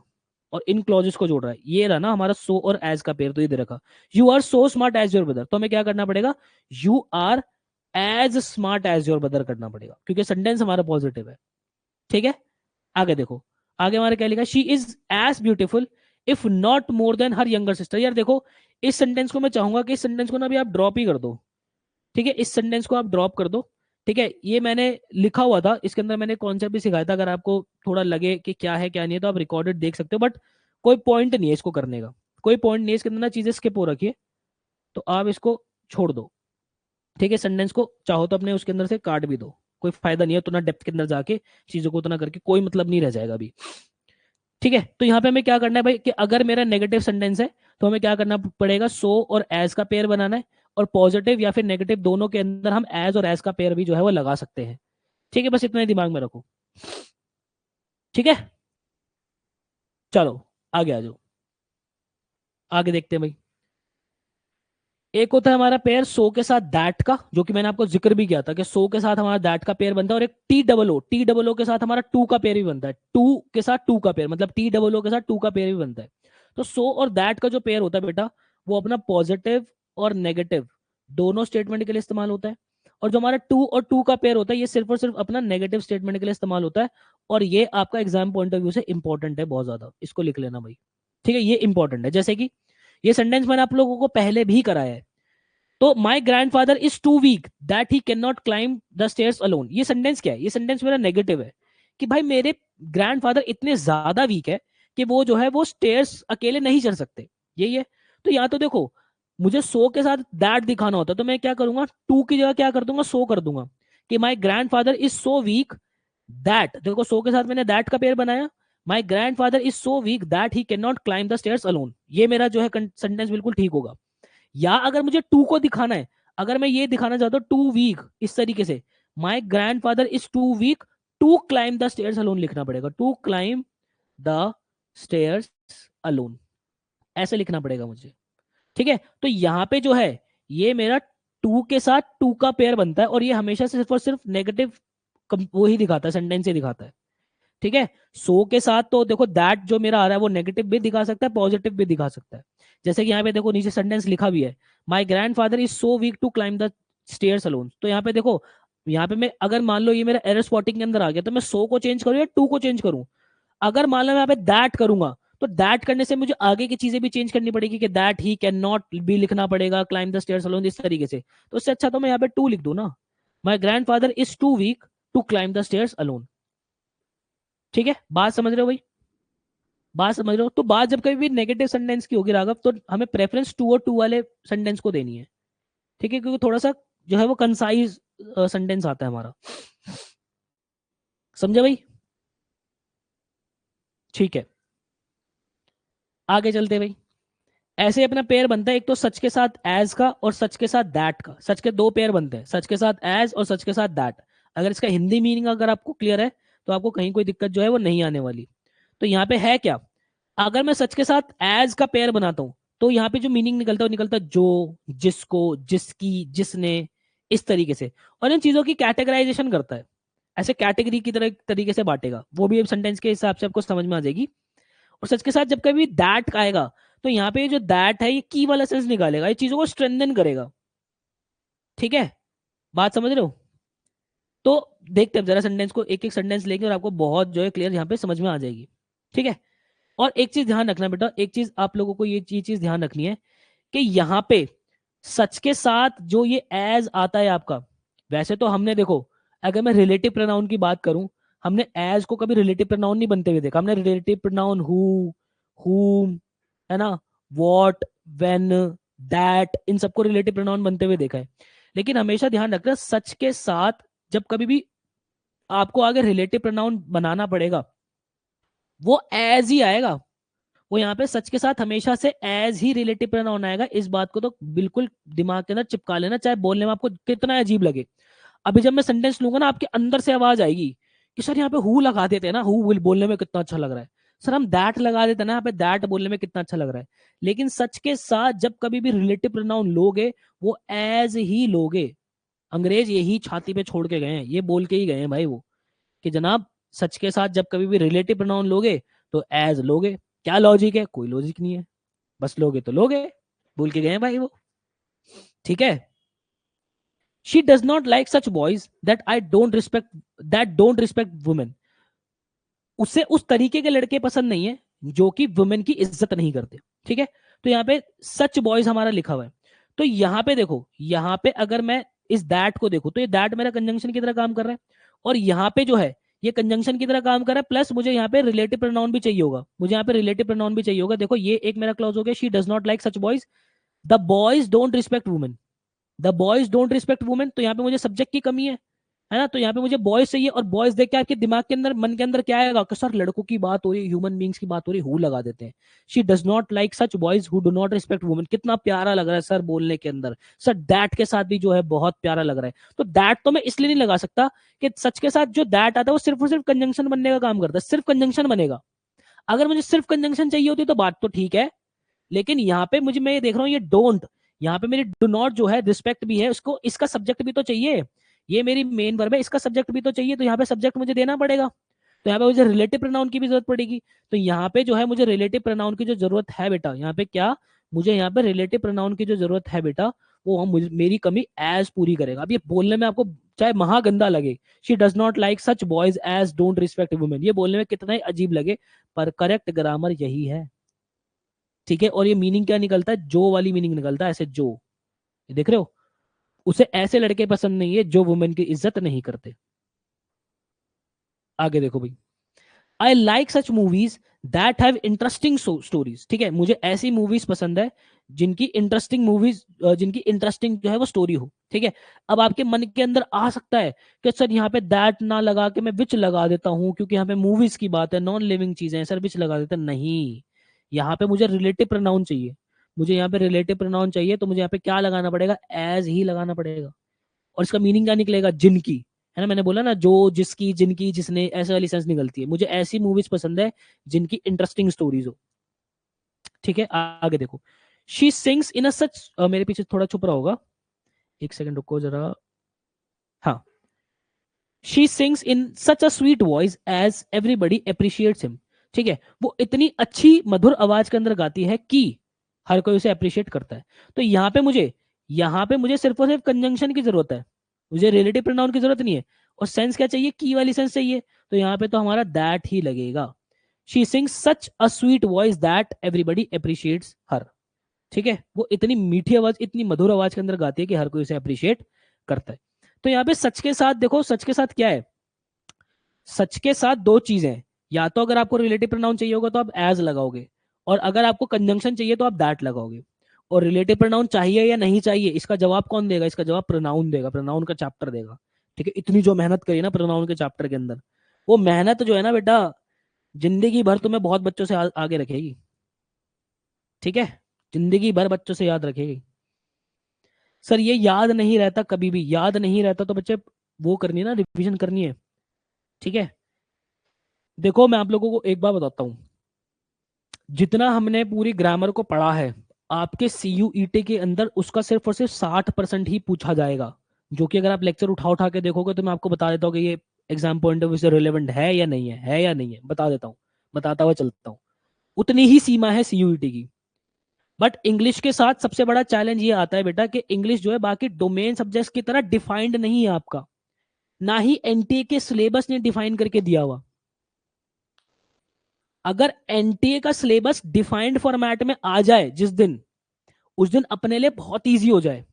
और इन क्लॉजेस को जोड़ रहा है, ये रहा ना हमारा सो और एज का पेयर, तो ये दे रखा, you are so smart as your brother, तो हमें क्या करना पड़ेगा, you are as smart as your brother करना पड़ेगा, क्योंकि सेंटेंस हमारा पॉजिटिव है, ठीक है। आगे देखो, आगे हमारा क्या लिखा, she is as beautiful if not more than her younger sister. यार देखो, इस सेंटेंस को मैं चाहूंगा कि इस सेंटेंस को ना भी आप ड्रॉप ही कर दो, ठीक है, इस सेंटेंस को आप ड्रॉप कर दो, ठीक है। ये मैंने लिखा हुआ था, इसके अंदर मैंने कॉन्सेप्ट भी सिखाया था, अगर आपको थोड़ा लगे कि क्या है क्या नहीं है, तो आप रिकॉर्डेड देख सकते हो, बट कोई पॉइंट नहीं है इसको करने का, कोई पॉइंट नहीं है इसके अंदर ना, चीजें स्किप हो रखी है, तो आप इसको छोड़ दो, ठीक है। सेंटेंस को चाहो तो अपने उसके अंदर से काट भी दो, कोई फायदा नहीं है उतना डेप्थ के अंदर जाके चीजों को उतना करके, कोई मतलब नहीं रह जाएगा अभी, ठीक है। तो यहाँ पे हमें क्या करना है भाई, कि अगर मेरा नेगेटिव सेंटेंस है, तो हमें क्या करना पड़ेगा, सो और एज का पेयर बनाना है, और पॉजिटिव या फिर नेगेटिव दोनों के अंदर हम एज और एज का पेयर भी जो है वो लगा सकते हैं, ठीक है। बस इतना ही दिमाग में रखो, ठीक है। चलो आगे आ जाओ, आगे देखते हैं भाई। एक होता है हमारा पेयर सो के साथ दैट का, जो कि मैंने आपको जिक्र भी किया था कि सो के साथ हमारा दैट का पेयर बनता है, और एक टी डबल ओ के साथ हमारा टू का पेयर भी बनता है, टू के साथ टू का पेयर, मतलब टी डबल ओ के साथ टू का पेयर भी बनता है। तो सो और दैट का जो पेयर होता है बेटा, वो अपना पॉजिटिव और नेगेटिव दोनों स्टेटमेंट के लिए इस्तेमाल होता है, और जो हमारा टू और टू का पेयर होता है, ये सिर्फ और सिर्फ अपना नेगेटिव स्टेटमेंट के लिए इस्तेमाल होता है, और ये आपका एग्जाम पॉइंट ऑफ व्यू से इंपॉर्टेंट है बहुत ज्यादा, इसको लिख लेना भाई, ठीक है, ये इंपॉर्टेंट है। जैसे कि ये सेंटेंस मैंने आप लोगों को पहले भी कराया है, तो my grandfather is too weak that he can not climb the stairs alone. ये सेंटेंस क्या है, ये सेंटेंस मेरा नेगेटिव है, कि भाई मेरे ग्रैंड फादर इतने ज्यादा वीक है कि वो जो है वो स्टेयर्स अकेले नहीं चढ़ सकते, यही है। तो यहाँ तो देखो, मुझे सो के साथ दैट दिखाना होता, तो मैं क्या करूंगा, टू की जगह क्या कर दूंगा, सो कर दूंगा, कि माई grandfather is so week that, देखो सो के साथ मैंने दैट का पेयर बनाया, माई grandfather is so week that he can not climb the stairs alone, ये मेरा जो है सेंटेंस बिल्कुल ठीक होगा। या अगर मुझे टू को दिखाना है, अगर मैं ये दिखाना चाहता हूँ टू वीक, इस तरीके से, my grandfather is too weak to climb the stairs alone लिखना पड़ेगा, to climb the stairs alone, ऐसे लिखना पड़ेगा मुझे, ठीक है। तो यहाँ पे जो है, ये मेरा टू के साथ टू का पेयर बनता है, और ये हमेशा सिर्फ और सिर्फ नेगेटिव वो ही दिखाता है, सेंटेंस ही दिखाता है, ठीक है। सो के साथ तो देखो दैट जो मेरा आ रहा है, वो नेगेटिव भी दिखा सकता है, पॉजिटिव भी दिखा सकता है। जैसे कि यहाँ पे देखो नीचे सेंटेंस लिखा भी है, my grandfather is so weak to climb the stairs alone. तो यहाँ पे देखो, यहाँ पे मैं अगर मान लो ये मेरा एरर स्पॉटिंग के अंदर आ गया, तो मैं सो को चेंज करूँ या टू को चेंज करूँ। अगर मान लो मैं यहाँ पे दैट करूंगा, तो दैट करने से मुझे आगे की चीजें भी चेंज करनी पड़ेगी, कि दैट ही कैन नॉट भी लिखना पड़ेगा, क्लाइम द स्टेयर्स अलोन इस तरीके से। तो इससे अच्छा तो मैं यहाँ पे टू लिख दूं ना, my grandfather is too weak to climb the stairs alone, ठीक है। बात समझ रहे हो भाई, बात समझ रहे हो। तो बात जब कभी भी नेगेटिव सेंटेंस की होगी राघव, तो हमें प्रेफरेंस टू और टू वाले सेंटेंस को देनी है, ठीक है, क्योंकि थोड़ा सा जो है वो कंसाइज सेंटेंस आता है हमारा, समझे भाई, ठीक है। आगे चलते हैं भाई। ऐसे अपना पेयर बनता है, एक तो सच के साथ एज का और सच के साथ दैट का, सच के दो पेयर बनते हैं, सच के साथ एज और सच के साथ दैट। अगर इसका हिंदी मीनिंग अगर आपको क्लियर है, तो आपको कहीं कोई दिक्कत जो है वो नहीं आने वाली। तो यहाँ पे है क्या, अगर मैं सच के साथ एज का पेयर बनाता हूं, तो यहाँ पे जो मीनिंग निकलता है वो निकलता है जो, जिसको, जिसकी, जिसने, इस तरीके से। और इन चीजों की कैटेगराइजेशन करता है, ऐसे कैटेगरी की तरह तरीके से बांटेगा, वो भी सेंटेंस के हिसाब से आपको समझ में आ जाएगी। और सच के साथ जब कभी दैट आएगा, तो यहाँ पे जो दैट है ये की वाला सेंस निकालेगा, ये चीजों को स्ट्रेंथन करेगा। ठीक है, बात समझ रहे हो? तो देखते हैं जरा सेंटेंस को, एक एक सेंटेंस लेके, और आपको बहुत जो है क्लियर यहाँ पे समझ में आ जाएगी। ठीक है, और एक चीज ध्यान रखना बेटा, एक चीज आप लोगों को ये चीज ध्यान रखनी है कि यहाँ पे सच के साथ जो ये एज आता है आपका, वैसे तो हमने देखो, अगर मैं रिलेटिव प्रोनाउन की बात करूं, हमने एज को कभी रिलेटिव प्रोनाउन नहीं बनते हुए देखा। हमने रिलेटिव प्रोनाउन हु, हुम, है ना, वॉट, वेन, दैट, इन सबको रिलेटिव प्रोनाउन बनते हुए देखा है। लेकिन हमेशा ध्यान रखना, सच के साथ जब कभी भी आपको आगे रिलेटिव प्रोनाउन बनाना पड़ेगा, वो एज ही आएगा। वो यहाँ पे सच के साथ हमेशा से एज ही रिलेटिव प्रोनाउन आएगा। इस बात को तो बिल्कुल दिमाग के अंदर चिपका लेना, चाहे बोलने में आपको कितना अजीब लगे। अभी जब मैं सेंटेंस लूंगा ना, आपके अंदर से आवाज आएगी कि सर यहाँ पे हु लगा देते हैं ना, हु विल बोलने में कितना अच्छा लग रहा है, सर हम दैट लगा देते हैं ना, यहाँ पे दैट बोलने में कितना अच्छा लग रहा है। लेकिन सच के साथ जब कभी भी रिलेटिव प्रोनाउन लोगे, वो एज ही लोगे। अंग्रेज यही छाती पे छोड़ के गए हैं, ये बोल के ही गए हैं भाई वो, कि जनाब सच के साथ जब कभी भी रिलेटिव प्रोनाउन लोगे तो एज लोगे। क्या लॉजिक है? कोई लॉजिक नहीं है, बस लोगे तो लोगे, बोल के गए हैं भाई वो। ठीक है, she does not like such boys that don't respect women. उसे उस तरीके के लड़के पसंद नहीं है जो कि वुमेन की इज्जत नहीं करते। ठीक है, तो यहाँ पे सच बॉयज हमारा लिखा हुआ है। तो यहाँ पे देखो, यहाँ पे अगर मैं इस दैट को देखूं, तो ये दैट मेरा कंजंक्शन की तरह काम कर रहा है, और यहाँ पे जो है ये कंजंक्शन की तरह काम कर रहा है, प्लस मुझे यहाँ पे रिलेटिव प्रोनाउन भी चाहिए होगा, मुझे यहाँ पे रिलेटिव प्रोनाउन भी चाहिए होगा। देखो ये एक मेरा क्लॉज हो गया, she does not like such boys, the boys don't respect women, the boys don't respect women. तो यहाँ पे मुझे सब्जेक्ट की कमी है ना, तो यहाँ पे मुझे बॉयज चाहिए, और बॉयज देख के आपके दिमाग के अंदर, मन के अंदर क्या आएगा कि सर लड़कों की बात हो रही है, ह्यूमन बींग्स की बात हो रही है, हु लगा देते हैं। She does not like such boys who do not respect women. कितना प्यारा लग रहा है सर बोलने के अंदर। सर दैट के साथ भी जो है बहुत प्यारा लग रहा है। तो दैट तो मैं इसलिए नहीं लगा सकता कि सच के साथ जो दैट आता है वो सिर्फ और सिर्फ कंजंक्शन बनने का काम करता है, सिर्फ कंजंक्शन बनेगा। अगर मुझे सिर्फ कंजंक्शन चाहिए होती तो बात तो ठीक है, लेकिन यहाँ पे मुझे, मैं ये देख रहा हूँ ये डोंट, यहाँ पे मेरी डू नॉट जो है रिस्पेक्ट भी है, उसको इसका सब्जेक्ट भी तो चाहिए। ये मेरी मेन वर्ब है, इसका सब्जेक्ट भी तो चाहिए, तो यहाँ पे सब्जेक्ट मुझे देना पड़ेगा। तो यहाँ पे मुझे रिलेटिव प्रोनाउन की भी जरूरत पड़ेगी। तो यहाँ पे जो है मुझे रिलेटिव प्रोनाउन की जो जरूरत है बेटा, यहाँ पे क्या, मुझे यहाँ पे रिलेटिव प्रोनाउन की जो जरूरत है बेटा, वो हम मेरी कमी एज पूरी करेगा। अब ये बोलने में आपको चाहे महागंदा लगे, she does not like such boys as don't respect women, ये बोलने में कितना ही अजीब लगे, पर करेक्ट ग्रामर यही है। ठीक है, और ये मीनिंग क्या निकलता है? जो वाली मीनिंग निकलता है, ऐसे जो, ये देख रहे हो, उसे ऐसे लड़के पसंद नहीं है जो वुमेन की इज्जत नहीं करते। आगे देखो भाई, I like such movies that have interesting stories. ठीक है, मुझे ऐसी मूवीज पसंद है जिनकी इंटरेस्टिंग मूवीज, जिनकी इंटरेस्टिंग जो है वो स्टोरी हो। ठीक है, अब आपके मन के अंदर आ सकता है कि सर यहाँ पे दैट ना लगा के मैं विच लगा देता हूँ, क्योंकि यहाँ पे मूवीज की बात है, नॉन लिविंग चीजें हैं, सर विच लगा देता नहीं। यहाँ पे मुझे रिलेटिव प्रोनाउन चाहिए, मुझे यहाँ पे रिलेटिव प्रोनाउन चाहिए, तो मुझे यहाँ पे क्या लगाना पड़ेगा? एज ही लगाना पड़ेगा। और इसका मीनिंग क्या निकलेगा? जिनकी, है ना, मैंने बोला ना, जो, जिसकी, जिनकी, जिसने, ऐसे वाली सेंस निकलती है। मुझे ऐसी मूवीज पसंद है जिनकी इंटरेस्टिंग स्टोरीज हो। ठीक है, आगे देखो, शी सिंग्स इन अ सच, मेरे पीछे थोड़ा छुप रहा होगा, एक सेकंड रुको जरा। हाँ, she sings in such a sweet voice as everybody appreciates him. ठीक है, वो इतनी अच्छी मधुर आवाज के अंदर गाती है कि हर कोई उसे अप्रिशिएट करता है। तो यहाँ पे मुझे सिर्फ और सिर्फ कंजंक्शन की जरूरत है, मुझे रिलेटिव प्रोनाउन की जरूरत नहीं है। और सेंस क्या चाहिए? की वाली सेंस चाहिए, तो यहाँ पे तो हमारा दैट ही लगेगा। She sings such a sweet voice that everybody appreciates her. ठीक है, वो इतनी मीठी आवाज, इतनी मधुर आवाज के अंदर गाती है कि हर कोई उसे अप्रिशिएट करता है। तो यहाँ पे सच के साथ देखो, सच के साथ क्या है? सच के साथ दो चीजें हैं, या तो अगर आपको रिलेटिव प्रोनाउन चाहिए होगा तो आप एज लगाओगे, और अगर आपको कंजंक्शन चाहिए तो आप दैट लगाओगे। और रिलेटिव प्रोनाउन चाहिए या नहीं चाहिए, इसका जवाब कौन देगा? इसका जवाब प्रोनाउन देगा, प्रोनाउन का चैप्टर देगा। ठीक है, इतनी जो मेहनत करी ना प्रोनाउन के चैप्टर के अंदर, वो मेहनत जो है ना बेटा, जिंदगी भर तुम्हें बहुत बच्चों से आगे रखेगी। ठीक है, जिंदगी भर बच्चों से याद रखेगी। सर ये याद नहीं रहता, कभी भी याद नहीं रहता, तो बच्चे वो करनी है ना, रिवीजन करनी है। ठीक है, देखो मैं आप लोगों को एक बार बताता हूँ, जितना हमने पूरी ग्रामर को पढ़ा है, आपके CUET के अंदर उसका सिर्फ और सिर्फ 60% ही पूछा जाएगा, जो कि अगर आप लेक्चर उठा उठा के देखोगे तो मैं आपको बता देता हूँ कि ये एग्जाम पॉइंट ऑफ व्यू से रिलेवेंट है या नहीं है या नहीं है, बता देता हूँ, बताता हुआ चलता हूँ। उतनी ही सीमा है CUET की। बट इंग्लिश के साथ सबसे बड़ा चैलेंज ये आता है बेटा कि इंग्लिश जो है बाकी डोमेन सब्जेक्ट्स की तरह डिफाइंड नहीं है आपका, ना ही एनटीए के सिलेबस ने डिफाइन करके दिया हुआ। अगर एनटीए का सिलेबस डिफाइंड फॉर्मेट में आ जाए जिस दिन, उस दिन अपने लिए बहुत इजी हो जाए।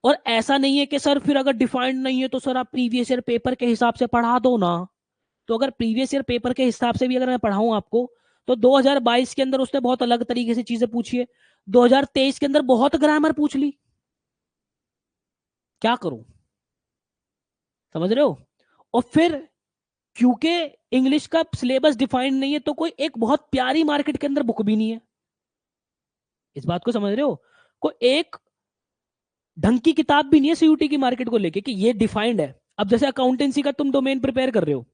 और ऐसा नहीं है कि सर फिर अगर डिफाइंड नहीं है तो सर आप प्रीवियस ईयर पेपर के हिसाब से पढ़ा दो ना। तो अगर प्रीवियस ईयर पेपर के हिसाब से भी अगर मैं पढ़ाऊं आपको, तो 2022 के अंदर उसने बहुत अलग तरीके से चीजें पूछी है, 2023 के अंदर बहुत ग्रामर पूछ ली, क्या करूं? समझ रहे हो? और फिर क्योंकि इंग्लिश का सिलेबस डिफाइंड नहीं है तो कोई एक बहुत प्यारी मार्केट के अंदर बुक भी नहीं है। इस बात को समझ रहे हो? कोई एक ढंग की किताब भी नहीं है सीयूटी की मार्केट को लेके कि ये डिफाइंड है। अब जैसे अकाउंटेंसी का तुम डोमेन प्रिपेयर कर रहे हो,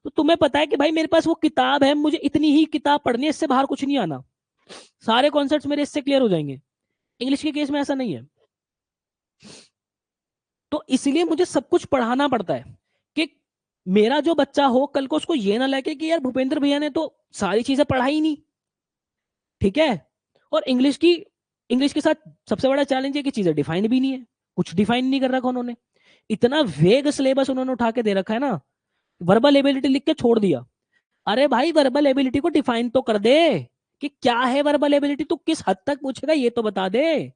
तो तुम्हें पता है कि भाई मेरे पास वो किताब है, मुझे इतनी ही किताब पढ़नी है, इससे बाहर कुछ नहीं आना, सारे कॉन्सेप्ट्स मेरे इससे क्लियर हो जाएंगे। इंग्लिश के केस में ऐसा नहीं है। तो इसलिए मुझे सब कुछ पढ़ाना पड़ता है कि मेरा जो बच्चा हो कल को उसको ये ना लगे कि यार भूपेंद्र भैया ने तो सारी चीजें पढ़ाई नहीं। ठीक है? और इंग्लिश के साथ सबसे बड़ा चैलेंज है कि चीजें डिफाइन भी नहीं है, कुछ डिफाइन नहीं कर रखा उन्होंने, इतना वेग सिलेबस उन्होंने उठा के दे रखा है ना। वर्बल एबिलिटी लिख के छोड़ दिया। अरे भाई वर्बल एबिलिटी को डिफाइन तो कर दे कि क्या है वर्बल एबिलिटी, तू किस हद तक पूछेगा ये तो बता दे।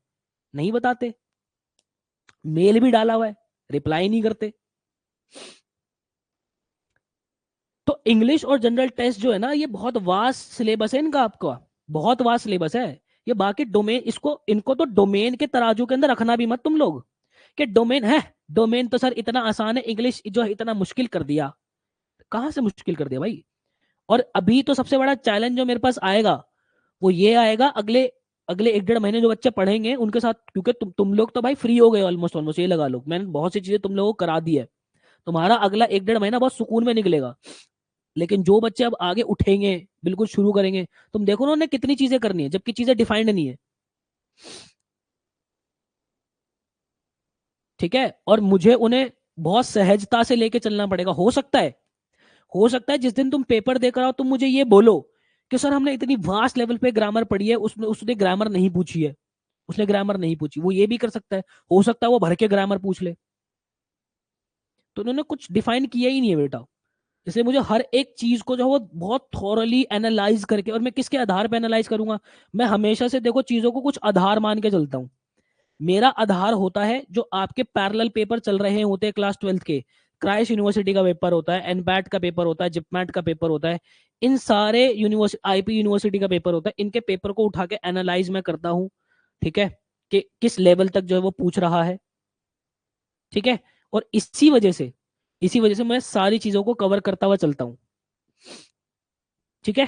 नहीं बताते, मेल भी डाला हुआ है, रिप्लाई नहीं करते। तो इंग्लिश और जनरल टेस्ट जो है ना, ये बहुत वास्ट सिलेबस है इनका, आपका बहुत वास्ट सिलेबस है। ये बाकी डोमेन, इसको इनको तो डोमेन के तराजू के अंदर रखना भी मत तुम लोग कि डोमेन है, डोमेन तो सर इतना आसान है, इंग्लिश जो है इतना मुश्किल कर दिया। कहां से मुश्किल कर दिया भाई? और अभी तो सबसे बड़ा चैलेंज जो मेरे पास आएगा वो ये आएगा, अगले अगले 1 डेढ़ महीने जो बच्चे पढ़ेंगे उनके साथ, क्योंकि तुम लोग तो भाई फ्री हो गए ऑलमोस्ट ऑलमोस्ट, ये लगा लो मैंने बहुत सी चीजें तुम लोगों को करा दी है। तुम्हारा अगला 1 डेढ़ महीना बहुत सुकून में निकलेगा। लेकिन जो बच्चे अब आगे उठेंगे, बिल्कुल शुरू करेंगे, तुम देखो उन्होंने कितनी चीजें करनी है जबकि चीजें डिफाइंड नहीं है। ठीक है? और मुझे उन्हें बहुत सहजता से लेके चलना पड़ेगा। हो सकता है जिस दिन तुम पेपर देकर आओ तुम मुझे ये बोलो कि सर हमने इतनी वास्ट लेवल पे ग्रामर पढ़ी है, उसने उसने ग्रामर नहीं पूछी है, उसने ग्रामर नहीं पूछी। वो ये भी कर सकता है, हो सकता है वो भर के ग्रामर पूछ ले। तो उन्होंने कुछ डिफाइन किया ही नहीं है बेटा। इसलिए मुझे हर एक चीज को जो है वो बहुत थॉरली एनालाइज करके, और मैं किसके आधार पर एनालाइज करूंगा? मैं हमेशा से देखो चीजों को कुछ आधार मान के चलता हूँ। मेरा आधार होता है जो आपके पैरेलल पेपर चल रहे होते हैं क्लास 12 के, क्राइस्ट यूनिवर्सिटी का पेपर होता है, एनपैट का पेपर होता है, जिपमैट का पेपर होता है, इन सारे यूनिवर्सिटी, आईपी यूनिवर्सिटी का पेपर होता है, इनके पेपर को उठा के एनालाइज मैं करता हूँ। ठीक है? कि किस लेवल तक जो है वो पूछ रहा है। ठीक है? और इसी वजह से मैं सारी चीजों को कवर करता हुआ चलता हूँ। ठीक है?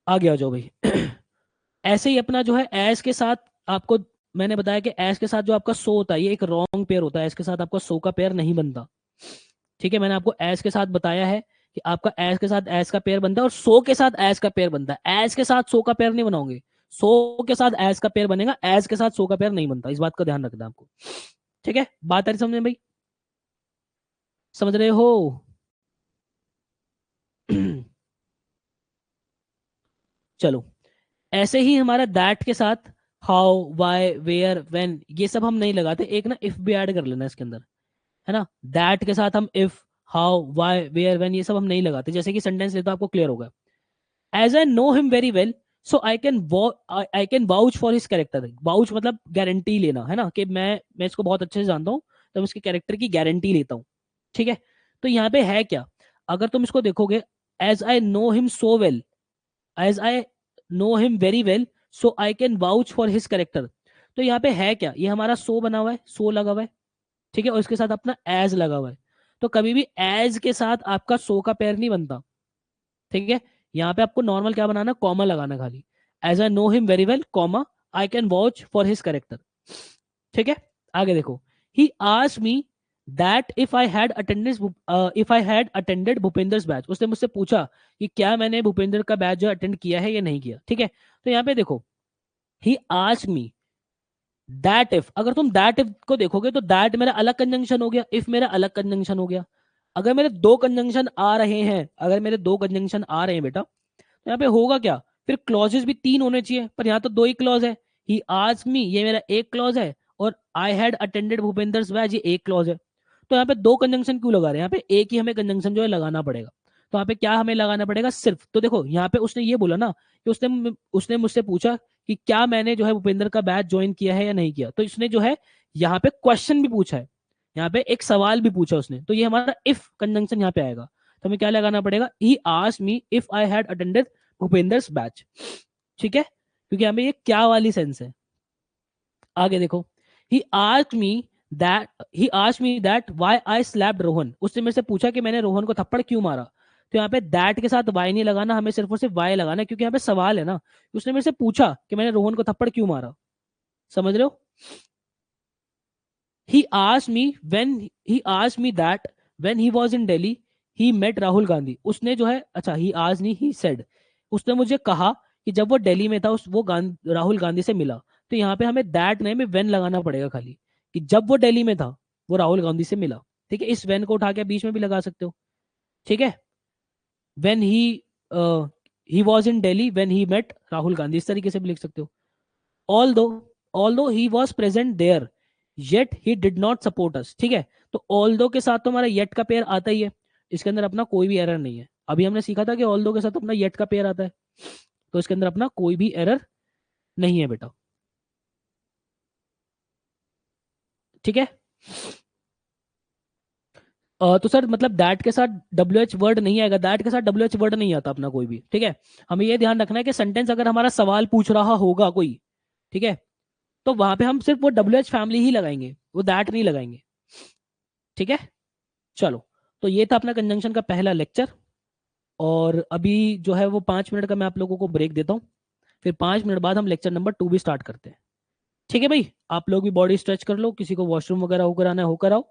आगे आ जाओ भाई। ऐसे ही अपना जो है एस के साथ, आपको मैंने बताया कि एस के साथ जो आपका सो होता है ये एक रॉन्ग पेयर होता है, एस के साथ आपका सो का पेयर नहीं बनता। ठीक है? मैंने आपको एस के साथ बताया है कि आपका एस के साथ एस का पेयर बनता है और सो के साथ एस का पेयर बनता है। एस के साथ सो का पेयर नहीं बनाओगे, सो के साथ एस का पेयर बनेगा, एस के साथ सो का पेयर नहीं बनता। इस बात का ध्यान रखना आपको। ठीक है? बात आ रही समझ में भाई? समझ रहे हो? चलो, ऐसे ही हमारा दैट के साथ हाउ, वाई, वेयर, व्हेन, ये सब हम नहीं लगाते, एक ना इफ भी ऐड कर लेना इसके अंदर, है ना? दैट के साथ हम if, how, why, where, when ये सब हम नहीं लगाते। जैसे कि सेंटेंस ले तो आपको क्लियर होगा, as I know him very well so I can vouch for his character. Vouch मतलब गारंटी लेना, है ना? कि मैं इसको बहुत अच्छे से जानता हूँ तो मैं इसके कैरेक्टर की गारंटी लेता हूँ। ठीक है? तो यहाँ पे है क्या, अगर तुम इसको देखोगे, as I know him so well, as I know him very well so I can vouch for his character. तो यहाँ पे है क्या, ये हमारा सो बना हुआ है, सो लगा हुआ है। ठीक है? और इसके साथ अपना एज लगा हुआ है। तो कभी भी एज के साथ आपका सो का पेयर नहीं बनता। ठीक है? यहाँ पे आपको नॉर्मल क्या बनाना, कॉमा लगाना खाली, as I know him very well comma I can watch for his character. ठीक है? आगे देखो, he asked me that if I had attended Bhupendra batch. उसने मुझसे पूछा कि क्या मैंने भूपेंद्र का बैच जो अटेंड किया है या नहीं किया। ठीक है? तो यहाँ पे देखो, he asked me that if, अगर तुम दैट इफ को देखोगे तो दैट मेरा अलग कंजंक्शन हो गया, इफ मेरा अलग कंजंक्शन हो गया। अगर मेरे दो कंजंक्शन आ रहे हैं बेटा, तो यहाँ पे होगा क्या, फिर क्लॉजेस भी 3 होने चाहिए, पर यहाँ तो 2 ही क्लॉज है। ही आस्क्ड मी, ये मेरा एक क्लॉज है, और आई हैड अटेंडेड भूपेंद्र बैच, ये एक क्लॉज है। तो यहाँ पे 2 कंजंक्शन क्यों लगा रहे हैं? यहाँ पे एक ही हमें कंजंक्शन जो है लगाना पड़ेगा। तो यहाँ पे क्या हमें लगाना पड़ेगा? सिर्फ। तो देखो यहाँ पे उसने ये बोला ना कि उसने मुझसे पूछा कि क्या मैंने जो है भूपेंद्र का बैच ज्वाइन किया है या नहीं किया। तो इसने जो है यहाँ पे क्वेश्चन भी पूछा है, यहाँ पे एक सवाल भी पूछा उसने, तो ये हमारा इफ कंजंक्शन यहाँ पे आएगा। तो हमें क्या लगाना पड़ेगा? He asked me if I had attended Bhupendra's batch. ठीक है, क्योंकि हमें ये क्या वाली सेंस है। आगे देखो, he asked me that why I slapped Rohan. उसने मेरे से पूछा कि मैंने रोहन को थप्पड़ क्यों मारा। तो यहाँ पे दैट के साथ वाई नहीं लगाना, हमें सिर्फ और सिर्फ वाई लगाना है, क्योंकि यहाँ पे सवाल है ना। उसने मेरे से पूछा कि मैंने रोहन को थप्पड़ क्यों मारा। समझ रहे हो? he asked me when he asked me that when he was in Delhi he met Rahul Gandhi. उसने जो है, अच्छा, he asked नहीं, he said, उसने मुझे कहा कि जब वो दिल्ली में था वो राहुल गांधी से मिला। तो यहाँ पे हमें दैट नहीं, हमें वेन लगाना पड़ेगा खाली, कि जब वो दिल्ली में था वो राहुल गांधी से मिला। ठीक है, इस वेन को उठा के बीच में भी लगा सकते हो। ठीक है, when he was in Delhi when he met Rahul Gandhi, इस तरीके से भी लिख सकते हो। Although although he was present there yet he did not support us. ठीक है, तो ऑल्दो के साथ तो हमारा येट का पेयर आता ही है, इसके अंदर अपना कोई भी एरर नहीं है। अभी हमने सीखा था कि ऑल्दो के साथ अपना येट का पेयर आता है, तो इसके अंदर अपना कोई भी एरर नहीं है बेटा। ठीक है, तो सर मतलब दैट के साथ डब्ल्यू एच वर्ड नहीं आएगा, दैट के साथ डब्ल्यू एच वर्ड नहीं आता अपना कोई भी। ठीक है, हमें ये ध्यान रखना है कि सेंटेंस अगर हमारा सवाल पूछ रहा होगा कोई, ठीक है, तो वहां पे हम सिर्फ वो डब्ल्यू एच फैमिली ही लगाएंगे, वो दैट नहीं लगाएंगे। ठीक है, चलो, तो ये था अपना कंजंक्शन का पहला लेक्चर। और अभी जो है वो 5 मिनट का मैं आप लोगों को ब्रेक देता हूँ, फिर 5 मिनट बाद हम लेक्चर नंबर 2 भी स्टार्ट करते हैं। ठीक है भाई, आप लोग भी बॉडी स्ट्रेच कर लो, किसी को वॉशरूम वगैरह होकर आना है होकर आओ,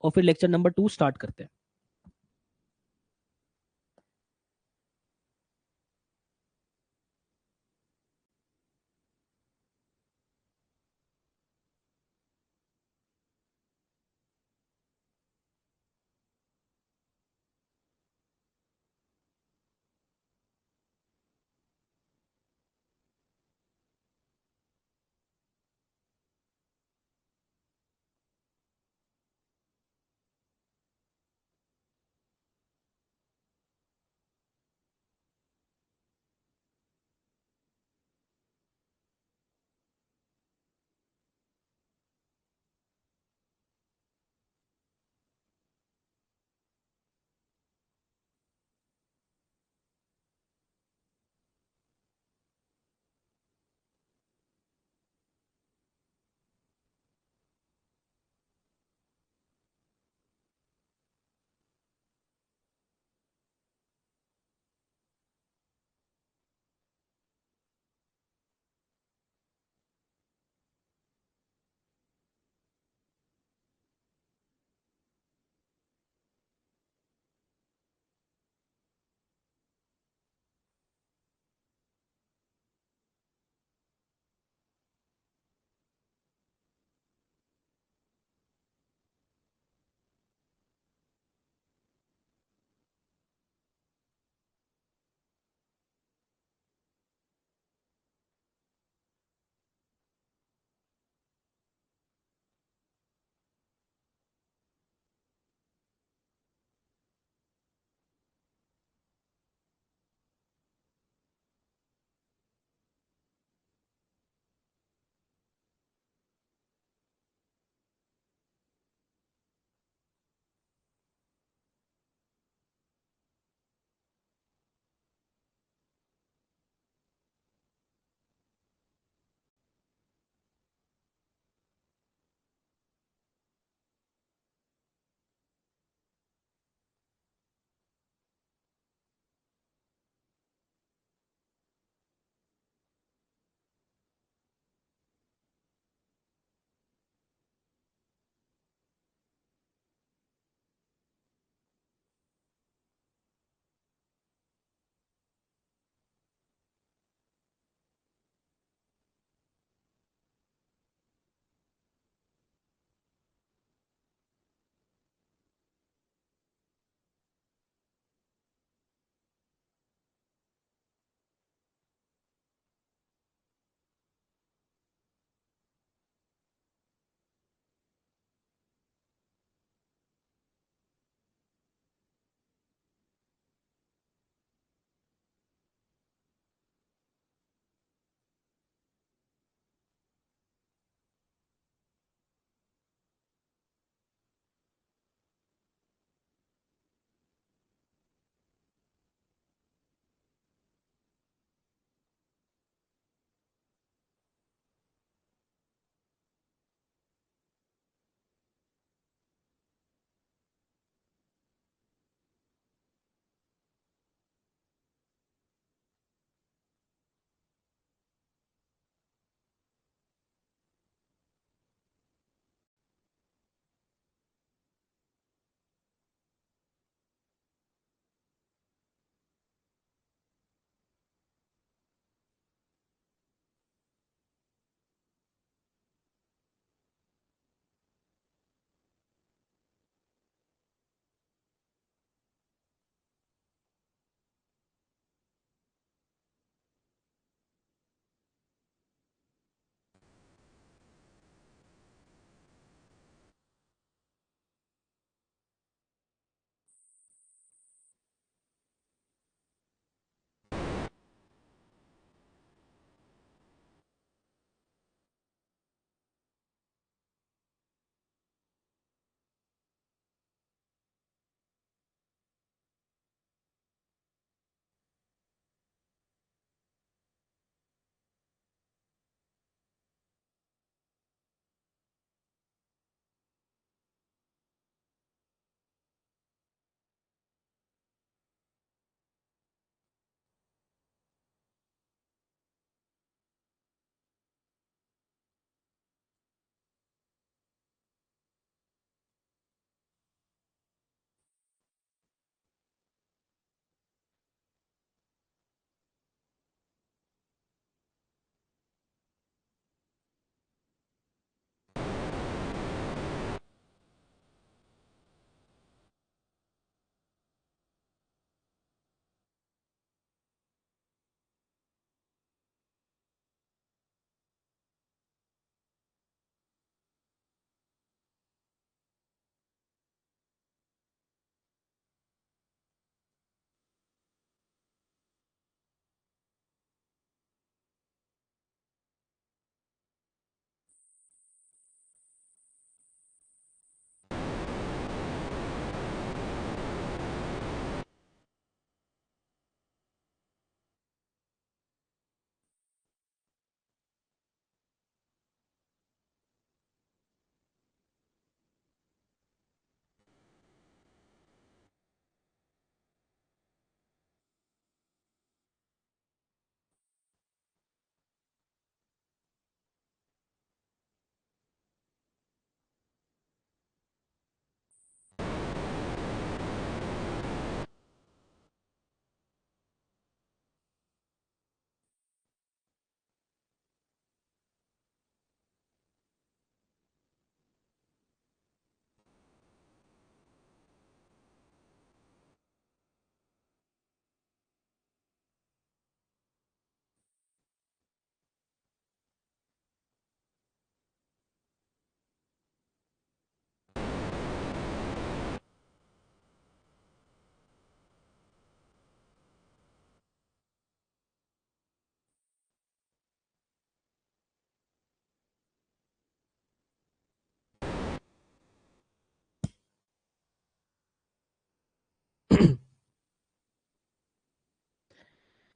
और फिर लेक्चर नंबर 2 स्टार्ट करते हैं।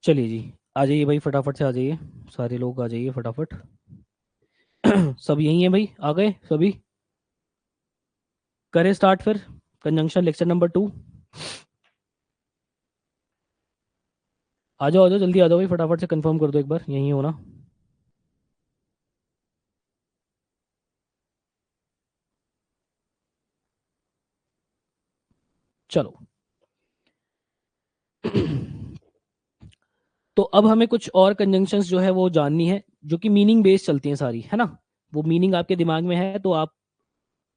चलिए जी, आ जाइए भाई, फटाफट से आ जाइए, सारे लोग आ जाइए फटाफट। सब यही है भाई, आ गए सभी? करें स्टार्ट फिर, कंजंक्शन लेक्चर नंबर 2। आ जाओ जल्दी आ जाओ भाई, फटाफट से कंफर्म कर दो एक बार, यही हो ना? चलो। तो अब हमें कुछ और कंजंक्शंस जो है वो जाननी है, जो कि मीनिंग बेस्ड चलती हैं सारी, है ना? वो मीनिंग आपके दिमाग में है तो आप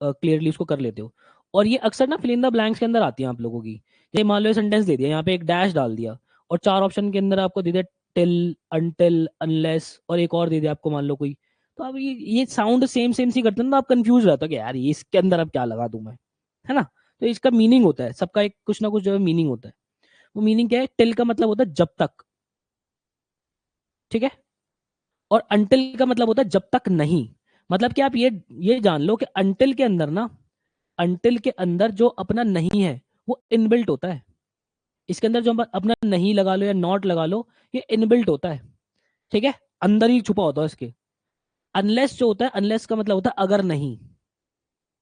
क्लियरली उसको कर लेते हो। और ये अक्सर ना फिल इन द ब्लैंक्स के अंदर आती है आप लोगों की। ये मान लो ये सेंटेंस दे दिया, यहाँ पे एक डैश डाल दिया, और चार ऑप्शन के अंदर आपको दे दिया टिल, अनटिल, अनलेस, और एक और दे दिया आपको मान लो कोई। तो अब ये साउंड सेम सेम सी करते हैं ना, आप कंफ्यूज रहते हो कि यार ये इसके अंदर अब क्या लगा दूं मैं, है ना? तो इसका मीनिंग होता है, सबका एक कुछ ना कुछ जो है मीनिंग होता है। वो मीनिंग क्या है? टिल का मतलब होता है जब तक, ठीक है? और अनटिल का मतलब होता है जब तक नहीं। मतलब कि आप ये जान लो कि अनटिल के अंदर ना, अनटिल के अंदर जो अपना नहीं है वो इनबिल्ट होता है। इसके अंदर जो हम अपना नहीं लगा लो या नॉट लगा लो, ये इनबिल्ट होता है, ठीक है? अंदर ही छुपा होता है इसके। अनलेस जो होता है, अनलेस का मतलब होता है अगर नहीं,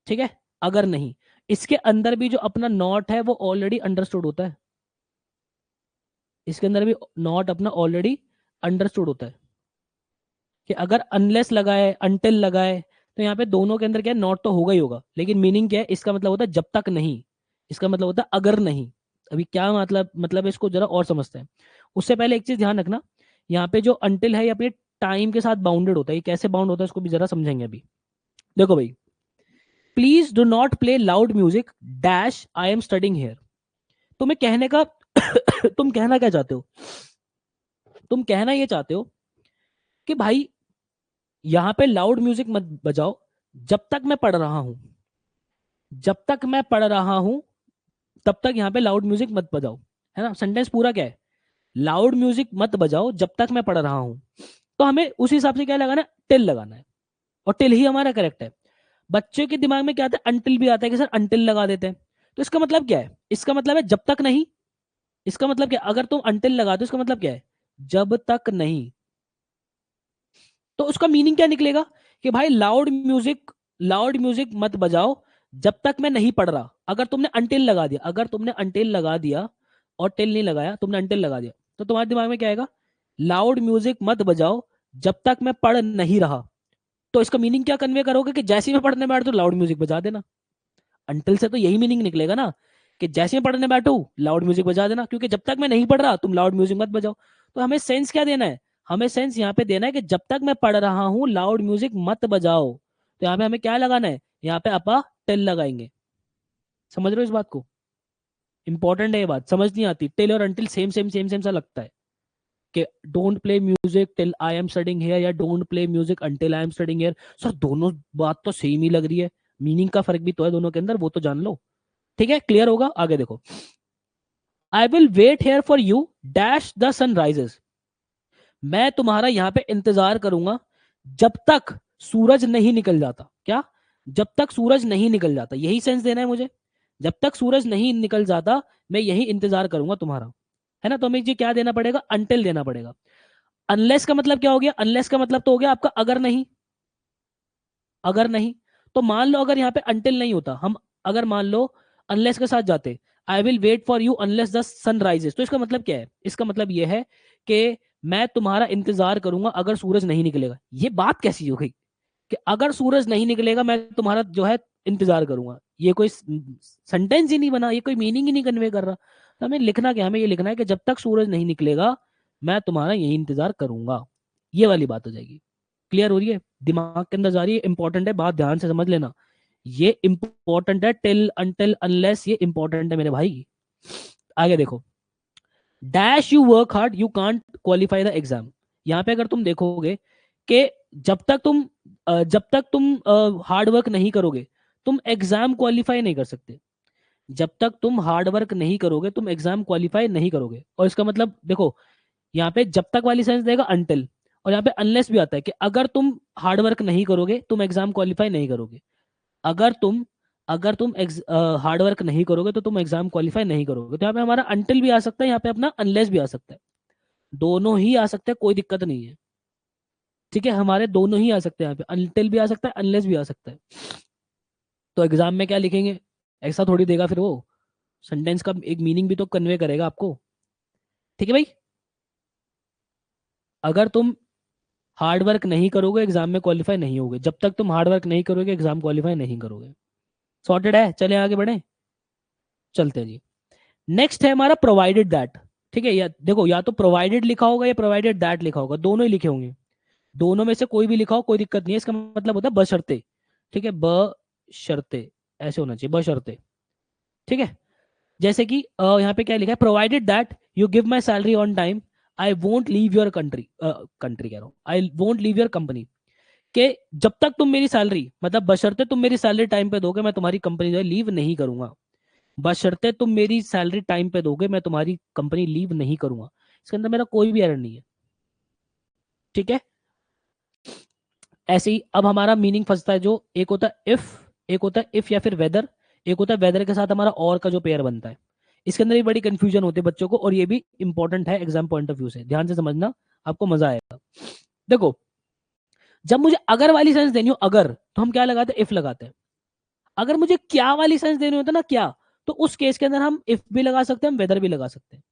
ठीक है? अगर नहीं। इसके अंदर भी जो अपना नॉट है वो ऑलरेडी अंडरस्टूड होता है। इसके अंदर भी नॉट अपना ऑलरेडी अंडरस्टूड होता है, कि अगर अनलेस लगाए अनटिल लगाए, तो यहाँ पे दोनों के अंदर क्या है, नॉट तो होगा ही होगा, लेकिन मीनिंग क्या है? इसका मतलब होता है जब तक नहीं, इसका मतलब होता है अगर नहीं। अभी क्या मतलब इसको जरा और समझते हैं। उससे पहले एक चीज ध्यान रखना, यहाँ पे जो अनटिल है ये अपने टाइम के साथ बाउंडेड होता है। ये कैसे बाउंड होता है इसको भी जरा समझेंगे अभी। देखो भाई, please do not play loud music dash I am studying here. तुम्हें कहने का तुम कहना क्या चाहते हो? तुम कहना ये चाहते हो कि भाई यहाँ पे लाउड म्यूजिक मत बजाओ जब तक मैं पढ़ रहा हूं। जब तक मैं पढ़ रहा हूं तब तक यहाँ पे लाउड म्यूजिक मत बजाओ, है ना? सेंटेंस पूरा क्या है? लाउड म्यूजिक मत बजाओ जब तक मैं पढ़ रहा हूं। तो हमें उस हिसाब से क्या लगाना है? टिल लगाना है, और टिल ही हमारा करेक्ट है। बच्चे के दिमाग में क्या आता है? अनटिल भी आता है कि सर अनटिल लगा देते हैं। तो इसका मतलब क्या है? इसका मतलब है जब तक नहीं। इसका मतलब क्या है? अगर तुम अनटिल लगा दो इसका मतलब क्या है? जब तक नहीं। तो उसका मीनिंग क्या निकलेगा? कि भाई लाउड म्यूजिक मत बजाओ जब तक मैं नहीं पढ़ रहा। अगर तुमने अनटिल लगा दिया, अगर तुमने अनटिल लगा दिया और टिल नहीं लगाया, तुमने अनटिल लगा दिया, तो तुम्हारे दिमाग में क्या आएगा? लाउड म्यूजिक मत बजाओ जब तक मैं पढ़ नहीं रहा। तो इसका मीनिंग क्या कन्वे करोगे? कि जैसे ही मैं पढ़ने बैठ तो लाउड म्यूजिक बजा देना। अनटिल से तो यही मीनिंग निकलेगा ना, कि जैसे मैं पढ़ने बैठू लाउड म्यूजिक बजा देना, क्योंकि जब तक मैं नहीं पढ़ रहा तुम लाउड म्यूजिक मत बजाओ। तो हमें सेंस क्या देना है? हमें सेंस यहाँ पे देना है कि जब तक मैं पढ़ रहा हूँ लाउड म्यूजिक मत बजाओ। तो यहाँ पे हमें क्या लगाना है? यहाँ पे अपा टिल लगाएंगे। समझ रहे हो इस बात को? इंपॉर्टेंट है ये बात, समझ नहीं आती। टिल और until same same same same सा लगता है, कि don't play music till I am studying here, या don't play music until I am studying here. Sir दोनों बात तो सेम ही लग रही है, मीनिंग का फर्क भी तो है दोनों के अंदर, वो तो जान लो। ठीक है, क्लियर होगा? आगे देखो। I will wait here for you dash the sun rises. मैं तुम्हारा यहाँ पे इंतजार करूंगा जब तक सूरज नहीं निकल जाता। क्या? जब तक सूरज नहीं निकल जाता, यही सेंस देना है मुझे। जब तक सूरज नहीं निकल जाता मैं यही इंतजार करूंगा तुम्हारा, है ना? तो हमें ये क्या देना पड़ेगा? अनटिल देना पड़ेगा। अनलेस का मतलब क्या हो गया? अनलेस का मतलब तो हो गया आपका अगर नहीं। अगर नहीं, तो मान लो अगर यहाँ पे अनटिल नहीं होता, हम अगर मान लो अनलेस के साथ जाते, I will wait for you unless the sun rises, तो इसका मतलब क्या है? इसका मतलब यह है कि मैं तुम्हारा इंतजार करूंगा अगर सूरज नहीं निकलेगा। ये बात कैसी हो गई कि अगर सूरज नहीं निकलेगा मैं तुम्हारा जो है इंतजार करूंगा? ये कोई सेंटेंस ही नहीं बना, ये कोई मीनिंग ही नहीं कन्वे कर रहा। तो हमें लिखना क्या? हमें ये लिखना है कि जब तक सूरज नहीं निकलेगा मैं तुम्हारा यही इंतजार करूंगा। ये वाली बात हो जाएगी। क्लियर हो रही है? दिमाग के अंदर जा रही है? इंपॉर्टेंट है, बात ध्यान से समझ लेना। ये इंपॉर्टेंट है, टिल अनटिल अनलेस ये इंपॉर्टेंट है मेरे भाई। आगे देखो। Dash you work hard you can't qualify the exam. यहाँ पे अगर तुम देखोगे कि जब तक तुम हार्ड वर्क नहीं करोगे तुम एग्जाम क्वालिफाई नहीं कर सकते। जब तक तुम हार्ड वर्क नहीं करोगे तुम एग्जाम क्वालिफाई नहीं करोगे। और इसका मतलब देखो, यहाँ पे जब तक वाली सेंस देगा अनटिल, और यहाँ पे अनलेस भी आता है कि अगर तुम हार्ड वर्क नहीं करोगे तुम एग्जाम क्वालिफाई नहीं करोगे। अगर तुम अगर तुम हार्ड वर्क नहीं करोगे तो तुम एग्जाम क्वालिफाई नहीं करोगे। तो यहाँ पे हमारा अनटिल भी आ सकता है, यहाँ पे अपना अनलेस भी आ सकता है। दोनों ही आ सकते हैं, कोई दिक्कत नहीं है। ठीक है, हमारे दोनों ही आ सकते हैं यहाँ पे, अनटिल भी आ सकता है, अनलेस भी आ सकता है। तो एग्जाम में क्या लिखेंगे, ऐसा थोड़ी देगा फिर वो, सेंटेंस का एक मीनिंग भी तो कन्वे करेगा आपको। ठीक है भाई, अगर तुम हार्ड वर्क नहीं करोगे एग्जाम में क्वालिफाई नहीं होगे, जब तक तुम हार्ड वर्क नहीं करोगे एग्जाम क्वालिफाई नहीं करोगे। सॉर्टेड है, चले आगे बढ़े, चलते हैं जी। नेक्स्ट है हमारा प्रोवाइडेड दैट। ठीक है, या देखो, या तो प्रोवाइडेड लिखा होगा या प्रोवाइडेड दैट लिखा होगा, दोनों ही लिखे होंगे। दोनों में से कोई भी लिखा हो कोई दिक्कत नहीं है, इसका मतलब होता है बशर्ते। ठीक है, बशर्ते ऐसे होना चाहिए, बशर्ते। ठीक है, जैसे कि यहाँ पे क्या लिखा है, provided that you give my salary on time, I won't leave your country, country कह रहा हूँ, I won't leave your company. कि जब तक तुम मेरी सैलरी, मतलब बशर्ते तुम मेरी सैलरी टाइम पे दोगे, मैं तुम्हारी कंपनी जो है लीव नहीं करूंगा। बशर्ते तुम मेरी सैलरी टाइम पे दोगे, मैं तुम्हारी कंपनी लीव नहीं करूंगा। इसके अंदर मेरा कोई भी एरर नहीं है। ठीक है, ऐसे ही अब हमारा मीनिंग फंसता है, जो एक होता है इफ, एक होता है इफ या फिर वेदर, एक होता है वेदर के साथ हमारा और का जो पेयर बनता है। इसके अंदर भी बड़ी कंफ्यूजन होती है बच्चों को, और ये भी इंपॉर्टेंट है एग्जाम पॉइंट ऑफ व्यू से, ध्यान से समझना, आपको मजा आएगा। देखो, जब मुझे अगर वाली सेंस देनी हो, अगर, तो हम क्या लगाते हैं, इफ लगाते हैं। अगर मुझे क्या वाली सेंस देनी होती है ना, क्या, तो उस केस के अंदर हम इफ भी लगा सकते हैं, हम वेदर भी लगा सकते हैं।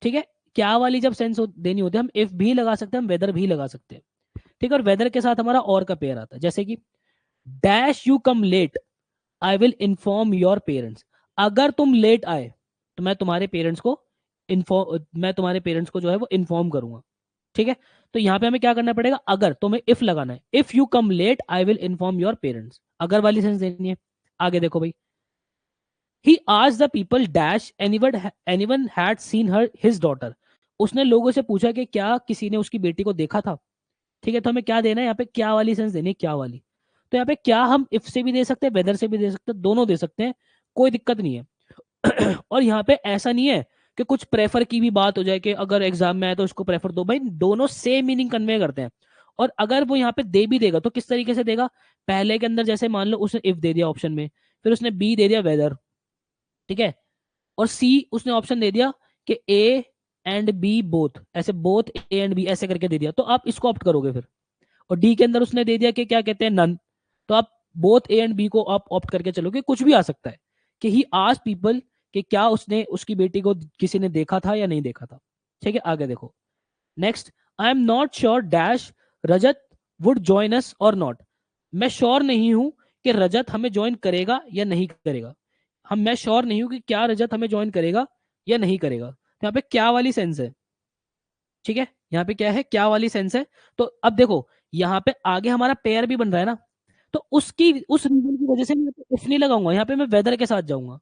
ठीक है, क्या वाली जब सेंस देनी होती है, हम इफ भी लगा सकते हैं, हम वेदर भी लगा सकते हैं। ठीक है, और वेदर के साथ हमारा और का पेयर आता है, जैसे कि dash you come late, I will inform your parents. अगर तुम लेट आए तो मैं तुम्हारे पेरेंट्स को मैं तुम्हारे पेरेंट्स को जो है वो इन्फॉर्म करूंगा। ठीक है, तो यहाँ पे हमें क्या करना पड़ेगा, अगर, तो हमें इफ लगाना है, if you come late I will inform your parents, अगर वाली सेंस देनी है। आगे देखो भाई, ही आज the people dash anyone had seen her his daughter. उसने लोगों से पूछा कि क्या किसी ने उसकी बेटी को देखा था। ठीक है, तो हमें क्या देना है यहाँ पे, क्या वाली सेंस देनी है, क्या वाली। तो यहाँ पे क्या हम इफ से भी दे सकते हैं, वेदर से भी दे सकते हैं, दोनों दे सकते हैं, कोई दिक्कत नहीं है। और यहाँ पे ऐसा नहीं है कि कुछ प्रेफर की भी बात हो जाए कि अगर एग्जाम में आए तो उसको प्रेफर दो, भाई दोनों सेम मीनिंग कन्वे करते हैं। और अगर वो यहाँ पे दे भी देगा तो किस तरीके से देगा, पहले के अंदर जैसे मान लो उसने इफ दे दिया ऑप्शन में, फिर उसने बी दे दिया वेदर। ठीक है, और सी उसने ऑप्शन दे दिया कि ए एंड बी बोथ, ऐसे बोथ ए एंड बी ऐसे करके दे दिया, तो आप इसको ऑप्ट करोगे फिर। और डी के अंदर उसने दे दिया कि क्या कहते हैं, नन, तो आप बोथ ए एंड बी को आप ऑप्ट करके चलोगे, कुछ भी आ सकता है कि ही आस्क्ड पीपल कि क्या उसने उसकी बेटी को किसी ने देखा था या नहीं देखा था। ठीक है, आगे देखो, next, I am not sure dash Rajat would join us और नॉट। मैं श्योर नहीं हूं कि रजत हमें ज्वाइन करेगा या नहीं करेगा। मैं श्योर नहीं हूं कि क्या रजत हमें ज्वाइन करेगा या नहीं करेगा, तो यहाँ पे क्या वाली सेंस है। ठीक है, यहाँ पे क्या है, क्या वाली सेंस है। तो अब देखो, यहाँ पे आगे हमारा पेयर भी बन रहा है ना, तो उसकी उस रीजन की वजह से मैं इफ नहीं लगाऊंगा, यहाँ पे मैं वेदर के साथ जाऊंगा।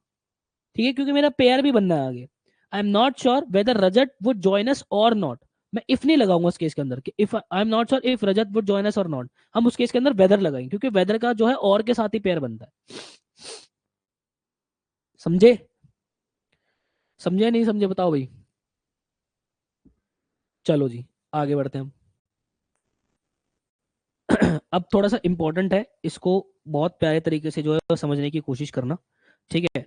ठीक है, क्योंकि मेरा पेयर भी बनना है आगे। I am not sure whether Rajat would join us और नॉट, मैं इफ नहीं लगाऊंगा उस केस के अंदर कि if I am not sure if Rajat would join us और नॉट, हम उस केस के अंदर वेदर लगाएंगे, क्योंकि वेदर का जो है और के साथ ही पेयर बनता है। समझे, समझे नहीं समझे बताओ भाई। चलो जी, आगे बढ़ते हैं हम। अब थोड़ा सा इंपॉर्टेंट है, इसको बहुत प्यारे तरीके से जो है वो समझने की कोशिश करना। ठीक है,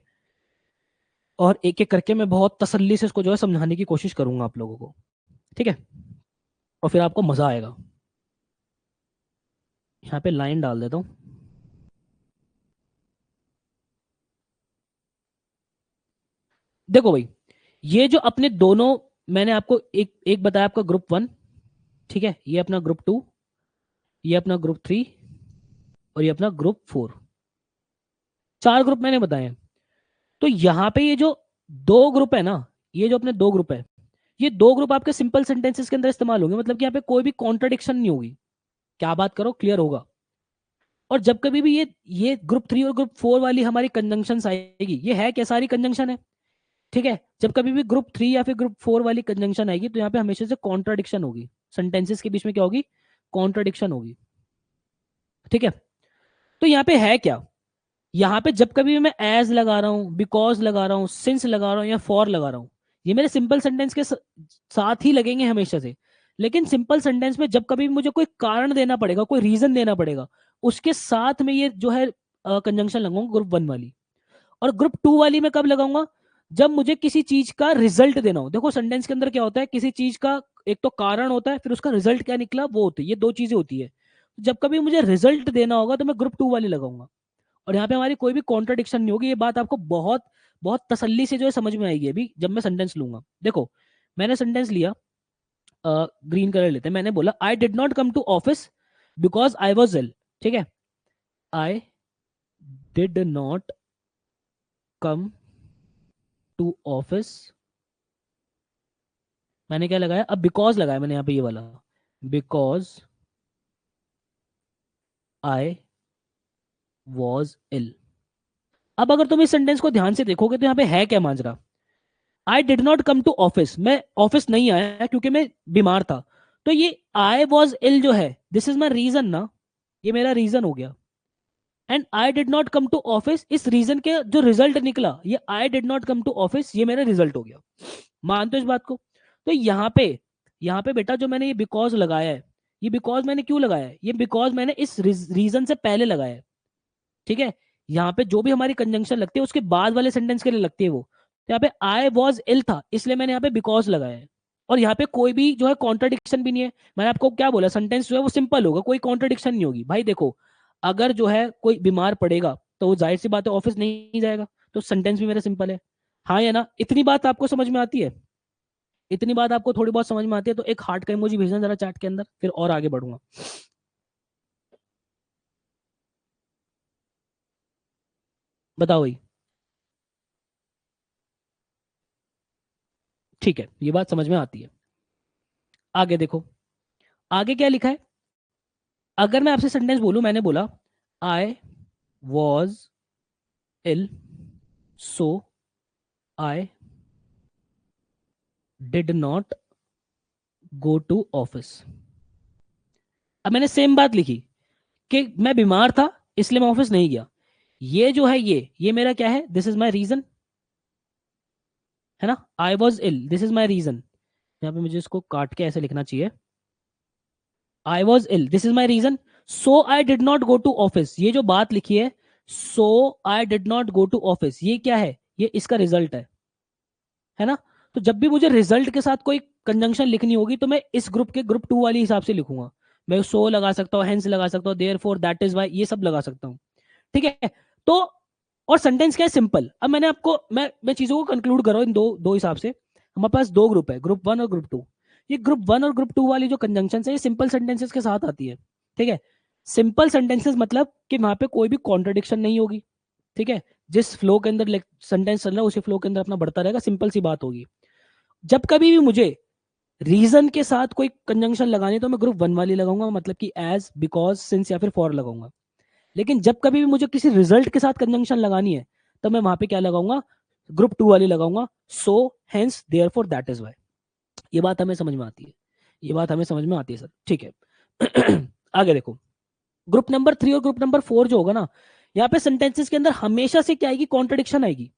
और एक एक करके मैं बहुत तसल्ली से इसको जो है समझाने की कोशिश करूंगा आप लोगों को। ठीक है, और फिर आपको मजा आएगा। यहाँ पे लाइन डाल देता हूँ। देखो भाई, ये जो अपने दोनों, मैंने आपको एक एक बताया आपका ग्रुप वन। ठीक है, ये अपना ग्रुप टू, ये अपना ग्रुप थ्री, और ये अपना ग्रुप फोर। चार ग्रुप मैंने बताए हैं। तो यहाँ पे ये जो दो ग्रुप है ना, ये जो अपने दो ग्रुप है, ये दो ग्रुप आपके सिंपल सेंटेंसेस के अंदर इस्तेमाल होंगे, मतलब कि यहाँ पे कोई भी कॉन्ट्रडिक्शन नहीं होगी। क्या बात करो, क्लियर होगा। और जब कभी भी ये ग्रुप थ्री और ग्रुप फोर वाली हमारी कंजंक्शन आएगी, ये है क्या, सारी कंजंक्शन है। ठीक है, जब कभी भी ग्रुप थ्री या फिर ग्रुप फोर वाली कंजंक्शन आएगी तो यहाँ पे हमेशा से कॉन्ट्रडिक्शन होगी, सेंटेंसेस के बीच में क्या होगी, कॉन्ट्रडिक्शन होगी। ठीक है, तो यहाँ पे है क्या, यहाँ पे जब कभी भी मैं एज लगा रहा हूँ, बिकॉज लगा रहा हूँ, सिंस लगा रहा हूँ या फॉर लगा रहा हूँ, ये मेरे सिंपल सेंटेंस के साथ ही लगेंगे हमेशा से। लेकिन सिंपल सेंटेंस में जब कभी भी मुझे कोई कारण देना पड़ेगा, कोई रीजन देना पड़ेगा, उसके साथ में ये जो है कंजंक्शन लगाऊंगा ग्रुप वन वाली। और ग्रुप टू वाली में कब लगाऊंगा, जब मुझे किसी चीज का रिजल्ट देना हो, देखो सेंटेंस के अंदर क्या होता है, किसी चीज का एक तो कारण होता है, फिर उसका रिजल्ट क्या निकला वो होती है, ये दो चीजें होती है। जब कभी मुझे रिजल्ट देना होगा तो मैं ग्रुप टू वाली लगाऊंगा, और यहाँ पे हमारी कोई भी कॉन्ट्रडिक्शन नहीं होगी। ये बात आपको बहुत बहुत तसल्ली से जो है समझ में आएगी अभी जब मैं सेंटेंस लूंगा। देखो मैंने सेंटेंस लिया, ग्रीन कलर लेते हैं, मैंने बोला I did not come to office because I was ill. ठीक है, I did not come to office, मैंने क्या लगाया, अब बिकॉज लगाया मैंने यहाँ पे ये वाला, बिकॉज आई वॉज इल। अब अगर तुम इस सेंटेंस को ध्यान से देखोगे तो यहाँ पे है क्या माजरा, I did not come to office, मैं ऑफिस नहीं आया क्योंकि मैं बीमार था। तो ये आई वॉज इल जो है, दिस इज माई रीजन ना, ये मेरा रीजन हो गया। And I did not come to office, इस रीजन के जो रिजल्ट निकला, ये I did not come to office, ये मेरा रिजल्ट हो गया। मानते हो इस बात को? तो यहाँ पे बेटा जो मैंने ये बिकॉज लगाया है, ये बिकॉज मैंने क्यों लगाया है, ये बिकॉज मैंने इस रीजन से पहले लगाया है। ठीक है, यहाँ पे जो भी हमारी कंजंक्शन लगती है उसके बाद वाले सेंटेंस के लिए लगती है वो। तो यहाँ पे आई वॉज इल था, इसलिए मैंने यहाँ पे बिकॉज लगाया है। और यहाँ पे कोई भी जो है कॉन्ट्रडिक्शन भी नहीं है। मैंने आपको क्या बोला, सेंटेंस जो है वो सिंपल होगा, कोई कॉन्ट्रडिक्शन नहीं होगी। भाई देखो, अगर जो है कोई बीमार पड़ेगा तो वो जाहिर सी बात है ऑफिस नहीं जाएगा, तो सेंटेंस भी मेरा सिंपल है। हाँ या ना, इतनी बात आपको समझ में आती है? इतनी बात आपको थोड़ी बहुत समझ में आती है तो एक हार्ट का इमोजी भेजना जरा चैट के अंदर, फिर और आगे बढ़ूंगा। बताओ भाई। ठीक है, ये बात समझ में आती है। आगे देखो, आगे क्या लिखा है। अगर मैं आपसे सेंटेंस बोलूं, मैंने बोला I was ill so I did not go to office. अब मैंने सेम बात लिखी कि मैं बीमार था इसलिए मैं ऑफिस नहीं गया। ये जो है, ये मेरा क्या है, दिस इज माई रीजन, है ना। I was ill, this is my reason. यहाँ पे मुझे इसको काट के ऐसे लिखना चाहिए, I was ill this is my reason, so I did not go to office. ये जो बात लिखी है, so I did not go to office, ये क्या है, ये इसका रिजल्ट है ना। तो जब भी मुझे रिजल्ट के साथ कोई कंजंक्शन लिखनी होगी तो मैं इस ग्रुप के ग्रुप टू वाली हिसाब से लिखूंगा। मैं सो लगा सकता हूँ, हेंस लगा सकता हूँ, therefore, that is why, ये सब लगा सकता हूँ। ठीक है। तो और सेंटेंस क्या है, सिंपल। अब मैंने आपको, मैं चीजों को कंक्लूड कर रहा हूँ इन दो दो हिसाब से। हमारे पास दो ग्रुप है, ग्रुप वन और ग्रुप टू। ये ग्रुप वन और ग्रुप टू वाली जो कंजंक्शन है ये सिंपल सेंटेंसेस के साथ आती है। ठीक है, सिंपल सेंटेंसेस मतलब कि वहां पे कोई भी कॉन्ट्रडिक्शन नहीं होगी। ठीक है, जिस फ्लो के अंदर सेंटेंस चल रहा है उसी फ्लो के अंदर अपना बढ़ता रहेगा, सिंपल सी बात होगी। जब कभी भी मुझे रीजन के साथ कोई कंजंक्शन लगानी है तो मैं ग्रुप वन वाली लगाऊंगा, मतलब कि एज, बिकॉज, सिंस या फिर फॉर लगाऊंगा। लेकिन जब कभी भी मुझे किसी रिजल्ट के साथ कंजंक्शन लगानी है तो मैं वहां पे क्या लगाऊंगा, ग्रुप टू वाली लगाऊंगा, so, hence, therefore, that is why. ये बात हमें समझ में आती है, ये बात हमें समझ में आती है सर। ठीक है। आगे देखो, ग्रुप नंबर थ्री और ग्रुप नंबर फोर जो होगा ना, यहाँ पे सेंटेंसेस के अंदर हमेशा से क्या आएगी, कॉन्ट्रडिक्शन आएगी।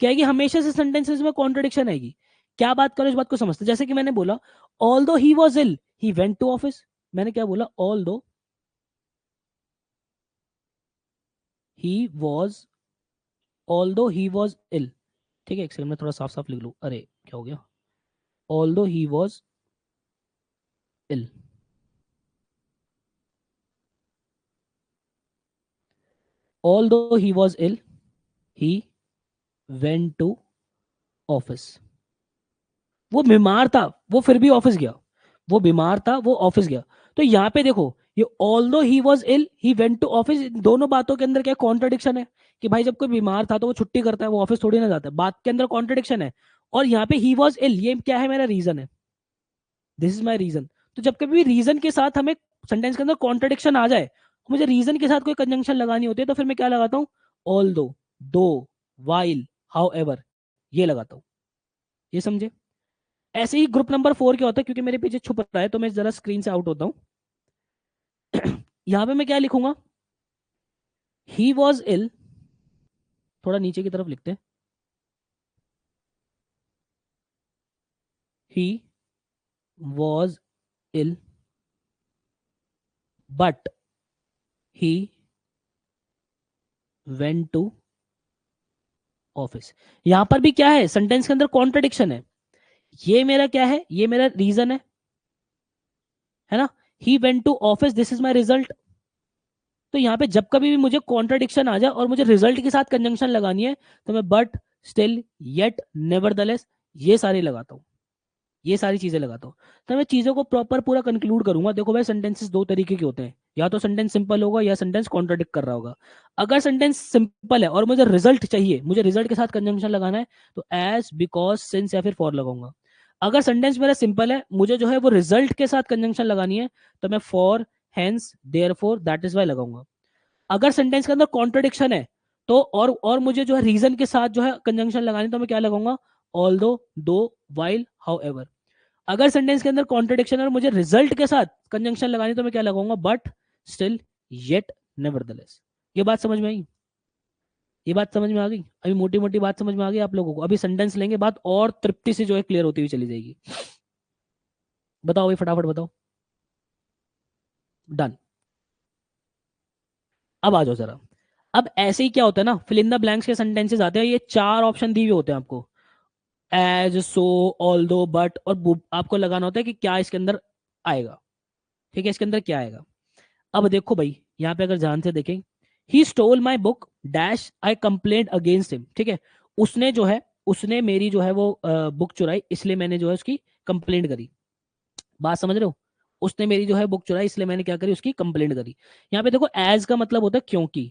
क्या आएगी, हमेशा से सेंटेंसेस में कॉन्ट्रडिक्शन आएगी। क्या बात करो, इस बात को समझते, जैसे कि मैंने बोला although he was ill he went to office. मैंने क्या बोला, although he was, all दो ही वॉज इल। ठीक है, एक सेकंड में थोड़ा साफ साफ लिख लूं, अरे क्या हो गया, ऑल दो he was ill, although he was ill he went to office. वो बीमार था, वो फिर भी ऑफिस गया। वो बीमार था, वो ऑफिस गया। तो यहाँ पे देखो, ये although he was ill he went to office, दोनों बातों के अंदर क्या कॉन्ट्रडिक्शन है, कि भाई जब कोई बीमार था तो वो छुट्टी करता है, वो ऑफिस थोड़ी ना जाता है, बात के अंदर कॉन्ट्रडिक्शन है। और यहाँ पे ही वॉज इल, ये क्या है, मेरा रीजन है, दिस इज माई रीजन। तो जब कभी भी रीजन के साथ हमें सेंटेंस के अंदर कॉन्ट्रडिक्शन आ जाए, मुझे रीजन के साथ कोई कंजंक्शन लगानी होती है, तो फिर मैं क्या लगाता हूँ, ऑल दो, वाइल, हाउ एवर, ये लगाता हूँ। ये समझे? ऐसे ही ग्रुप नंबर फोर क्या होता है, क्योंकि मेरे पीछे छुप रहा है तो मैं जरा स्क्रीन से आउट होता हूँ। यहाँ पे मैं क्या लिखूंगा, ही वॉज इल, थोड़ा नीचे की तरफ लिखते हैं, he was ill but he went to office. यहां पर भी क्या है, सेंटेंस के अंदर कॉन्ट्रडिक्शन है। ये मेरा क्या है, ये मेरा रीजन है ना। He went to office, this is my result. तो यहाँ पे जब कभी भी मुझे कॉन्ट्रडिक्शन आ जाए और मुझे रिजल्ट के साथ कंजंक्शन लगानी है, तो मैं बट, स्टिल, येट, नेवरदलेस, ये सारे लगाता हूँ, ये सारी चीजें लगाता हूँ। तो मैं चीजों को प्रॉपर पूरा कंक्लूड करूंगा। देखो भाई, सेंटेंसेस दो तरीके के होते हैं, या तो सेंटेंस सिंपल होगा या सेंटेंस कॉन्ट्रडिक्ट कर रहा होगा। अगर सेंटेंस सिंपल है और मुझे रिजल्ट चाहिए, मुझे रिजल्ट के साथ कंजंक्शन लगाना है, तो एज, बिकॉज, सिंस या फिर फॉर लगाऊंगा। अगर सेंटेंस मेरा सिंपल है, मुझे जो है वो रिजल्ट के साथ कंजंक्शन लगानी है, तो मैं for, hence, therefore, that is why लगाऊंगा। अगर सेंटेंस के अंदर कॉन्ट्रडिक्शन है, तो और मुझे जो है रीजन के साथ जो है कंजंक्शन लगानी, तो मैं क्या लगाऊंगा, ऑल्दो, दो, वाइल, हाउ एवर। अगर सेंटेंस के अंदर कॉन्ट्रडिक्शन है और मुझे रिजल्ट के साथ कंजंक्शन लगानी, तो मैं क्या लगाऊंगा, बट, स्टिल, येट, नेवरदलेस। ये बात समझ में आई? ये बात समझ में आ गई? अभी मोटी मोटी बात समझ में आ गई आप लोगों को? अभी सेंटेंस लेंगे, बात और तृप्ति से जो है क्लियर होती हुई चली जाएगी। बताओ भाई, फटाफट बताओ। डन। अब आ जाओ जरा। अब ऐसे ही क्या होता है ना, फिल इन द ब्लैंक्स के सेंटेंसेस आते हैं, ये चार ऑप्शन दिए हुए होते हैं आपको, एज, सो, ऑल दो, बट और आपको लगाना होता है कि क्या इसके अंदर आएगा। ठीक है, इसके अंदर क्या आएगा। अब देखो भाई, यहाँ पे अगर ध्यान से देखें, he stole my book, dash, I complaint against him. ठीक है, उसने जो है, उसने मेरी जो है वो बुक चुराई, इसलिए मैंने जो है उसकी कंप्लेंट करी। बात समझ रहे हो? उसने मेरी जो है बुक चुराई, इसलिए मैंने क्या करी, उसकी कंप्लेंट करी। यहाँ पे देखो, एज का मतलब होता है क्योंकि।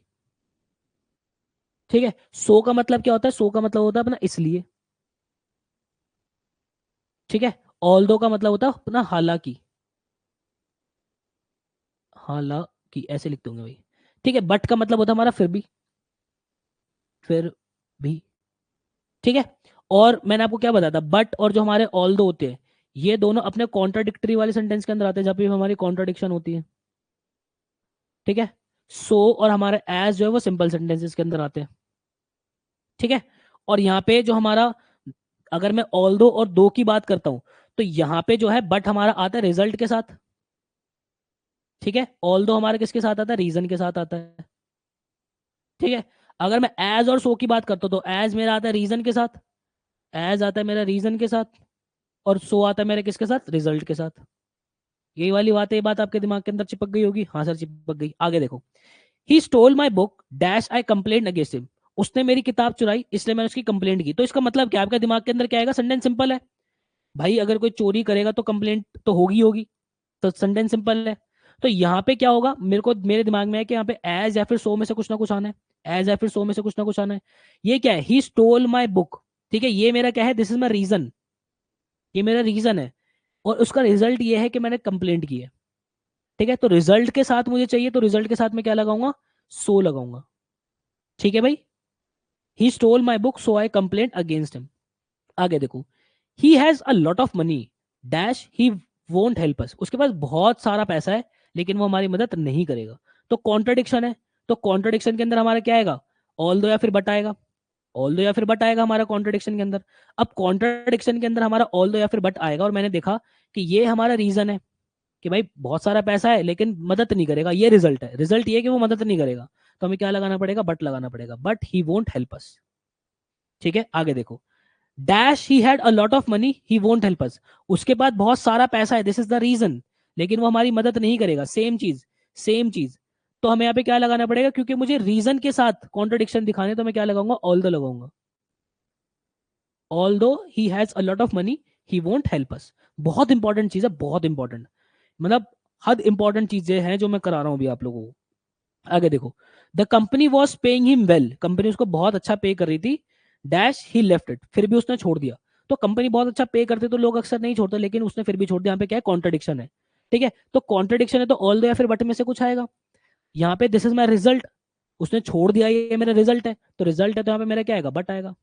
ठीक है, सो का मतलब क्या होता है, सो का मतलब होता है अपना इसलिए। ठीक है, ऑल दो का मतलब होता है अपना हालांकि, हालांकि ऐसे लिखते होंगे भाई। ठीक है, बट का मतलब होता है हमारा फिर भी, फिर भी। ठीक है, और मैंने आपको क्या बताया था, बट और जो हमारे ऑल दो होते हैं, ये दोनों अपने कॉन्ट्राडिक्टरी वाले सेंटेंस के अंदर आते हैं, जब भी हमारी कॉन्ट्राडिक्शन होती है। ठीक है, सो और हमारे एज जो है वो सिंपल सेंटेंसेस के अंदर आते हैं। ठीक है, और यहाँ पे जो हमारा, अगर मैं ऑल दो और दो की बात करता हूं, तो यहाँ पे जो है बट हमारा आता है रिजल्ट के साथ। ठीक है, ऑल दो हमारे किसके साथ आता है, रीजन के साथ आता है। ठीक है, अगर मैं एज और सो की बात करता हूं, तो एज मेरा आता है रीजन के साथ, एज आता है मेरा रीजन के साथ, और सो आता है मेरे किसके साथ, रिजल्ट के साथ। यही वाली बात है, ये बात आपके दिमाग के अंदर चिपक गई होगी। हाँ सर, चिपक गई। आगे देखो, he stole my book, dash, I complaint against him. उसने मेरी किताब चुराई, इसलिए मैंने उसकी कंप्लेंट की। तो इसका मतलब क्या, आपके दिमाग के अंदर क्या आएगा, सेंटेंस सिंपल है भाई, अगर कोई चोरी करेगा तो कंप्लेंट तो होगी होगी, तो सेंटेंस सिंपल है। तो यहाँ पे क्या होगा, मेरे को, मेरे दिमाग में है कि यहाँ पे एज या फिर सो में से कुछ ना कुछ आना है, एज या फिर सो में से कुछ ना कुछ आना है। ये क्या है, ही स्टोल माई बुक। ठीक है, ये मेरा क्या है, दिस इज माई रीजन, ये मेरा रीजन है, और उसका रिजल्ट ये है कि मैंने कंप्लेंट की है। ठीक है, तो रिजल्ट के साथ मुझे चाहिए, तो रिजल्ट के साथ मैं क्या लगाऊंगा, सो लगाऊंगा। ठीक है भाई, he stole my book, so I complaint against him. आगे देखो, he has a lot of money, dash, he won't help us. उसके पास बहुत सारा पैसा है, लेकिन वो हमारी मदद नहीं करेगा। तो कॉन्ट्रडिक्शन है, तो कॉन्ट्रडिक्शन के अंदर हमारा क्या आएगा, ऑल दो या फिर बट आएगा, ऑल दो या फिर बट आएगा हमारा कॉन्ट्रडिक्शन के अंदर। अब कॉन्ट्रडिक्शन के अंदर हमारा ऑल दो या फिर बट आएगा, और मैंने देखा कि ये हमारा रीजन है कि भाई बहुत सारा पैसा है लेकिन मदद नहीं करेगा, ये रिजल्ट है, रिजल्ट ये है कि वो मदद नहीं करेगा। तो हमें क्या लगाना पड़ेगा, बट लगाना पड़ेगा, but he won't help us. ठीक है, आगे देखो, dash, he had a lot of money, he won't help us. उसके पास बहुत सारा पैसा है, दिस इज द रीजन, लेकिन वो हमारी मदद नहीं करेगा। सेम चीज, सेम चीज। तो हमें यहाँ पे क्या लगाना पड़ेगा, क्योंकि मुझे रीजन के साथ कॉन्ट्रडिक्शन दिखाने, तो मैं क्या लगाऊंगा, ऑल द लगाऊंगा। ऑल दो he has a lot of money, he won't help us. बहुत इंपॉर्टेंट चीज है, बहुत इंपॉर्टेंट, मतलब हद इंपॉर्टेंट चीजें हैं जो मैं करा रहा हूं अभी आप लोगों को। आगे देखो, the company was paying him well, company उसको बहुत अच्छा पे कर रही थी, डैश, ही लेफ्ट इट, फिर भी उसने छोड़ दिया। तो कंपनी बहुत अच्छा पे करते तो लोग अक्सर नहीं छोड़ते, लेकिन उसने फिर भी छोड़ दिया। यहाँ पे क्या है, कॉन्ट्रडिक्शन है। ठीक है, तो कॉन्ट्रडिक्शन है, तो ऑल दो या फिर बट में से कुछ आएगा। यहाँ पे दिस इज माई रिजल्ट, उसने छोड़ दिया, ये मेरा रिजल्ट है, तो रिजल्ट है, तो यहाँ पे मेरा क्या आएगा, बट आएगा।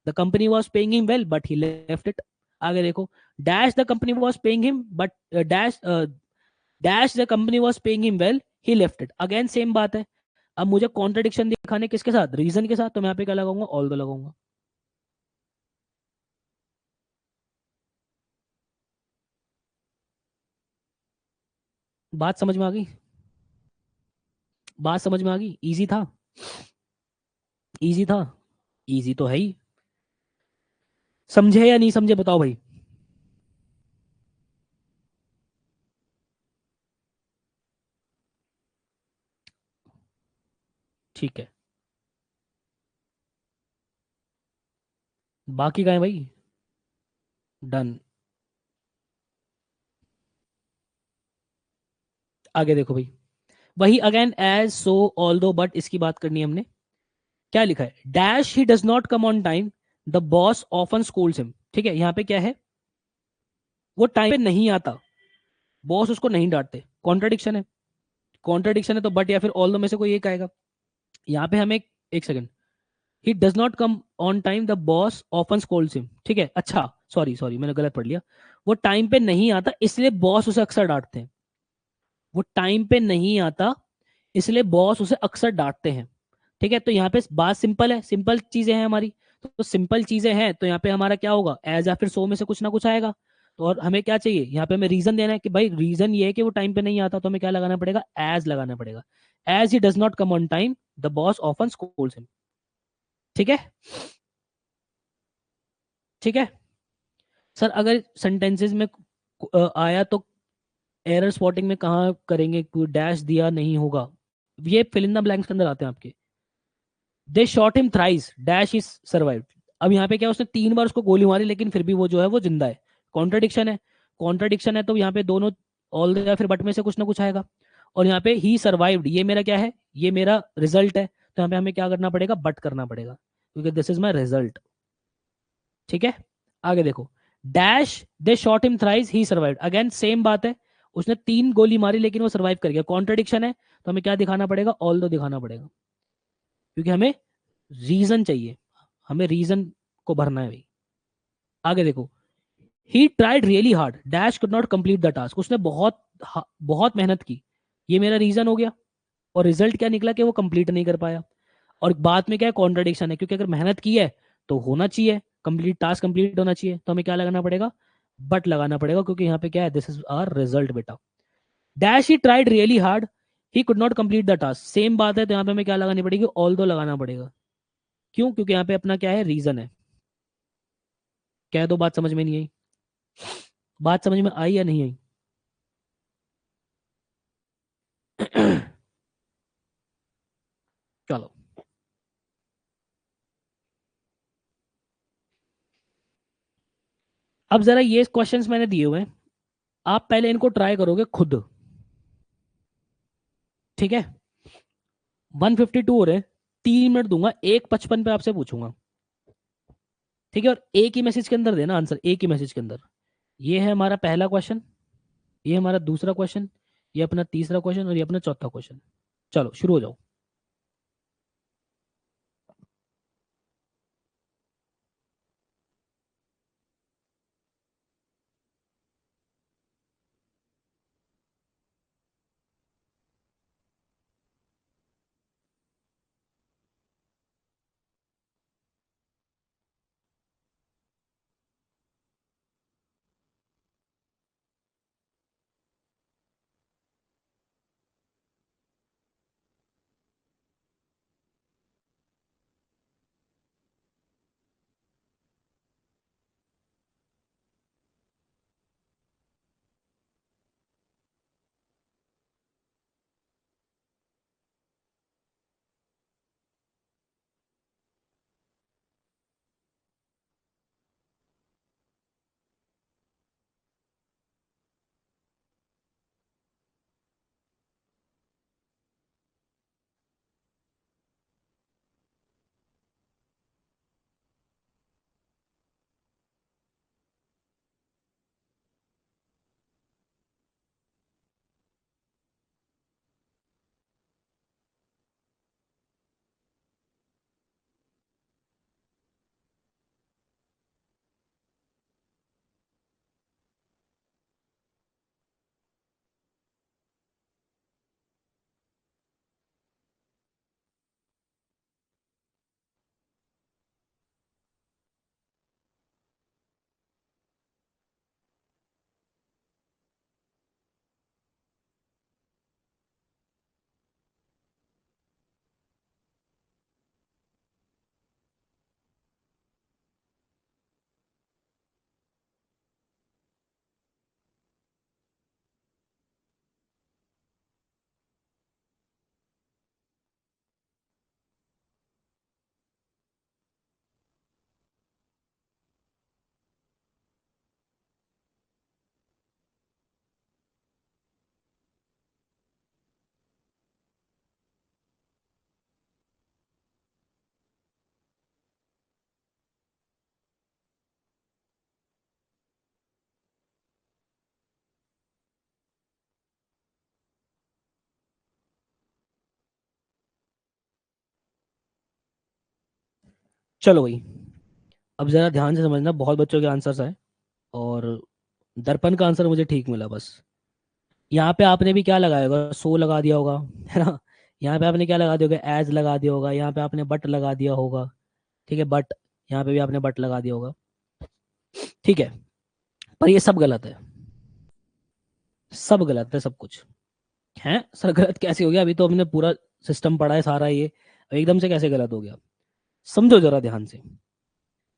The company was paying him well but he left it. आगे देखो, dash, the company was paying him but, dash, dash, the company was paying him well, he left it. Again same बात है। अब मुझे contradiction दिखाने किसके साथ, reason के साथ, तो मैं यहाँ पे क्या लगाऊंगा, ऑल दो लगाऊंगा। बात समझ में आ गई? बात समझ में आ गई? इजी था, इजी था। इजी तो है ही। समझे या नहीं समझे बताओ भाई। ठीक है। बाकी का है भाई। डन। आगे देखो भाई। वही अगेन एज सो ऑल दो बट इसकी बात करनी है हमने। क्या लिखा है, dash he does not come on time, the boss often scolds him. ठीक है, यहाँ पे क्या है, वो टाइम पे नहीं आता, बॉस उसको नहीं डांटते। कॉन्ट्रडिक्शन है। कॉन्ट्रडिक्शन है तो बट या फिर ऑल दो में से कोई एक आएगा। यहाँ पे हमें एक second, he does not come on time the boss often Scholz him. ठीक है, अच्छा सॉरी सॉरी मैंने गलत पढ़ लिया। वो टाइम पे नहीं आता इसलिए बॉस उसे अक्सर डांटते हैं। वो टाइम पे नहीं आता इसलिए बॉस उसे अक्सर डांटते हैं। ठीक है, तो यहाँ पे बात सिंपल है, सिंपल चीजें हैं हमारी। तो सिंपल चीजें हैं तो यहाँ पे हमारा क्या होगा, एज या फिर सो में से कुछ ना कुछ आएगा। तो और हमें क्या चाहिए, यहाँ पे हमें रीजन देना है कि भाई रीजन ये है कि वो टाइम पे नहीं आता, तो हमें क्या लगाना पड़ेगा, एज लगाना पड़ेगा। As he does not come on time the boss often scolds him. ठीक है। ठीक है। सर अगर सेंटेंसेस में आया तो एरर स्पॉटिंग में कहाँ करेंगे, कोई डैश दिया नहीं होगा। ये फिल इन द ब्लैंक्स के अंदर आते हैं आपके। They shot him thrice dash is survived. अब यहाँ पे क्या, उसने 3 बार उसको गोली मारी लेकिन फिर भी वो जो है वो जिंदा है। कॉन्ट्रडिक्शन है। कॉन्ट्रडिक्शन है तो यहाँ पे दोनों ऑल या फिर बट में से कुछ ना कुछ आएगा। और यहाँ पे ही सर्वाइव्ड, ये मेरा क्या है, ये मेरा रिजल्ट है, तो यहाँ पे हमें क्या करना पड़ेगा, बट करना पड़ेगा क्योंकि दिस इज माई रिजल्ट। ठीक है। आगे देखो, डैश दे शॉट हिम थ्राइस ही सर्वाइव्ड, अगेन सेम बात है। उसने 3 गोली मारी लेकिन वो सर्वाइव कर गया। कॉन्ट्रडिक्शन है तो हमें क्या दिखाना पड़ेगा, ऑल दो दिखाना पड़ेगा क्योंकि हमें रीजन चाहिए। हमें रीजन को भरना है भाई। आगे देखो, he tried really hard dash could not complete the task. उसने बहुत मेहनत की, ये मेरा रीजन हो गया। और रिजल्ट क्या निकला कि वो कंप्लीट नहीं कर पाया। और बाद में क्या है, कॉन्ट्रडिक्शन है क्योंकि अगर मेहनत की है तो होना चाहिए कंप्लीट, टास्क कंप्लीट होना चाहिए, तो हमें क्या लगाना पड़ेगा, बट लगाना पड़ेगा क्योंकि यहाँ पे क्या है, दिस इज आवर रिजल्ट बेटा। Dash he tried really hard he could not complete the task, same बात है तो यहाँ पे हमें क्या लगानी पड़ेगी, ऑल दो लगाना पड़ेगा। क्यों, क्योंकि यहाँ पे अपना क्या है, रीजन है। कह दो बात समझ में नहीं आई। बात समझ में आई या नहीं आई। चलो, अब जरा ये क्वेश्चंस मैंने दिए हुए हैं, आप पहले इनको ट्राई करोगे खुद। ठीक है। 152 हो रहे हैं, 3 मिनट दूंगा, 1:55 पे आपसे पूछूंगा। ठीक है, और एक ही मैसेज के अंदर देना आंसर, एक ही मैसेज के अंदर। ये है हमारा पहला क्वेश्चन, ये हमारा दूसरा क्वेश्चन, ये अपना तीसरा क्वेश्चन और ये अपना चौथा क्वेश्चन। चलो शुरू हो जाओ। चलो भाई, अब जरा ध्यान से समझना, बहुत बच्चों के आंसर्स आए और दर्पण का आंसर मुझे ठीक मिला बस। यहाँ पे आपने भी क्या लगाया होगा, सो लगा दिया होगा, है ना। यहाँ पे आपने क्या लगा दिया होगा, एज लगा दिया होगा, यहाँ पे आपने बट लगा दिया होगा, ठीक है, बट यहाँ पे भी आपने बट लगा दिया होगा, ठीक है। पर ये सब गलत है, सब गलत है, सब कुछ है। सर गलत कैसे हो गया, अभी तो हमने पूरा सिस्टम पढ़ा है सारा, ये एकदम से कैसे गलत हो गया। समझो जरा ध्यान से।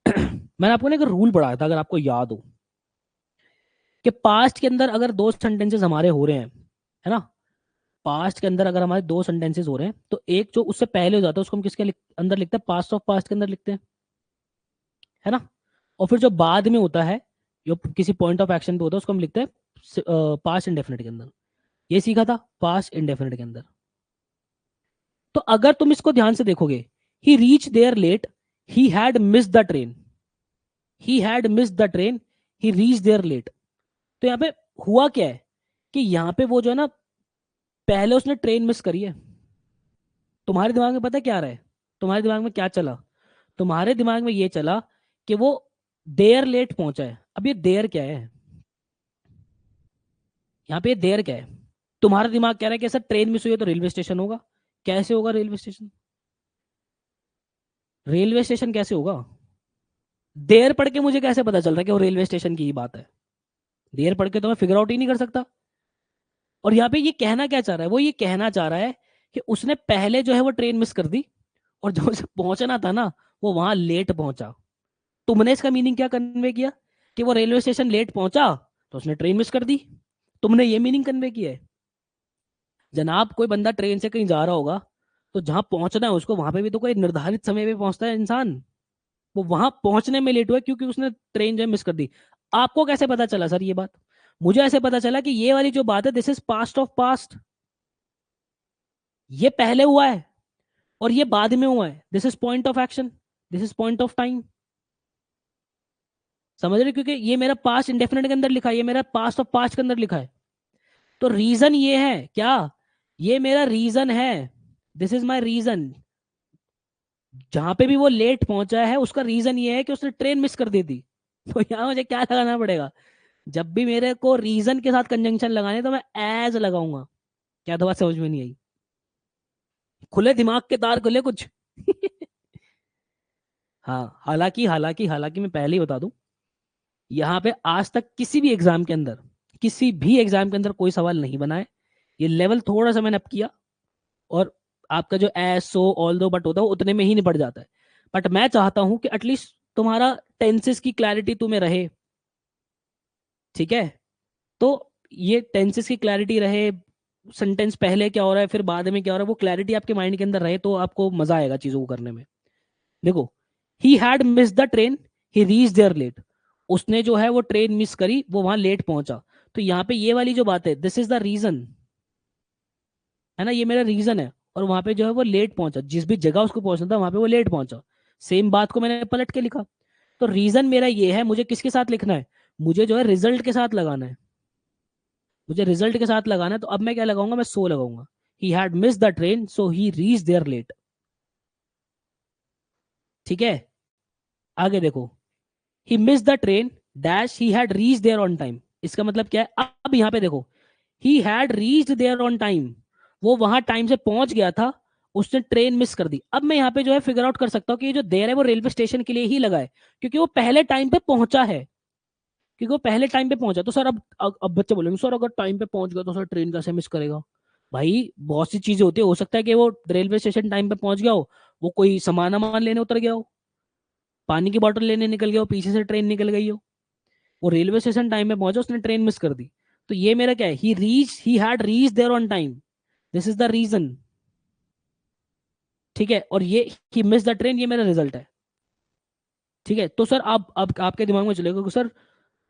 मैंने आपको ना एक रूल पढ़ाया था, अगर आपको याद हो, कि पास्ट के अंदर अगर दो सेंटेंसेस हमारे हो रहे हैं, है ना, पास्ट के अंदर अगर हमारे दो सेंटेंसेस हो रहे हैं, तो एक जो उससे पहले हो जाता है उसको हम किसके अंदर लिखते हैं, पास्ट ऑफ पास्ट के अंदर लिखते हैं, है ना। और फिर जो बाद में होता है, जो किसी पॉइंट ऑफ एक्शन पे होता है, उसको हम लिखते हैं पास्ट इंडेफिनिट के अंदर। ये सीखा था पास्ट इंडेफिनिट के अंदर। तो अगर तुम इसको ध्यान से देखोगे, he reach there late, he had miss the train, he had miss the train, he reach there late. तो यहाँ पे हुआ क्या है, कि यहाँ पे वो जो है ना, पहले उसने ट्रेन मिस करी है। तुम्हारे दिमाग में पता है क्या रहा है, तुम्हारे दिमाग में क्या चला, तुम्हारे दिमाग में ये चला कि वो देर लेट पहुंचा है। अब ये देर क्या है, यहाँ पे देर क्या है। तुम्हारा दिमाग कह रहा है कि सर ट्रेन मिस हुई है तो रेलवे स्टेशन होगा। कैसे होगा रेलवे स्टेशन, रेलवे स्टेशन कैसे होगा। देर पढ़ के मुझे कैसे पता चल रहा है कि वो रेलवे स्टेशन की ही बात है। देर पढ़ के तो मैं फिगर आउट ही नहीं कर सकता। और यहाँ पे ये कहना क्या चाह रहा है, वो ये कहना चाह रहा है कि उसने पहले जो है वो ट्रेन मिस कर दी, और जो उसे पहुंचना था ना, वो वहां लेट पहुंचा। तुमने इसका मीनिंग क्या कन्वे किया, कि वो रेलवे स्टेशन लेट पहुंचा तो उसने ट्रेन मिस कर दी। तुमने ये मीनिंग कन्वे किया है। जनाब कोई बंदा ट्रेन से कहीं जा रहा होगा, तो जहां पहुंचना है उसको, वहां पे भी तो कोई निर्धारित समय पे पहुंचता है इंसान। वो वहां पहुंचने में लेट हुआ क्योंकि उसने ट्रेन जो है मिस कर दी। आपको कैसे पता चला सर ये बात। मुझे ऐसे पता चला कि ये वाली जो बात है, this is past of past, ये पहले हुआ है और ये बाद में हुआ है। This is point of action, this is point of time. समझ रहे, क्योंकि ये मेरा पास्ट इंडेफिनिट के अंदर लिखा है, ये मेरा पास्ट ऑफ पास्ट के अंदर लिखा है। तो रीजन ये है क्या, ये मेरा रीजन है, दिस इज माई रीजन। जहां पे भी वो लेट पहुंचा है उसका रीजन ये है कि उसने ट्रेन मिस कर दी थी। तो यहाँ मुझे क्या लगाना पड़ेगा, जब भी मेरे को रीजन के साथ कंजंक्शन लगाने तो मैं एज लगाऊंगा। क्या तो बात समझ में नहीं आई, खुले दिमाग के तार खुले कुछ। हाँ, हालांकि हालांकि हालांकि मैं पहले ही बता दूं, यहाँ पे आज तक किसी भी एग्जाम के अंदर, किसी भी एग्जाम के अंदर कोई सवाल नहीं बना है। ये लेवल थोड़ा सा मैंने अप किया, और आपका जो एस सो ऑल दो बट होता है वो उतने में ही निपट जाता है। बट मैं चाहता हूं कि एटलीस्ट तुम्हारा टेंसेस की क्लैरिटी तुम्हें रहे, ठीक है। तो ये टेंसेस की क्लैरिटी रहे, सेंटेंस पहले क्या हो रहा है फिर बाद में क्या हो रहा है, वो क्लैरिटी आपके माइंड के अंदर रहे, तो आपको मजा आएगा चीजों को करने में। देखो, he had miss the train, he reach there late. उसने जो है वो ट्रेन मिस करी, वो वहां लेट पहुंचा। तो यहाँ पे ये वाली जो बात है, दिस इज द रीजन, है ना, ये मेरा रीजन है। और वहां पे जो है वो लेट पहुंचा, जिस भी जगह उसको पहुंचना था वहां पे वो लेट पहुंचा। सेम बात को मैंने पलट के लिखा। तो रीजन मेरा ये है, मुझे किसके साथ लिखना है, मुझे जो है रिजल्ट के साथ लगाना है, मुझे रिजल्ट के साथ लगाना है। तो अब मैं क्या लगाऊंगा, मैं सो लगाऊंगा। He had miss the train so he reach there late, ठीक है। आगे देखो, he miss the train dash he had reach there on time. इसका मतलब क्या है, अब यहाँ पे देखो, he had reached there on time, वो वहां टाइम से पहुंच गया था, उसने ट्रेन मिस कर दी। अब मैं यहाँ पे जो है फिगर आउट कर सकता हूँ कि ये जो देर है वो रेलवे स्टेशन के लिए ही लगा है, क्योंकि वो पहले टाइम पे पहुंचा है, क्योंकि वो पहले टाइम पे पहुंचा। तो सर अब बच्चे बोलेंगे सर अगर टाइम पे पहुंच गया तो सर ट्रेन कैसे मिस करेगा। भाई बहुत सी चीजें होती है, हो सकता है कि वो रेलवे स्टेशन टाइम पे पहुंच गया हो, वो कोई सामान वामान लेने उतर गया हो, पानी की बोतल लेने निकल गया हो, पीछे से ट्रेन निकल गई हो, वो रेलवे स्टेशन टाइम पे पहुंचा, उसने ट्रेन मिस कर दी। तो ये मेरा क्या है, he had reach there on time, this is the reason, ठीक है। और ये ही मिस द ट्रेन, ये मेरा रिजल्ट है, ठीक है। तो सर आप अब आपके दिमाग में चलेगा कि सर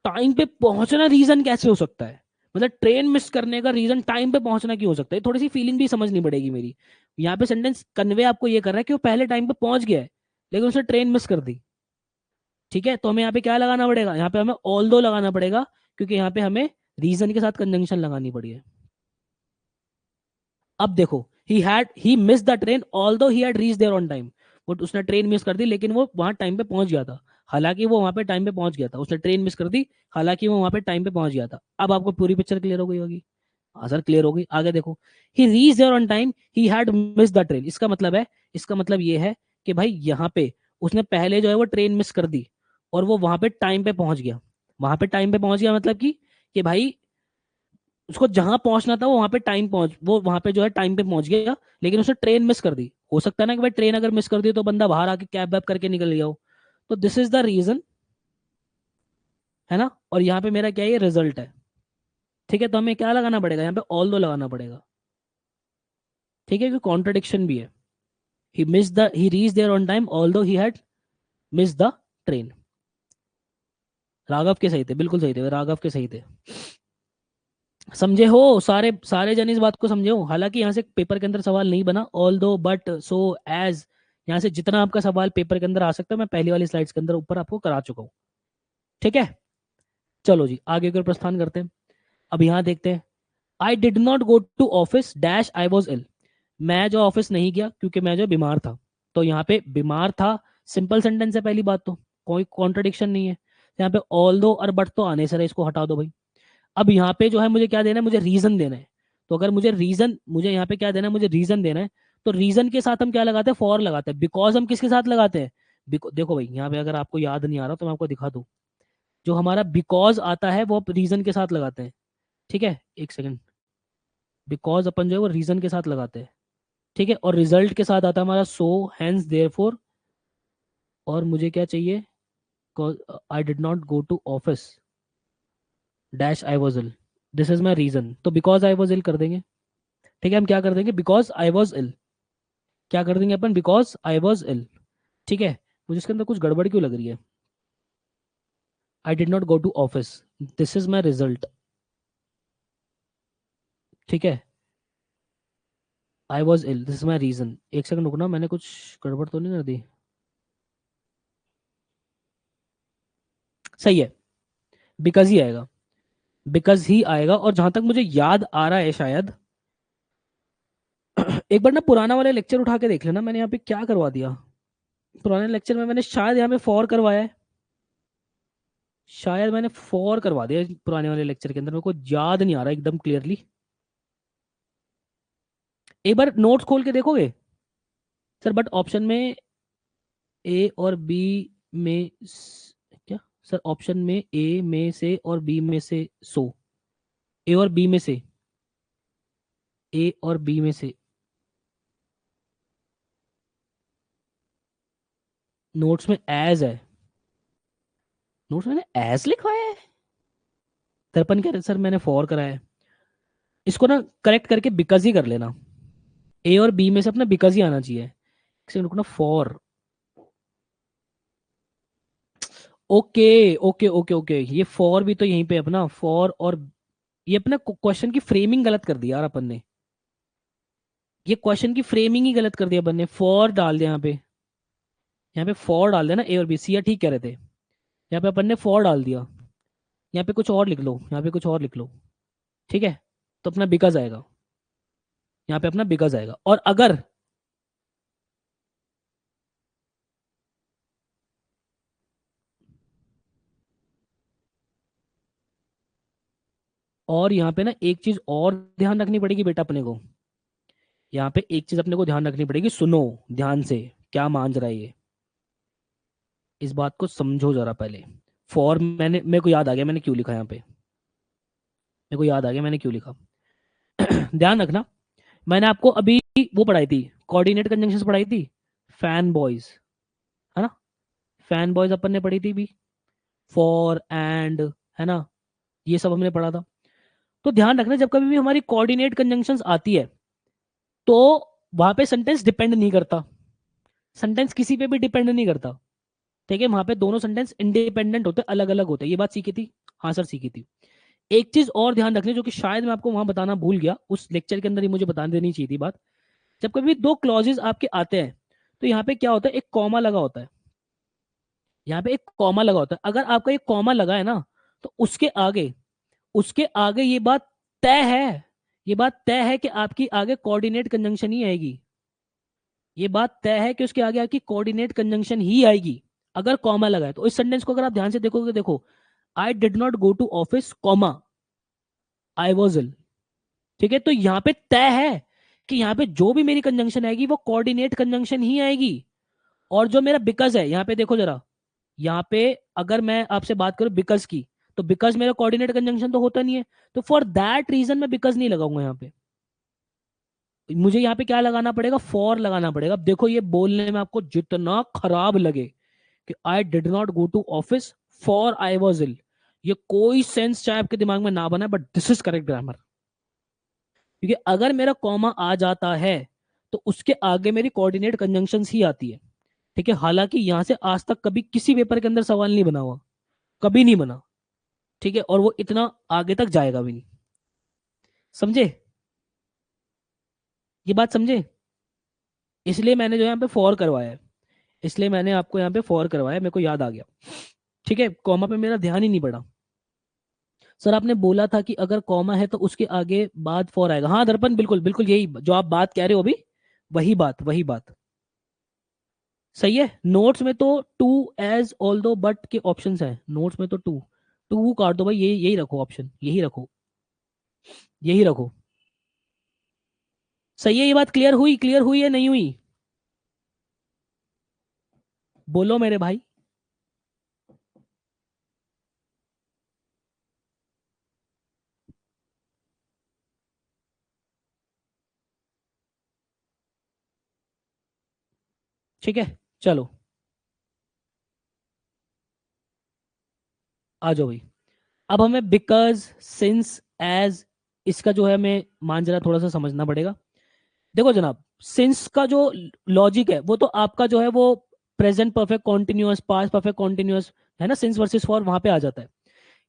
टाइम पे पहुंचना रीजन कैसे हो सकता है, मतलब ट्रेन मिस करने का रीजन टाइम पे पहुंचना क्यों हो सकता है। थोड़ी सी फीलिंग भी समझनी पड़ेगी मेरी। यहाँ पे सेंटेंस कन्वे आपको ये कर रहा है कि वो पहले टाइम पे पहुंच गया है, लेकिन उसने ट्रेन मिस कर दी, ठीक है। तो हमें यहाँ पे क्या लगाना पड़ेगा, यहाँ पे हमें ऑल दो लगाना पड़ेगा, क्योंकि यहाँ पे हमें रीजन के साथ कंजंक्शन लगानी पड़ी है। अब देखो, he miss the train although he had reach there on time, वो उसने ट्रेन मिस कर दी, लेकिन वो वहां टाइम पे पहुंच गया था। हालांकि वो वहां पे टाइम पे पहुंच गया था, उसने ट्रेन मिस कर दी, हालांकि वो वहां पे टाइम पे पहुंच गया था। अब आपको पूरी पिक्चर क्लियर हो गई होगी। हाँ सर क्लियर हो गई। आगे देखो, he reach there on time, he had miss the train. इसका मतलब ये है कि भाई यहाँ पे उसने पहले जो है वो ट्रेन मिस कर दी, और वो वहां पे टाइम पे पहुंच गया। वहां पे टाइम पे पहुंच गया मतलब कि भाई उसको जहां पहुंचना था वो वहां पे जो है टाइम पे पहुंच गया, लेकिन उसने ट्रेन मिस कर दी। हो सकता है ना कि भाई ट्रेन अगर मिस कर दी तो बंदा बाहर आके कैब वैब करके निकल गया हो। तो दिस इज द रीजन, है ना। और यहाँ पे मेरा क्या है, ये रिजल्ट है। ठीक है, तो हमें क्या लगाना पड़ेगा यहाँ पे, ऑल दो लगाना पड़ेगा। ठीक है, क्योंकि कॉन्ट्रडिक्शन भी है। He reach there on time although he had miss the train. Raghav के सही थे, बिल्कुल सही थे, राघव के सही थे। समझे हो, सारे सारे जन इस बात को समझे हो। हालांकि यहाँ से पेपर के अंदर सवाल नहीं बना, ऑल दो, बट, सो, एज, यहाँ से जितना आपका सवाल पेपर के अंदर आ सकता है मैं पहली वाली स्लाइड्स के अंदर ऊपर आपको करा चुका हूँ। ठीक है, चलो जी आगे की ओर प्रस्थान करते हैं। अब यहाँ देखते हैं, I did not go to office dash I was ill. मैं जो ऑफिस नहीं गया क्योंकि मैं जो बीमार था। तो यहाँ पे बीमार था, सिंपल सेंटेंस है पहली बात, तो कोई कॉन्ट्रडिक्शन नहीं है। यहाँ पे ऑल दो और बट तो आने सर, इसको हटा दो भाई। अब यहाँ पे जो है मुझे क्या देना है, मुझे रीजन देना है। तो अगर मुझे यहाँ पे क्या देना है, मुझे रीजन देना है। तो रीजन के साथ हम क्या लगाते हैं, फॉर लगाते हैं। बिकॉज हम किसके साथ लगाते हैं, देखो भाई यहाँ पे अगर आपको याद नहीं आ रहा तो मैं आपको दिखा दूं। जो हमारा बिकॉज आता है वो रीजन के साथ लगाते हैं। ठीक है, एक सेकंड। बिकॉज अपन जो है वो रीजन के साथ लगाते हैं। ठीक है, और रिजल्ट के साथ आता है हमारा सो, हेंस, देयरफॉर। और मुझे क्या चाहिए, I did not go to office dash I was ill, this is my reason. तो बिकॉज आई वॉज इल कर देंगे। ठीक है, हम क्या कर देंगे, बिकॉज आई वॉज इल। क्या कर देंगे अपन, बिकॉज आई वॉज इल। ठीक है, मुझे इसके अंदर कुछ गड़बड़ क्यों लग रही है। I did not go to office, this is my result. ठीक है, I was ill, this is my reason. एक सेकंड रुकना, मैंने कुछ गड़बड़ तो नहीं कर दी। सही है, बिकॉज ही आएगा। बिकॉज ही आएगा। और जहां तक मुझे याद आ रहा है शायद, एक बार ना पुराना वाला लेक्चर उठा के देख लेना, मैंने यहाँ पे क्या करवा दिया। पुराने लेक्चर में मैंने शायद यहाँ पे फॉर करवाया है। शायद मैंने फॉर करवा दिया पुराने वाले लेक्चर के अंदर, मेरे को याद नहीं आ रहा एकदम क्लियरली। एक बार नोट्स खोल के देखोगे सर, बट ऑप्शन में ए और बी में क्या सर, ऑप्शन में ए में से और बी में से सो, ए और बी में से, ए और बी में से। नोट्स में एज है, नोट्स मैंने एज लिखवाया है। दर्पण कह रहे सर मैंने फॉर कराया है। इसको ना करेक्ट करके बिकॉज ही कर लेना। ए और बी में से अपना बिकॉज ही आना चाहिए। एक सेकंड रुकना, for, okay okay okay okay, ये फॉर भी तो यहीं पे अपना फॉर, और ये अपना क्वेश्चन की फ्रेमिंग गलत कर दी यार अपन ने। ये क्वेश्चन की फ्रेमिंग ही गलत कर दिया अपन ने, फॉर डाल दिया यहाँ पे। यहाँ पे फॉर डाल देना, ए और बी, सी ठीक कह रहे थे। यहाँ पे अपन ने फॉर डाल दिया। यहाँ पे कुछ और लिख लो, यहाँ पे कुछ और लिख लो। ठीक है, तो अपना बिकॉज आएगा। यहाँ पे अपना बिकॉज आएगा। और अगर और यहाँ पे ना एक चीज और ध्यान रखनी पड़ेगी बेटा अपने को। यहाँ पे एक चीज अपने को ध्यान रखनी पड़ेगी, सुनो ध्यान से, क्या मान रहा है ये, इस बात को समझो जरा पहले। फॉर मैंने, मेरे को याद आ गया मैंने क्यों लिखा यहाँ पे, मेरे को याद आ गया मैंने क्यों लिखा। ध्यान रखना, मैंने आपको अभी वो पढ़ाई थी, कोऑर्डिनेट कंजंक्शंस पढ़ाई थी, फैन बॉयज, है ना। फैन बॉयज अपन ने पढ़ी थी भी, फॉर एंड, है ना, ये सब हमने पढ़ा था। तो ध्यान रखना, जब कभी भी हमारी कोऑर्डिनेट कंजंक्शंस आती है तो वहां पे सेंटेंस डिपेंड नहीं करता, सेंटेंस किसी पे भी डिपेंड नहीं करता। ठीक है, वहां पे दोनों सेंटेंस इंडिपेंडेंट होते, अलग अलग होते, ये बात सीखी थी। हाँ सर सीखी थी। एक चीज और ध्यान रखनी, जो कि शायद मैं आपको वहां बताना भूल गया, उस लेक्चर के अंदर ही मुझे बता देनी चाहिए थी बात। जब कभी दो क्लॉजेज आपके आते हैं तो यहाँ पे क्या होता है, एक कॉमा लगा होता है। यहाँ पे एक कॉमा लगा होता है, अगर आपका एक कॉमा लगा है ना, तो उसके आगे ये बात तय है, ये बात तय है कि आपकी आगे कोऑर्डिनेट कंजंक्शन ही आएगी। ये बात तय है कि उसके आगे आपकी कोऑर्डिनेट कंजंक्शन ही आएगी अगर कॉमा लगा है। तो इस सेंटेंस को अगर आप ध्यान से देखोगे, देखो, I did not go to office comma I was ill. ठीक है, तो यहाँ पे तय है कि यहाँ पे जो भी मेरी कंजंक्शन आएगी वो कोऑर्डिनेट कंजंक्शन ही आएगी। और जो मेरा बिकॉज है, यहाँ पे देखो जरा, यहाँ पे अगर मैं आपसे बात करूं बिकॉज की, तो बिकॉज मेरा कोऑर्डिनेट कंजंक्शन तो होता नहीं है, तो फॉर दैट रीजन मैं बिकॉज नहीं लगाऊंगा यहाँ पे। मुझे यहाँ पे क्या लगाना पड़ेगा, फॉर लगाना पड़ेगा। अब देखो ये बोलने में आपको जितना खराब लगे कि I did not go to office for I was ill, ये कोई सेंस चाहे आपके दिमाग में ना बना, but this is correct grammar. क्योंकि अगर मेरा कॉमा आ जाता है तो उसके आगे मेरी कोऑर्डिनेट कंजंक्शन ही आती है। ठीक है, हालांकि यहां से आज तक कभी किसी पेपर के अंदर सवाल नहीं बना हुआ, कभी नहीं बना। ठीक है, और वो इतना आगे तक जाएगा भी नहीं। समझे, ये बात समझे? इसलिए मैंने जो यहाँ पे फॉर करवाया है, इसलिए मैंने आपको यहाँ पे फॉर करवाया, मेरे को याद आ गया। ठीक है, कॉमा पे मेरा ध्यान ही नहीं पड़ा। सर आपने बोला था कि अगर कॉमा है तो उसके आगे बाद फॉर आएगा। हाँ दर्पण, बिल्कुल बिल्कुल यही जो आप बात कह रहे हो अभी, वही बात वही बात। सही है, नोट्स में तो टू एज ऑल दो बट के ऑप्शंस हैं, नोट्स में तो टू, टू काट दो भाई, ये यही रखो ऑप्शन, यही रखो, यही रखो। सही है, ये बात क्लियर हुई है नहीं हुई? बोलो मेरे भाई। ठीक है, चलो आ जाओ भाई। अब हमें बिकॉज, सिंस, एज, इसका जो है हमें मांजरा थोड़ा सा समझना पड़ेगा। देखो जनाब, सिंस का जो लॉजिक है वो तो आपका जो है वो present perfect continuous, past perfect continuous है ना, सिंस वर्सेस फॉर वहां पे आ जाता है।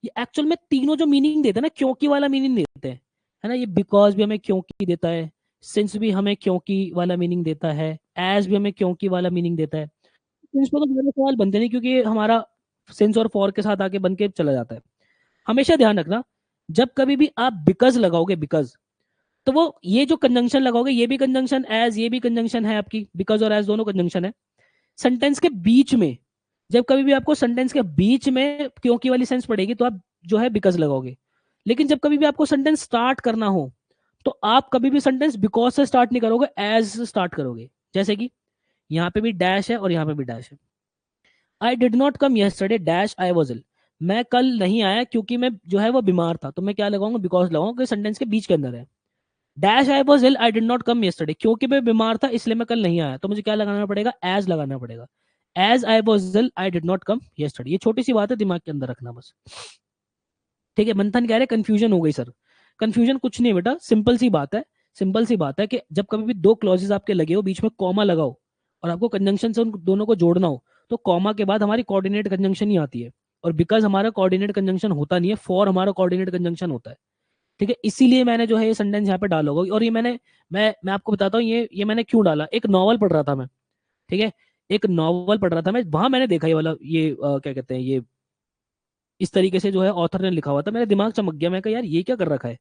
ये एक्चुअल में तीनों जो मीनिंग देते हैं ना, क्योंकि वाला मीनिंग देते हैं, है ना, ये बिकॉज भी हमें क्योंकि देता है, सिंस भी हमें क्योंकि वाला मीनिंग देता है, एज भी हमें क्योंकि वाला मीनिंग देता है। सिंस पर तो ज्यादा सवाल बनते नहीं, क्योंकि ये हमारा सिंस और फॉर के साथ आके बन के चला जाता है। हमेशा ध्यान रखना, जब कभी भी आप बिकॉज लगाओगे, बिकॉज, तो वो ये जो कंजंक्शन लगाओगे, ये भी कंजंक्शन, एज ये भी कंजंक्शन है आपकी, बिकॉज और एज दोनों कंजंक्शन है। सेंटेंस के बीच में, जब कभी भी आपको सेंटेंस के बीच में क्योंकि वाली सेंस पड़ेगी तो आप जो है बिकॉज लगाओगे। लेकिन जब कभी भी आपको सेंटेंस स्टार्ट करना हो तो आप कभी भी सेंटेंस बिकॉज से स्टार्ट नहीं करोगे, एज से स्टार्ट करोगे। जैसे कि यहाँ पे भी डैश है और यहाँ पे भी डैश है। I did not come yesterday dash I was ill, मैं कल नहीं आया क्योंकि मैं जो है वो बीमार था, तो मैं क्या लगाऊंगा, बिकॉज लगाऊंगा, सेंटेंस के बीच के अंदर है। Dash I was ill I did not come yesterday, क्योंकि मैं बीमार था इसलिए मैं कल नहीं आया, तो मुझे क्या लगाना पड़ेगा, एज लगाना पड़ेगा। As I was ill I did not come yesterday. ये छोटी सी बात है, दिमाग के अंदर रखना बस। ठीक है, मंथन कह रहे कंफ्यूजन हो गई सर। कंफ्यूजन कुछ नहीं बेटा, सिंपल सी बात है। सिंपल सी बात है कि जब कभी भी दो क्लॉजेस आपके लगे हो, बीच में कॉमा लगाओ और आपको कंजंक्शन से उन दोनों को जोड़ना हो, तो कॉमा के बाद हमारी कोऑर्डिनेट कंजंक्शन ही आती है। और बिकॉज हमारा कोऑर्डिनेट कंजंक्शन होता नहीं है, फॉर हमारा कोऑर्डिनेट कंजंक्शन होता है। ठीक है, इसीलिए मैंने जो है ये सेंटेंस यहाँ पे डाला होगा। और ये मैं आपको बताता हूँ, ये मैंने क्यों डाला। एक नॉवल पढ़ रहा था मैं, ठीक है, एक नॉवल पढ़ रहा था मैं, वहां मैंने देखा ये वाला, ये क्या कहते हैं, ये इस तरीके से जो है ऑथर ने लिखा हुआ था, मेरा दिमाग चमक गया, मैं कहा यार ये क्या कर रखा है।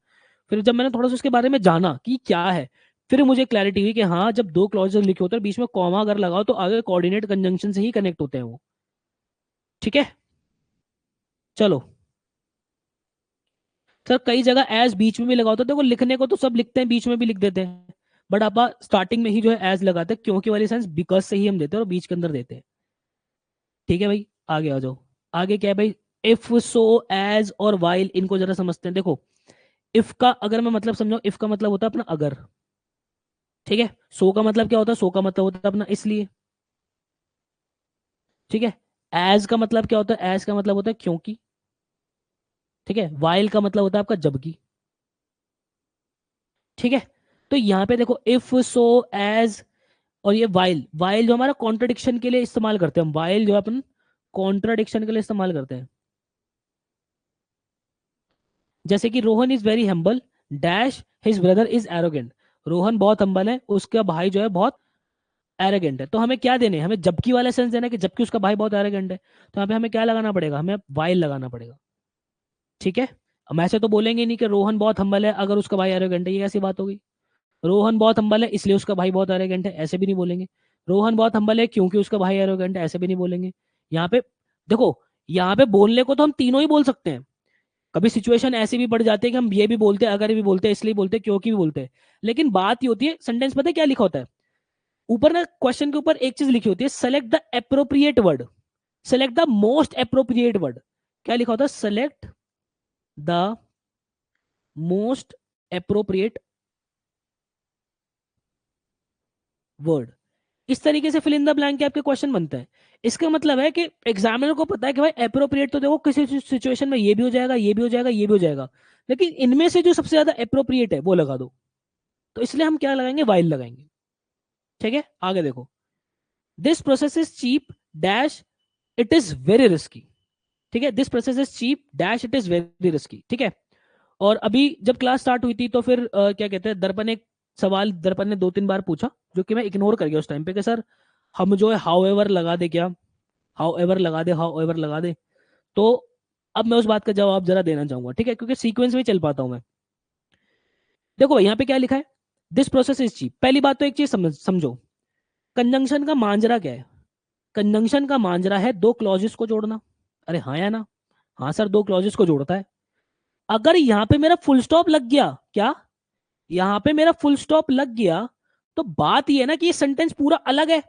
फिर जब मैंने थोड़ा सा उसके बारे में जाना कि क्या है, फिर मुझे क्लैरिटी हुई कि हाँ, जब दो क्लॉजेस लिखे होते हैं बीच में कॉमा अगर लगाओ तो आगे कोऑर्डिनेट कंजंक्शन से ही कनेक्ट होते हैं वो। ठीक है, चलो। सर कई जगह एज बीच में भी लगा होता है, देखो लिखने को तो सब लिखते हैं, बीच में भी लिख देते हैं, बट आप स्टार्टिंग में ही जो है एज लगाते हैं, क्योंकि वाली सेंस बिकॉज से ही हम देते हैं और बीच के अंदर देते हैं। ठीक है भाई, आगे आ जाओ। आगे क्या है भाई, इफ, सो, एज और वाइल, इनको जरा समझते हैं। देखो, इफ का अगर मैं मतलब समझाऊं, इफ का मतलब होता है अपना अगर। ठीक है, सो का मतलब क्या होता है, सो का मतलब होता है अपना इसलिए। ठीक है, एज का मतलब क्या होता है, एज का मतलब होता है क्योंकि। ठीक है, वाइल का मतलब होता है आपका जबकि। ठीक है, तो यहाँ पे देखो, इफ, सो, एज और ये वाइल, वाइल जो हमारा कॉन्ट्रडिक्शन के लिए इस्तेमाल करते हैं हम, वाइल जो अपन कॉन्ट्रडिक्शन के लिए इस्तेमाल करते हैं। जैसे कि Rohan is very humble dash his brother is arrogant, Rohan बहुत हम्बल है, उसका भाई जो है बहुत एरोगेंट है। तो हमें क्या देने, हमें जबकि वाला सेंस देना है कि जबकि उसका भाई बहुत एरोगेंट है, तो यहाँ पे हमें क्या लगाना पड़ेगा, हमें वाइल लगाना पड़ेगा। ठीक है, हम ऐसे तो बोलेंगे नहीं कि रोहन बहुत हम्बल है अगर उसका भाई एरोगेंट है, ये कैसी बात होगी। रोहन बहुत हम्बल है इसलिए उसका भाई बहुत एरोगेंट है, ऐसे भी नहीं बोलेंगे। रोहन बहुत हम्बल है क्योंकि उसका भाई एरोगेंट है, ऐसे भी नहीं बोलेंगे। यहाँ पे देखो, यहाँ पे बोलने को तो हम तीनों ही बोल सकते हैं। कभी सिचुएशन ऐसी भी पड़ जाती है कि हम ये भी बोलते हैं, अगर भी बोलते हैं, इसलिए बोलते हैं, क्योंकि भी बोलते हैं। लेकिन बात ये होती है, सेंटेंस पता है क्या लिखा होता है ऊपर ना, क्वेश्चन के ऊपर एक चीज लिखी होती है, select the appropriate word, select the most appropriate word. क्या लिखा होता है? Select the most appropriate word. इस तरीके से फिल इन द ब्लैंक के आपके क्वेश्चन बनते हैं। इसका मतलब है कि एग्जामिनर को पता है कि भाई अप्रोप्रिएट तो देखो किसी सिचुएशन में ये भी हो जाएगा, ये भी हो जाएगा, ये भी हो जाएगा, लेकिन इनमें से जो सबसे ज्यादा अप्रोप्रिएट है वो लगा दो। तो इसलिए हम क्या लगाएंगे? वाइल लगाएंगे। ठीक है, आगे देखो। This process is cheap dash it is very risky. ठीक है, this process is cheap dash it is very risky. ठीक है, और अभी जब क्लास स्टार्ट हुई थी तो फिर क्या कहते हैं, दर्पण एक सवाल दर्पण ने 2-3 बार पूछा, जो कि मैं इग्नोर कर गया उस टाइम पे कि सर हम जो है हाउ एवर लगा दे क्या, हाउ एवर लगा दे, हाउ एवर लगा दे। तो अब मैं उस बात का जवाब जरा देना चाहूंगा, ठीक है, क्योंकि सीक्वेंस में चल पाता हूं मैं। देखो भाई यहाँ पे क्या लिखा है, दिस प्रोसेस इज चीप। पहली बात तो एक चीज समझो, कंजंक्शन का मांजरा क्या है? कंजंक्शन का मांजरा है दो क्लॉजेस को जोड़ना। अरे हाँ या ना? हाँ सर, दो क्लॉजेस को जोड़ता है। अगर यहाँ पे मेरा फुल स्टॉप लग गया, क्या यहाँ पे मेरा फुल स्टॉप लग गया, तो बात ये है ना कि ये सेंटेंस पूरा अलग है,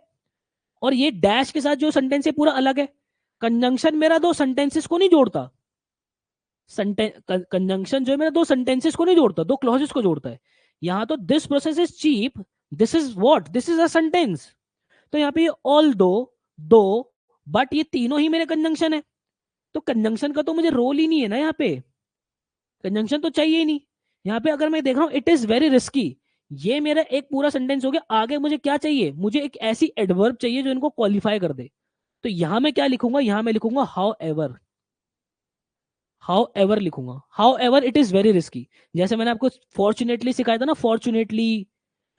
और ये डैश के साथ जो सेंटेंस है पूरा अलग है। कंजंक्शन मेरा दो सेंटेंसेस को नहीं जोड़ता, कंजंक्शन जो है मेरा दो सेंटेंसेस को नहीं जोड़ता, दो क्लॉजेस को जोड़ता है। यहां तो this process is cheap, this is what, this is a sentence. तो यहाँ पे ऑल दो, दो, बट ये तीनों ही मेरे कंजंक्शन है। तो कंजंक्शन का तो मुझे रोल ही नहीं है ना यहाँ पे, कंजंक्शन तो चाहिए ही नहीं। यहाँ पे अगर मैं देख रहा हूँ इट इज वेरी रिस्की, ये मेरा एक पूरा सेंटेंस हो गया। आगे मुझे क्या चाहिए? मुझे एक ऐसी एडवर्ब चाहिए जो इनको क्वालिफाई कर दे। तो यहां मैं क्या लिखूंगा? यहां मैं लिखूंगा हाउ एवर, हाउ एवर लिखूंगा, how ever it is very risky. जैसे मैंने आपको फॉर्चुनेटली सिखाया था ना, फॉर्चुनेटली,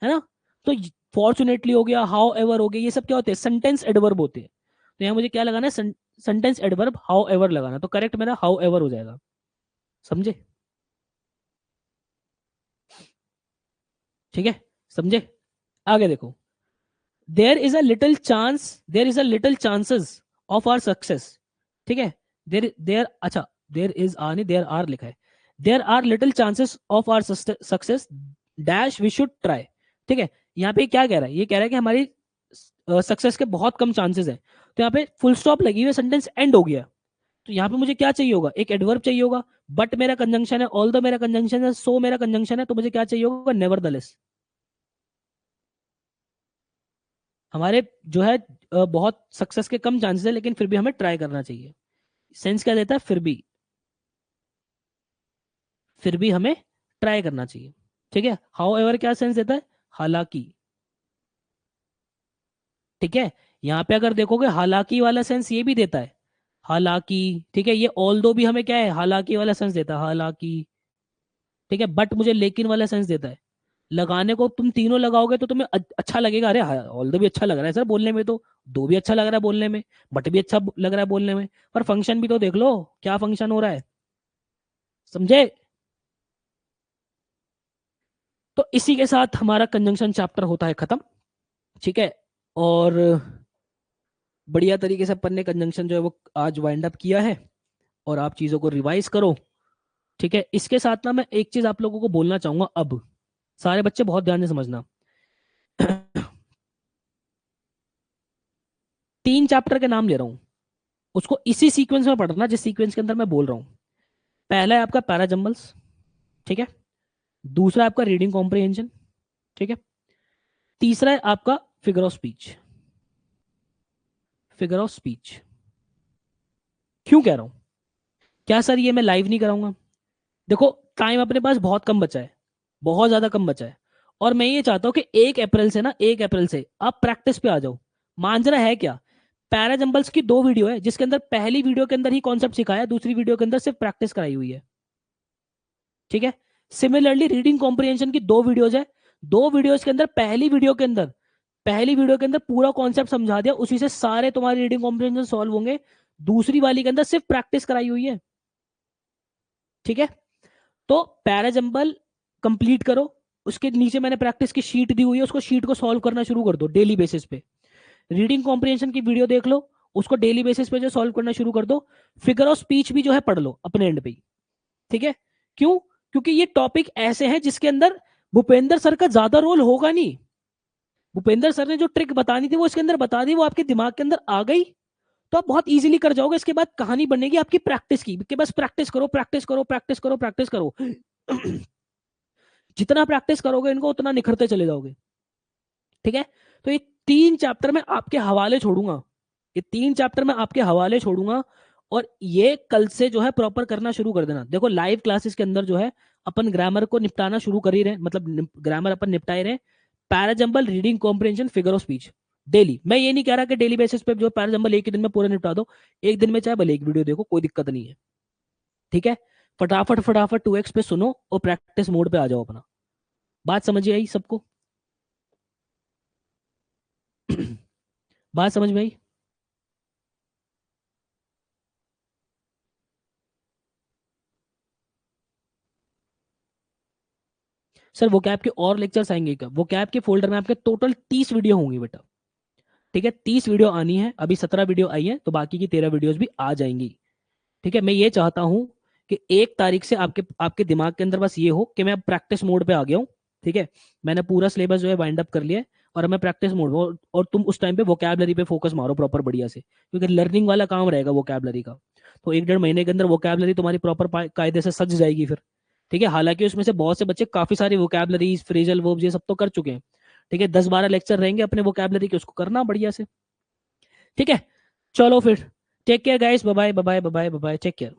है ना? तो फॉर्चुनेटली हो गया, हाउ एवर हो गया, ये सब क्या होते हैं? सेंटेंस एडवर्ब होते हैं। तो यहाँ मुझे क्या लगाना है? सेंटेंस एडवर्ब हाउ एवर लगाना। तो करेक्ट मेरा हाउ एवर हो जाएगा। समझे? ठीक है, समझे? आगे देखो, there is a little chance, there is a little chances of our success. ठीक है, देर देर अच्छा, देयर इज आर नहीं, देयर आर लिखा है। There are little chances of our success dash we should try. ठीक है, यहाँ पे क्या कह रहा है? ये कह रहा है कि हमारी सक्सेस के बहुत कम चांसेस है। तो यहाँ पे फुल स्टॉप लगी हुई, सेंटेंस एंड हो गया। तो यहाँ पे मुझे क्या चाहिए होगा? एक एडवर्ब चाहिए होगा। बट मेरा कंजंक्शन है, ऑल दो मेरा कंजंक्शन है, सो मेरा कंजंक्शन है, तो मुझे क्या चाहिए होगा? नेवरदलेस। हमारे जो है बहुत सक्सेस के कम चांसेस है, लेकिन फिर भी हमें ट्राई करना चाहिए। सेंस क्या देता है? फिर भी, फिर भी हमें ट्राई करना चाहिए। ठीक है, हाउ एवर क्या सेंस देता है? हालांकि। ठीक है, यहाँ पे अगर देखोगे हालांकि वाला सेंस ये भी देता है, हालांकि। ठीक है, ये ऑल दो भी हमें क्या है? हालांकि वाला सेंस देता है, हालांकि। ठीक है, बट मुझे लेकिन वाला सेंस देता है। लगाने को तुम तीनों लगाओगे तो तुम्हें अच्छा लगेगा, अरे ऑल दो भी अच्छा लग रहा है सर बोलने में, तो दो भी अच्छा लग रहा है बोलने में, बट भी अच्छा लग रहा है बोलने में, पर फंक्शन भी तो देख लो क्या फंक्शन हो रहा है। समझे? तो इसी के साथ हमारा कंजंक्शन चैप्टर होता है खत्म। ठीक है, और बढ़िया तरीके से अपन ने कंजंक्शन जो है वो आज वाइंड अप किया है, और आप चीज़ों को रिवाइज करो। ठीक है, इसके साथ ना मैं एक चीज़ आप लोगों को बोलना चाहूंगा। अब सारे बच्चे बहुत ध्यान से समझना। 3 चैप्टर के नाम ले रहा हूँ, उसको इसी सीक्वेंस में पढ़ना जिस सीक्वेंस के अंदर मैं बोल रहा हूँ। पहला है आपका पैराजम्बल्स। ठीक है, दूसरा है आपका रीडिंग कॉम्प्रिहेंशन। ठीक है, तीसरा है आपका figure of speech. Figure of speech क्यों कह रहा हूं? क्या सर ये मैं लाइव नहीं कराऊंगा? देखो, टाइम अपने पास बहुत कम बचा है, बहुत ज्यादा कम बचा है, और मैं ये चाहता हूं कि 1 अप्रैल से ना, 1 अप्रैल से आप प्रैक्टिस पे आ जाओ। मांजरा है क्या? पैराजंबल्स की 2 वीडियो है, जिसके अंदर पहली वीडियो के अंदर ही कॉन्सेप्ट सिखाया है, दूसरी वीडियो के अंदर सिर्फ प्रैक्टिस कराई हुई है। ठीक है, सिमिलरली रीडिंग कॉम्प्रिहेंशन की 2 वीडियोज है। 2 वीडियोज के अंदर पहली वीडियो के अंदर पूरा कॉन्सेप्ट समझा दिया, उसी से सारे तुम्हारे रीडिंग कॉम्प्रिहेंशन सॉल्व होंगे। दूसरी वाली के अंदर सिर्फ प्रैक्टिस कराई हुई है। ठीक है, तो पैराजंबल कंप्लीट करो, उसके नीचे मैंने प्रैक्टिस की शीट दी हुई है, उसको शीट को सॉल्व करना शुरू कर दो डेली बेसिस पे। रीडिंग कॉम्प्रिहेंशन की वीडियो देख लो, उसको डेली बेसिस पे जो सॉल्व करना शुरू कर दो। फिगर ऑफ स्पीच भी जो है पढ़ लो अपने एंड पे ही, ठीक है। क्यों? क्योंकि ये टॉपिक ऐसे हैं जिसके अंदर भूपेंद्र सर का ज्यादा रोल होगा नहीं। भूपेंद्र सर ने जो ट्रिक बतानी थी वो इसके अंदर बता दी, वो आपके दिमाग के अंदर आ गई, तो आप बहुत इजीली कर जाओगे। इसके बाद कहानी बनेगी आपकी प्रैक्टिस की, कि बस प्रैक्टिस करो प्रैक्टिस करो प्रैक्टिस करो प्रैक्टिस करो। जितना प्रैक्टिस करोगे इनको उतना निखरते चले जाओगे, ठीक है। तो ये 3 चैप्टर मैं आपके हवाले छोड़ूंगा, ये 3 चैप्टर मैं आपके हवाले छोड़ूंगा, और ये कल से जो है प्रॉपर करना शुरू कर देना। देखो लाइव क्लासेस के अंदर जो है अपन ग्रामर को निपटाना शुरू कर ही रहे, मतलब ग्रामर अपन निपटा ही रहे। Parajumble, reading comprehension, figure of speech daily. मैं ये नहीं कह रहा कि डेली बेसिस पे जो पैराजंबल एक ही दिन में पूरा निपटा दो, एक दिन में चाहे भले एक वीडियो देखो, कोई दिक्कत नहीं है, ठीक है। फटाफट फटाफट 2x पे सुनो और प्रैक्टिस मोड पे आ जाओ अपना। बात समझ आई सबको? बात समझ में आई? सर वो कैब के और लेक्चर्स आएंगे क्या? वो कैब के फोल्डर में आपके टोटल 30 वीडियो होंगी बेटा, ठीक है। 30 वीडियो आनी है, अभी 17 वीडियो आई है, तो बाकी की 13 वीडियोस भी आ जाएंगी, ठीक है। मैं ये चाहता हूं कि 1 तारीख से आपके आपके दिमाग के अंदर बस ये हो कि मैं अब प्रैक्टिस मोड पे आ गया हूँ, ठीक है। मैंने पूरा सिलेबस जो है वाइंड अप कर लिया है, और अब मैं प्रैक्टिस मोड में और तुम उस टाइम पे वोकैबलरी पे फोकस मारो प्रॉपर बढ़िया से, क्योंकि लर्निंग वाला काम रहेगा वोकैबलरी का। तो 1 डेढ़ महीने के अंदर वोकैबलरी तुम्हारी प्रॉपर कायदे से सज जाएगी फिर, ठीक है। हालांकि उसमें से बहुत से बच्चे काफी सारी वोकैबलरीज, फ्रेजल वर्ब्स ये सब तो कर चुके हैं, ठीक है। 10-12 लेक्चर रहेंगे अपने वोकैबलरी के, उसको करना बढ़िया से, ठीक है। चलो फिर, take care guys, bye bye bye bye bye bye, take care.